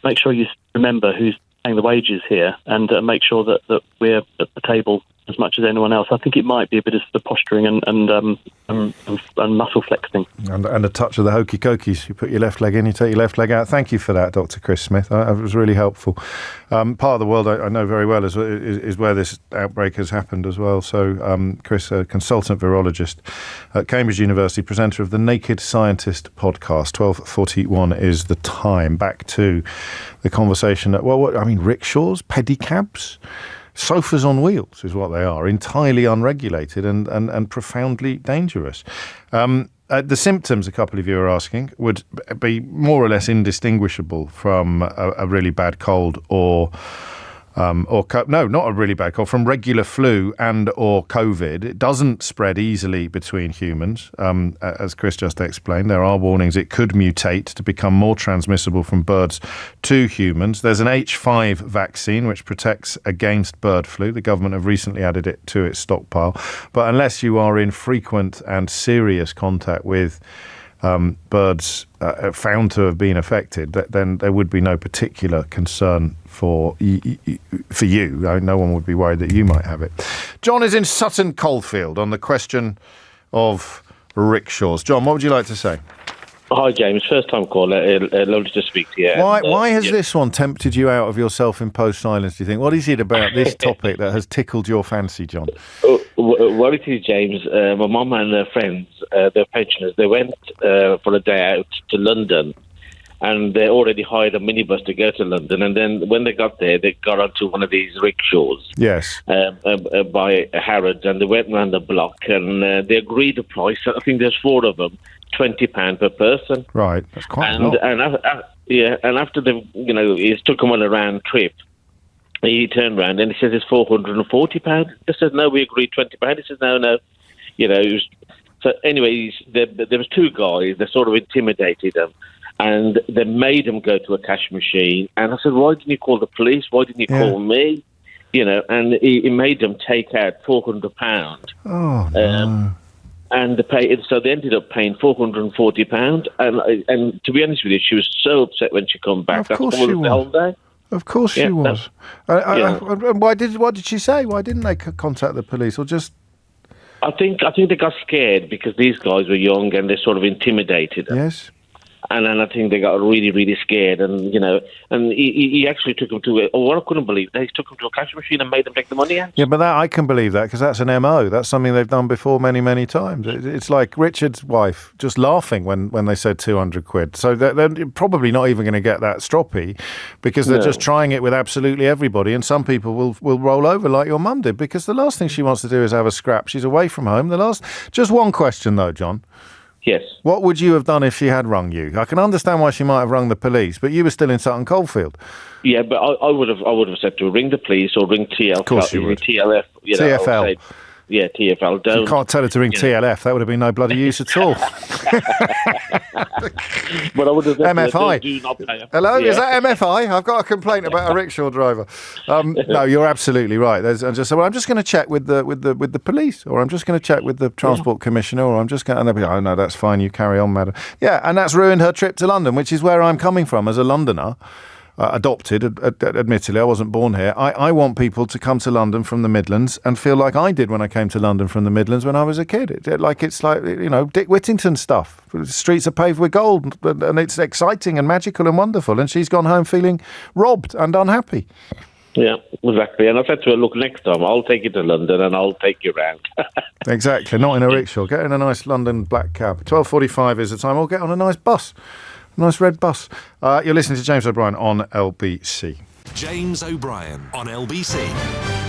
K: make sure you remember who's paying the wages here, and make sure that we're at the table as much as anyone else. I think it might be a bit of the posturing and muscle flexing. And
B: a touch of the hokey cokies. You put your left leg in, you take your left leg out. Thank you for that, Dr. Chris Smith. It was really helpful. Part of the world I know very well is where this outbreak has happened as well. So Chris, a consultant virologist at Cambridge University, presenter of the Naked Scientist podcast. 12:41 is the time. Back to the conversation. Rickshaws, pedicabs, sofas on wheels is what they are, entirely unregulated and profoundly dangerous. The symptoms, a couple of you are asking, would be more or less indistinguishable from a really bad cold not a really bad cold, from regular flu and or COVID. It doesn't spread easily between humans. As Chris just explained, there are warnings it could mutate to become more transmissible from birds to humans. There's an H5 vaccine which protects against bird flu. The government have recently added it to its stockpile. But unless you are in frequent and serious contact with birds found to have been affected, then there would be no particular concern for you. No one would be worried that you might have it. John is in Sutton Coldfield on the question of rickshaws. John, what would you like to say?
T: Hi, James. First time caller. Lovely to speak to you.
B: Why has this one tempted you out of your self-imposed silence, do you think? What is it about this topic that has tickled your fancy, John?
T: What it is, James, my mum and her friends, they're pensioners, they went for a day out to London, and they already hired a minibus to go to London, and then when they got there, they got onto one of these rickshaws.
B: Yes.
T: By Harrods, and they went around the block, and they agreed a price. I think there's 4 of them. £20 per person.
B: Right, that's quite a lot.
T: And after he took them on a round trip, he turned around and he says it's £440. They said no, we agreed £20. He says no. So anyways, there was 2 guys. They sort of intimidated them, and they made them go to a cash machine. And I said, why didn't you call the police? Why didn't you call me? And he made them take out £400.
B: Oh no.
T: And so they ended up paying £440. And to be honest with you, she was so upset when she come back.
B: Of course she was.
T: The whole day.
B: Of course she was. What did she say? Why didn't they contact the police or just?
T: I think they got scared because these guys were young and they sort of intimidated them.
B: Yes.
T: And then I think they got really, really scared. And, and he actually took them to I couldn't believe that. He took them to a cash machine and made them take the money out.
B: Yeah, but I can believe that because that's an MO. That's something they've done before many, many times. It's like Richard's wife just laughing when they said £200. So they're probably not even going to get that stroppy because they're just trying it with absolutely everybody. And some people will roll over like your mum did because the last thing she wants to do is have a scrap. She's away from home. Just one question, though, John.
T: Yes.
B: What would you have done if she had rung you? I can understand why she might have rung the police, but you were still in Sutton Coldfield.
T: Yeah, but I would have said to ring the police or ring TLF.
B: Of course you would.
T: TLF.
B: TFL.
T: Yeah, TFL. Don't.
B: You can't tell her to ring TLF. That would have been no bloody use at all.
T: But I would have
B: MFI.
T: Do not pay her.
B: Hello, is that MFI? I've got a complaint about a rickshaw driver. No, you're absolutely right. I'm just going to check with the police, or I'm just going to check with the Transport Commissioner, or I'm just going. And they'll be like, oh no, that's fine. You carry on, madam. Yeah, and that's ruined her trip to London, which is where I'm coming from as a Londoner. Adopted, admittedly, I wasn't born here. I want people to come to London from the Midlands and feel like I did when I came to London from the Midlands when I was a kid. It's like Dick Whittington stuff. The streets are paved with gold, and it's exciting and magical and wonderful. And she's gone home feeling robbed and unhappy.
T: Yeah, exactly. And I said to her, look, next time I'll take you to London and I'll take you round.
B: Exactly, not in a rickshaw. Get in a nice London black cab. 12:45 is the time. Or get on a nice bus. Nice red bus. You're listening to James O'Brien on LBC.
A: James O'Brien on LBC.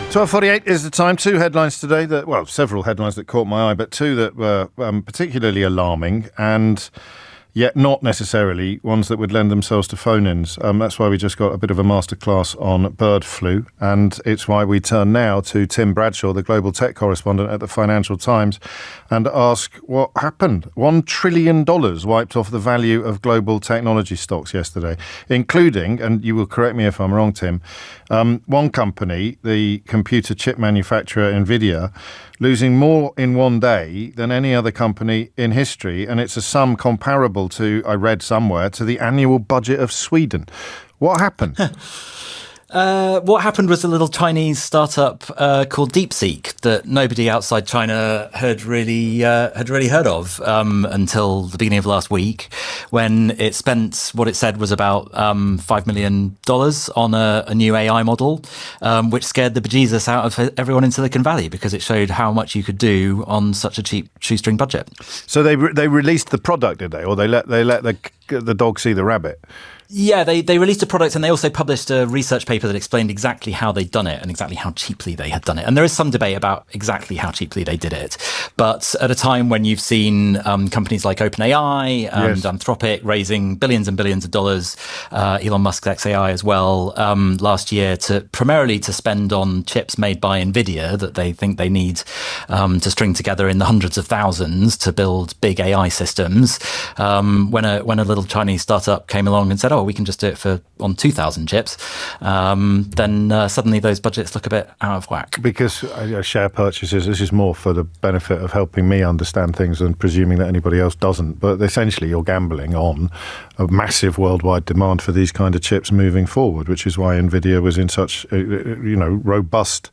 B: 12:48 is the time. 2 headlines today several headlines that caught my eye, but 2 that were particularly alarming and yet not necessarily ones that would lend themselves to phone-ins. That's why we just got a bit of a masterclass on bird flu, and it's why we turn now to Tim Bradshaw, the global tech correspondent at the Financial Times, and ask what happened. $1 trillion wiped off the value of global technology stocks yesterday, including, and you will correct me if I'm wrong, Tim, one company, the computer chip manufacturer NVIDIA, losing more in one day than any other company in history, and it's a sum comparable to, I read somewhere, to the annual budget of Sweden. What happened?
U: What happened was a little Chinese startup called DEEPSEEK that nobody outside China had really heard of until the beginning of last week, when it spent what it said was about $5 million on a new AI model, which scared the bejesus out of everyone in Silicon Valley because it showed how much you could do on such a cheap shoestring budget.
B: So they released the product, did they, or they let the dog see the rabbit?
U: Yeah, they released a product, and they also published a research paper that explained exactly how they'd done it and exactly how cheaply they had done it. And there is some debate about exactly how cheaply they did it. But at a time when you've seen companies like OpenAI and Anthropic raising billions and billions of dollars, Elon Musk's XAI as well, last year primarily to spend on chips made by NVIDIA that they think they need to string together in the hundreds of thousands to build big AI systems. When a little little Chinese startup came along and said, "Oh, we can just do it on 2,000 chips," then suddenly those budgets look a bit out of whack.
B: Because share purchases, this is more for the benefit of helping me understand things and presuming that anybody else doesn't. But essentially, you're gambling on a massive worldwide demand for these kind of chips moving forward, which is why NVIDIA was in such robust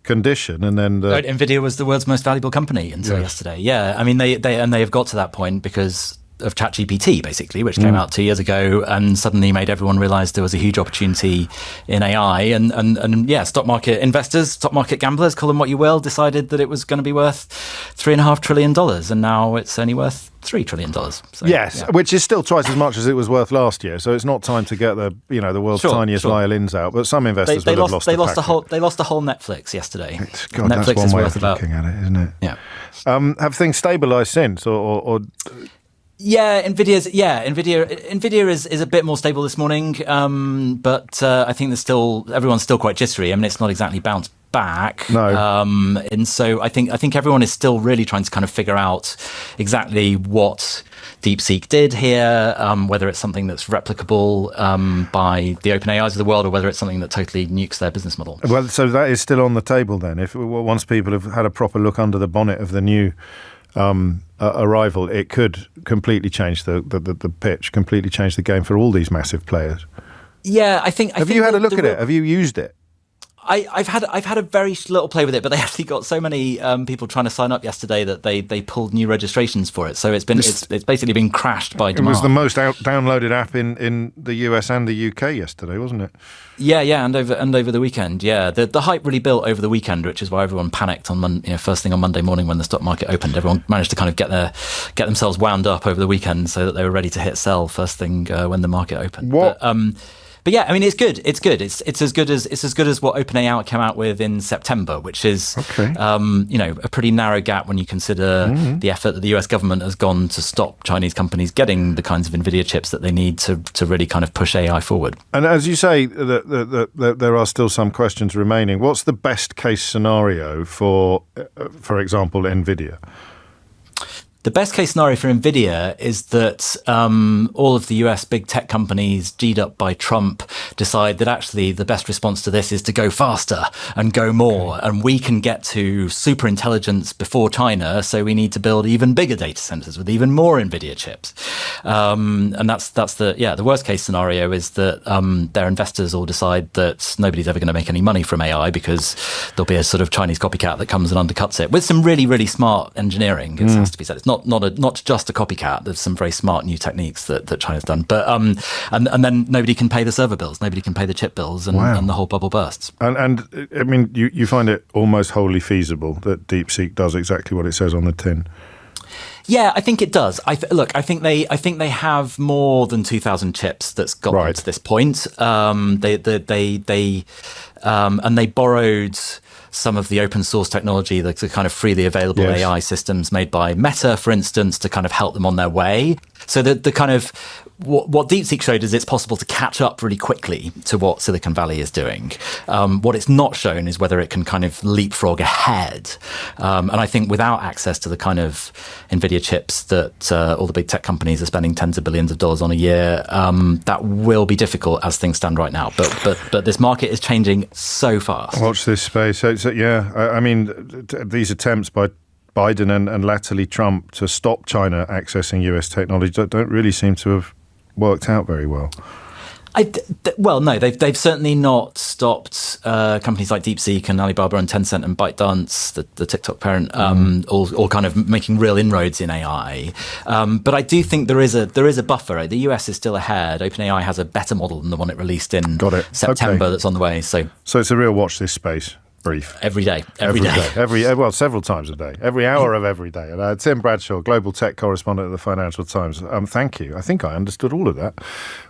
B: condition. And then
U: NVIDIA was the world's most valuable company until yesterday. Yeah, I mean they have got to that point because of ChatGPT, basically, which came out 2 years ago and suddenly made everyone realize there was a huge opportunity in AI. And stock market investors, stock market gamblers, call them what you will, decided that it was going to be worth $3.5 trillion, and now it's only worth $3 trillion. So,
B: which is still twice as much as it was worth last year. So it's not time to get the world's tiniest violins out. But some investors will have lost.
U: They lost a whole Netflix yesterday.
B: God,
U: Netflix
B: that's one
U: is
B: way
U: worth
B: of looking at it, isn't it?
U: Yeah.
B: Have things stabilised since, or?
U: Yeah, NVIDIA is a bit more stable this morning, but I think everyone's still quite jittery. I mean, it's not exactly bounced back.
B: No.
U: And so I think everyone is still really trying to kind of figure out exactly what DeepSeek did here, whether it's something that's replicable by the OpenAIs of the world, or whether it's something that totally nukes their business model.
B: Well, so that is still on the table then. If once people have had a proper look under the bonnet of the new arrival, it could completely change the pitch, completely change the game for all these massive players.
U: Yeah, I think.
B: Have you had a look at it? Have you used it?
U: I've had a very little play with it, but they actually got so many people trying to sign up yesterday that they pulled new registrations for it. So it's basically been crashed by demand.
B: It was the most downloaded app in the US and the UK yesterday, wasn't it?
U: Yeah, and over the weekend. Yeah, the hype really built over the weekend, which is why everyone panicked on first thing on Monday morning when the stock market opened. Everyone managed to kind of get themselves wound up over the weekend so that they were ready to hit sell first thing when the market opened. But yeah, I mean, it's good. It's good. It's as good as what OpenAI came out with in September, which is a pretty narrow gap when you consider the effort that the US government has gone to stop Chinese companies getting the kinds of NVIDIA chips that they need to really kind of push AI forward.
B: And as you say, there are still some questions remaining. What's the best case scenario for example, NVIDIA?
U: The best case scenario for NVIDIA is that all of the US big tech companies, G'd up by Trump, decide that actually the best response to this is to go faster and go more. And we can get to super intelligence before China, so we need to build even bigger data centers with even more NVIDIA chips. And that's the worst case scenario is that their investors all decide that nobody's ever going to make any money from AI because there'll be a sort of Chinese copycat that comes and undercuts it with some really, really smart engineering. It has to be said. It's not just a copycat. There's some very smart new techniques that China's done. But and then nobody can pay the server bills, nobody can pay the chip bills, and the whole bubble bursts.
B: And I mean, you find it almost wholly feasible that DeepSeek does exactly what it says on the tin.
U: Yeah, I think it does. I think they have more than 2,000 chips that's got them to this point. And they borrowed some of the open source technology, the kind of freely available AI systems made by Meta, for instance, to kind of help them on their way. So the kind of what DeepSeek showed is it's possible to catch up really quickly to what Silicon Valley is doing. What it's not shown is whether it can kind of leapfrog ahead. And I think without access to the kind of NVIDIA chips that all the big tech companies are spending tens of billions of dollars on a year, that will be difficult as things stand right now. But this market is changing so fast.
B: Watch this space. I mean, these attempts by Biden and latterly Trump to stop China accessing US technology don't really seem to have worked out very well.
U: No, they've certainly not stopped companies like DeepSeek and Alibaba and Tencent and ByteDance, the TikTok parent, all kind of making real inroads in AI. But I do think there is a buffer. Right? The US is still ahead. OpenAI has a better model than the one it released in September that's on the way. So it's
B: a real watch this space. Brief.
U: Every day.
B: Several times a day. Every hour of every day. And Tim Bradshaw, global tech correspondent at the Financial Times. Thank you. I think I understood all of that,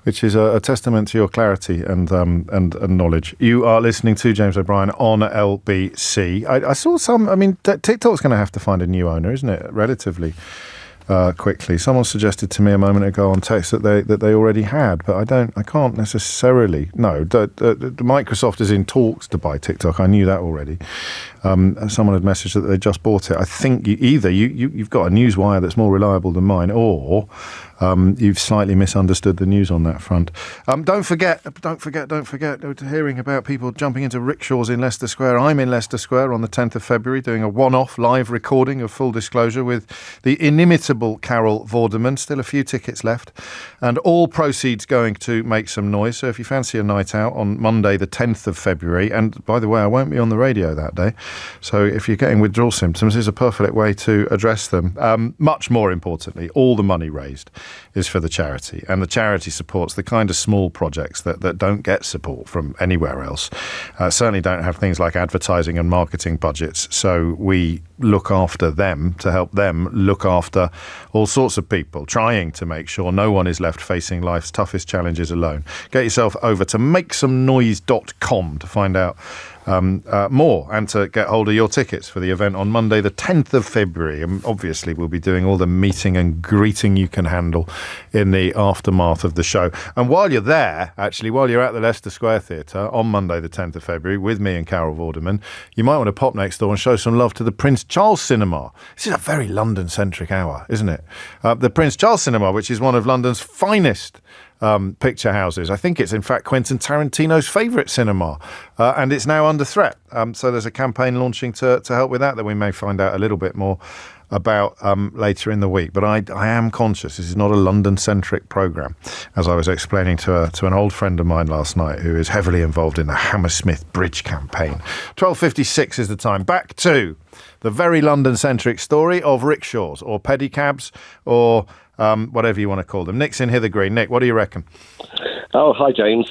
B: which is a testament to your clarity and knowledge. You are listening to James O'Brien on LBC. I saw some. I mean, TikTok's going to have to find a new owner, isn't it? Relatively quickly. Someone suggested to me a moment ago on text that they already had, but I can't necessarily. No, Microsoft is in talks to buy TikTok. I knew that already. Someone had messaged that they just bought it. I think you've got a news wire that's more reliable than mine, or you've slightly misunderstood the news on that front. Don't forget, hearing about people jumping into rickshaws in Leicester Square. I'm in Leicester Square on the 10th of February doing a one-off live recording of Full Disclosure with the inimitable Carol Vorderman. Still a few tickets left, and all proceeds going to Make Some Noise. So if you fancy a night out on Monday the 10th of February, and by the way, I won't be on the radio that day, so if you're getting withdrawal symptoms, it's a perfect way to address them. Much more importantly, all the money raised is for the charity, and the charity supports the kind of small projects that don't get support from anywhere else, certainly don't have things like advertising and marketing budgets, so we look after them to help them look after all sorts of people, trying to make sure no one is left facing life's toughest challenges alone. Get yourself over to makesomenoise.com to find out more and to get hold of your tickets for the event on Monday the 10th of February. And obviously we'll be doing all the meeting and greeting you can handle in the aftermath of the show. And while you're there, actually, while you're at the Leicester Square Theatre on Monday the 10th of February with me and Carol Vorderman, you might want to pop next door and show some love to the Prince Charles Cinema. This is a very London-centric hour, isn't it? The Prince Charles Cinema, which is one of London's finest picture houses. I think it's in fact Quentin Tarantino's favourite cinema, and it's now under threat. So there's a campaign launching to help with that we may find out a little bit more about later in the week. But I am conscious this is not a London-centric programme, as I was explaining to an old friend of mine last night who is heavily involved in the Hammersmith Bridge campaign. 12:56 is the time. Back to the very London-centric story of rickshaws or pedicabs or whatever you want to call them. Nick's in Hither Green. Nick, what do you reckon?
D: Oh, hi, James.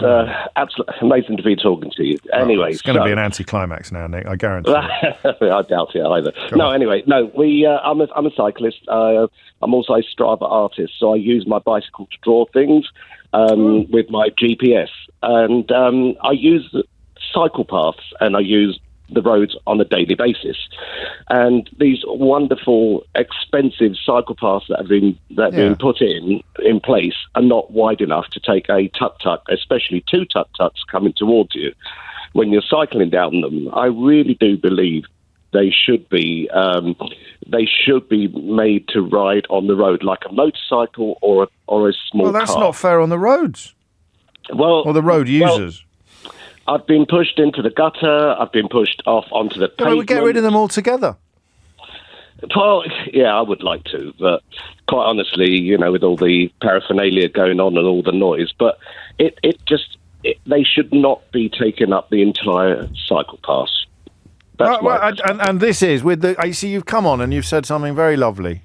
D: Absolutely amazing to be talking to you. Anyway,
B: it's going to be an anticlimax now, Nick. I guarantee.
D: I doubt it either. I'm a cyclist. I'm also a Strava artist, so I use my bicycle to draw things with my GPS, and I use cycle paths, and I use the roads on a daily basis, and these wonderful, expensive cycle paths that have been put in place are not wide enough to take a tuk-tuk, especially two tuk-tuks coming towards you when you're cycling down them. I really do believe they should be made to ride on the road like a motorcycle or a small car.
B: Well, that's not fair on the roads.
D: Well,
B: or the road users.
D: I've been pushed into the gutter. I've been pushed off onto the pavement.
B: We get rid of them altogether.
D: Well, yeah, I would like to, but quite honestly, with all the paraphernalia going on and all the noise, but they should not be taking up the entire cycle pass.
B: And this is with the. I see you've come on and you've said something very lovely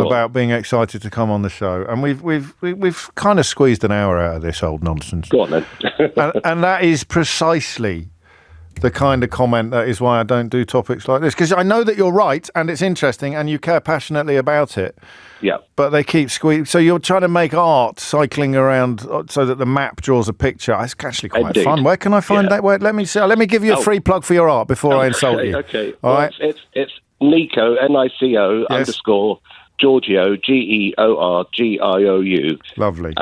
B: about being excited to come on the show, and we've kind of squeezed an hour out of this old nonsense.
D: Go on then.
B: and that is precisely the kind of comment that is why I don't do topics like this, because I know that you're right and it's interesting and you care passionately about it.
D: Yeah.
B: But they keep squeezing. So you're trying to make art cycling around so that the map draws a picture. It's actually quite fun. Where can I find that? Let me see. Let me give you a free plug for your art before I insult you.
D: Okay.
B: All right.
D: It's Nico NICO _ Giorgio GEORGIOU.
B: Lovely.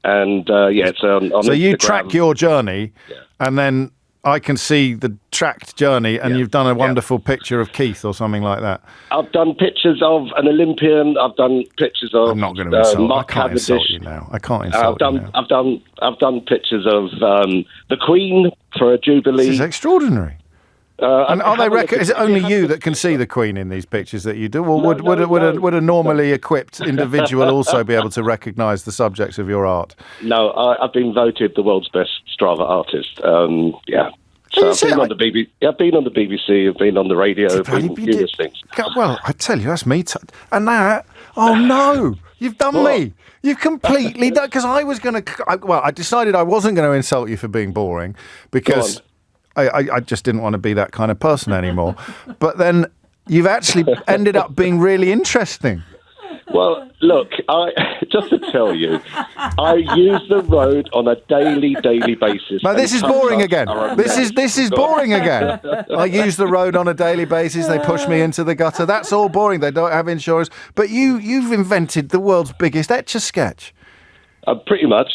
D: It's on
B: so you
D: Instagram.
B: track your journey, and then I can see the tracked journey, and you've done a wonderful picture of Keith or something like that.
D: I've done pictures of an Olympian. I've done pictures of.
B: I'm not going to insult.
D: Mark
B: I can't
D: Cavendish.
B: insult you now. I can't insult you now.
D: I've done pictures of the Queen for a Jubilee.
B: This is extraordinary. And are they is it only you that can see the Queen in these pictures that you do, or would a normally equipped individual also be able to recognise the subjects of your art?
D: No, I've been voted the world's best Strava artist. So I've been on the BBC. I've been on the BBC. I've been on the radio. I've been numerous things.
B: Well, I tell you, that's me. And that. Oh no, you've done me. You've completely done. Because I was going to. I decided I wasn't going to insult you for being boring because. I just didn't want to be that kind of person anymore. But then you've actually ended up being really interesting.
D: Well, Look, just to tell you, I use the road on a daily basis.
B: No, this is boring again. This is boring again. I use the road on a daily basis. They push me into the gutter. That's all boring. They don't have insurance. But you've invented the world's biggest Etch-a-Sketch.
D: Pretty much.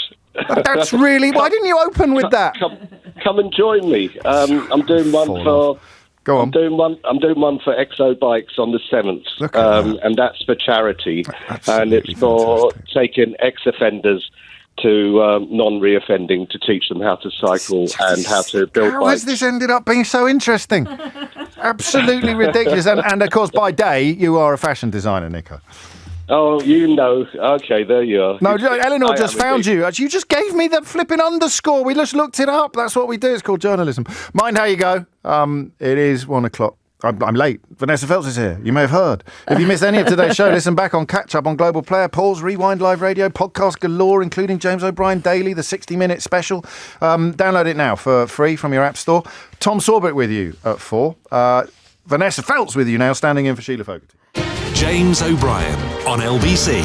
B: That's really... Why didn't you open with that?
D: Come and join me. I'm doing one for...
B: Go on.
D: I'm doing one for Exo Bikes on the 7th, and that's for charity, and it's for taking ex-offenders to non-reoffending to teach them how to cycle and how to build bikes.
B: How has this ended up being so interesting? Absolutely ridiculous. And of course, by day, you are a fashion designer, Nico.
D: Oh, you know. Okay, there you are.
B: No, Eleanor just found you. You just gave me the flipping underscore. We just looked it up. That's what we do. It's called journalism. Mind how you go. It is 1 o'clock. I'm late. Vanessa Phelps is here. You may have heard. If you missed any of today's show, listen back on Catch Up on Global Player, pause, rewind, live radio, podcast galore, including James O'Brien Daily, the 60-minute special. Download it now for free from your app store. Tom Sorbitt with you at 4. Vanessa Phelps with you now, standing in for Sheila Fogarty.
A: James O'Brien on LBC.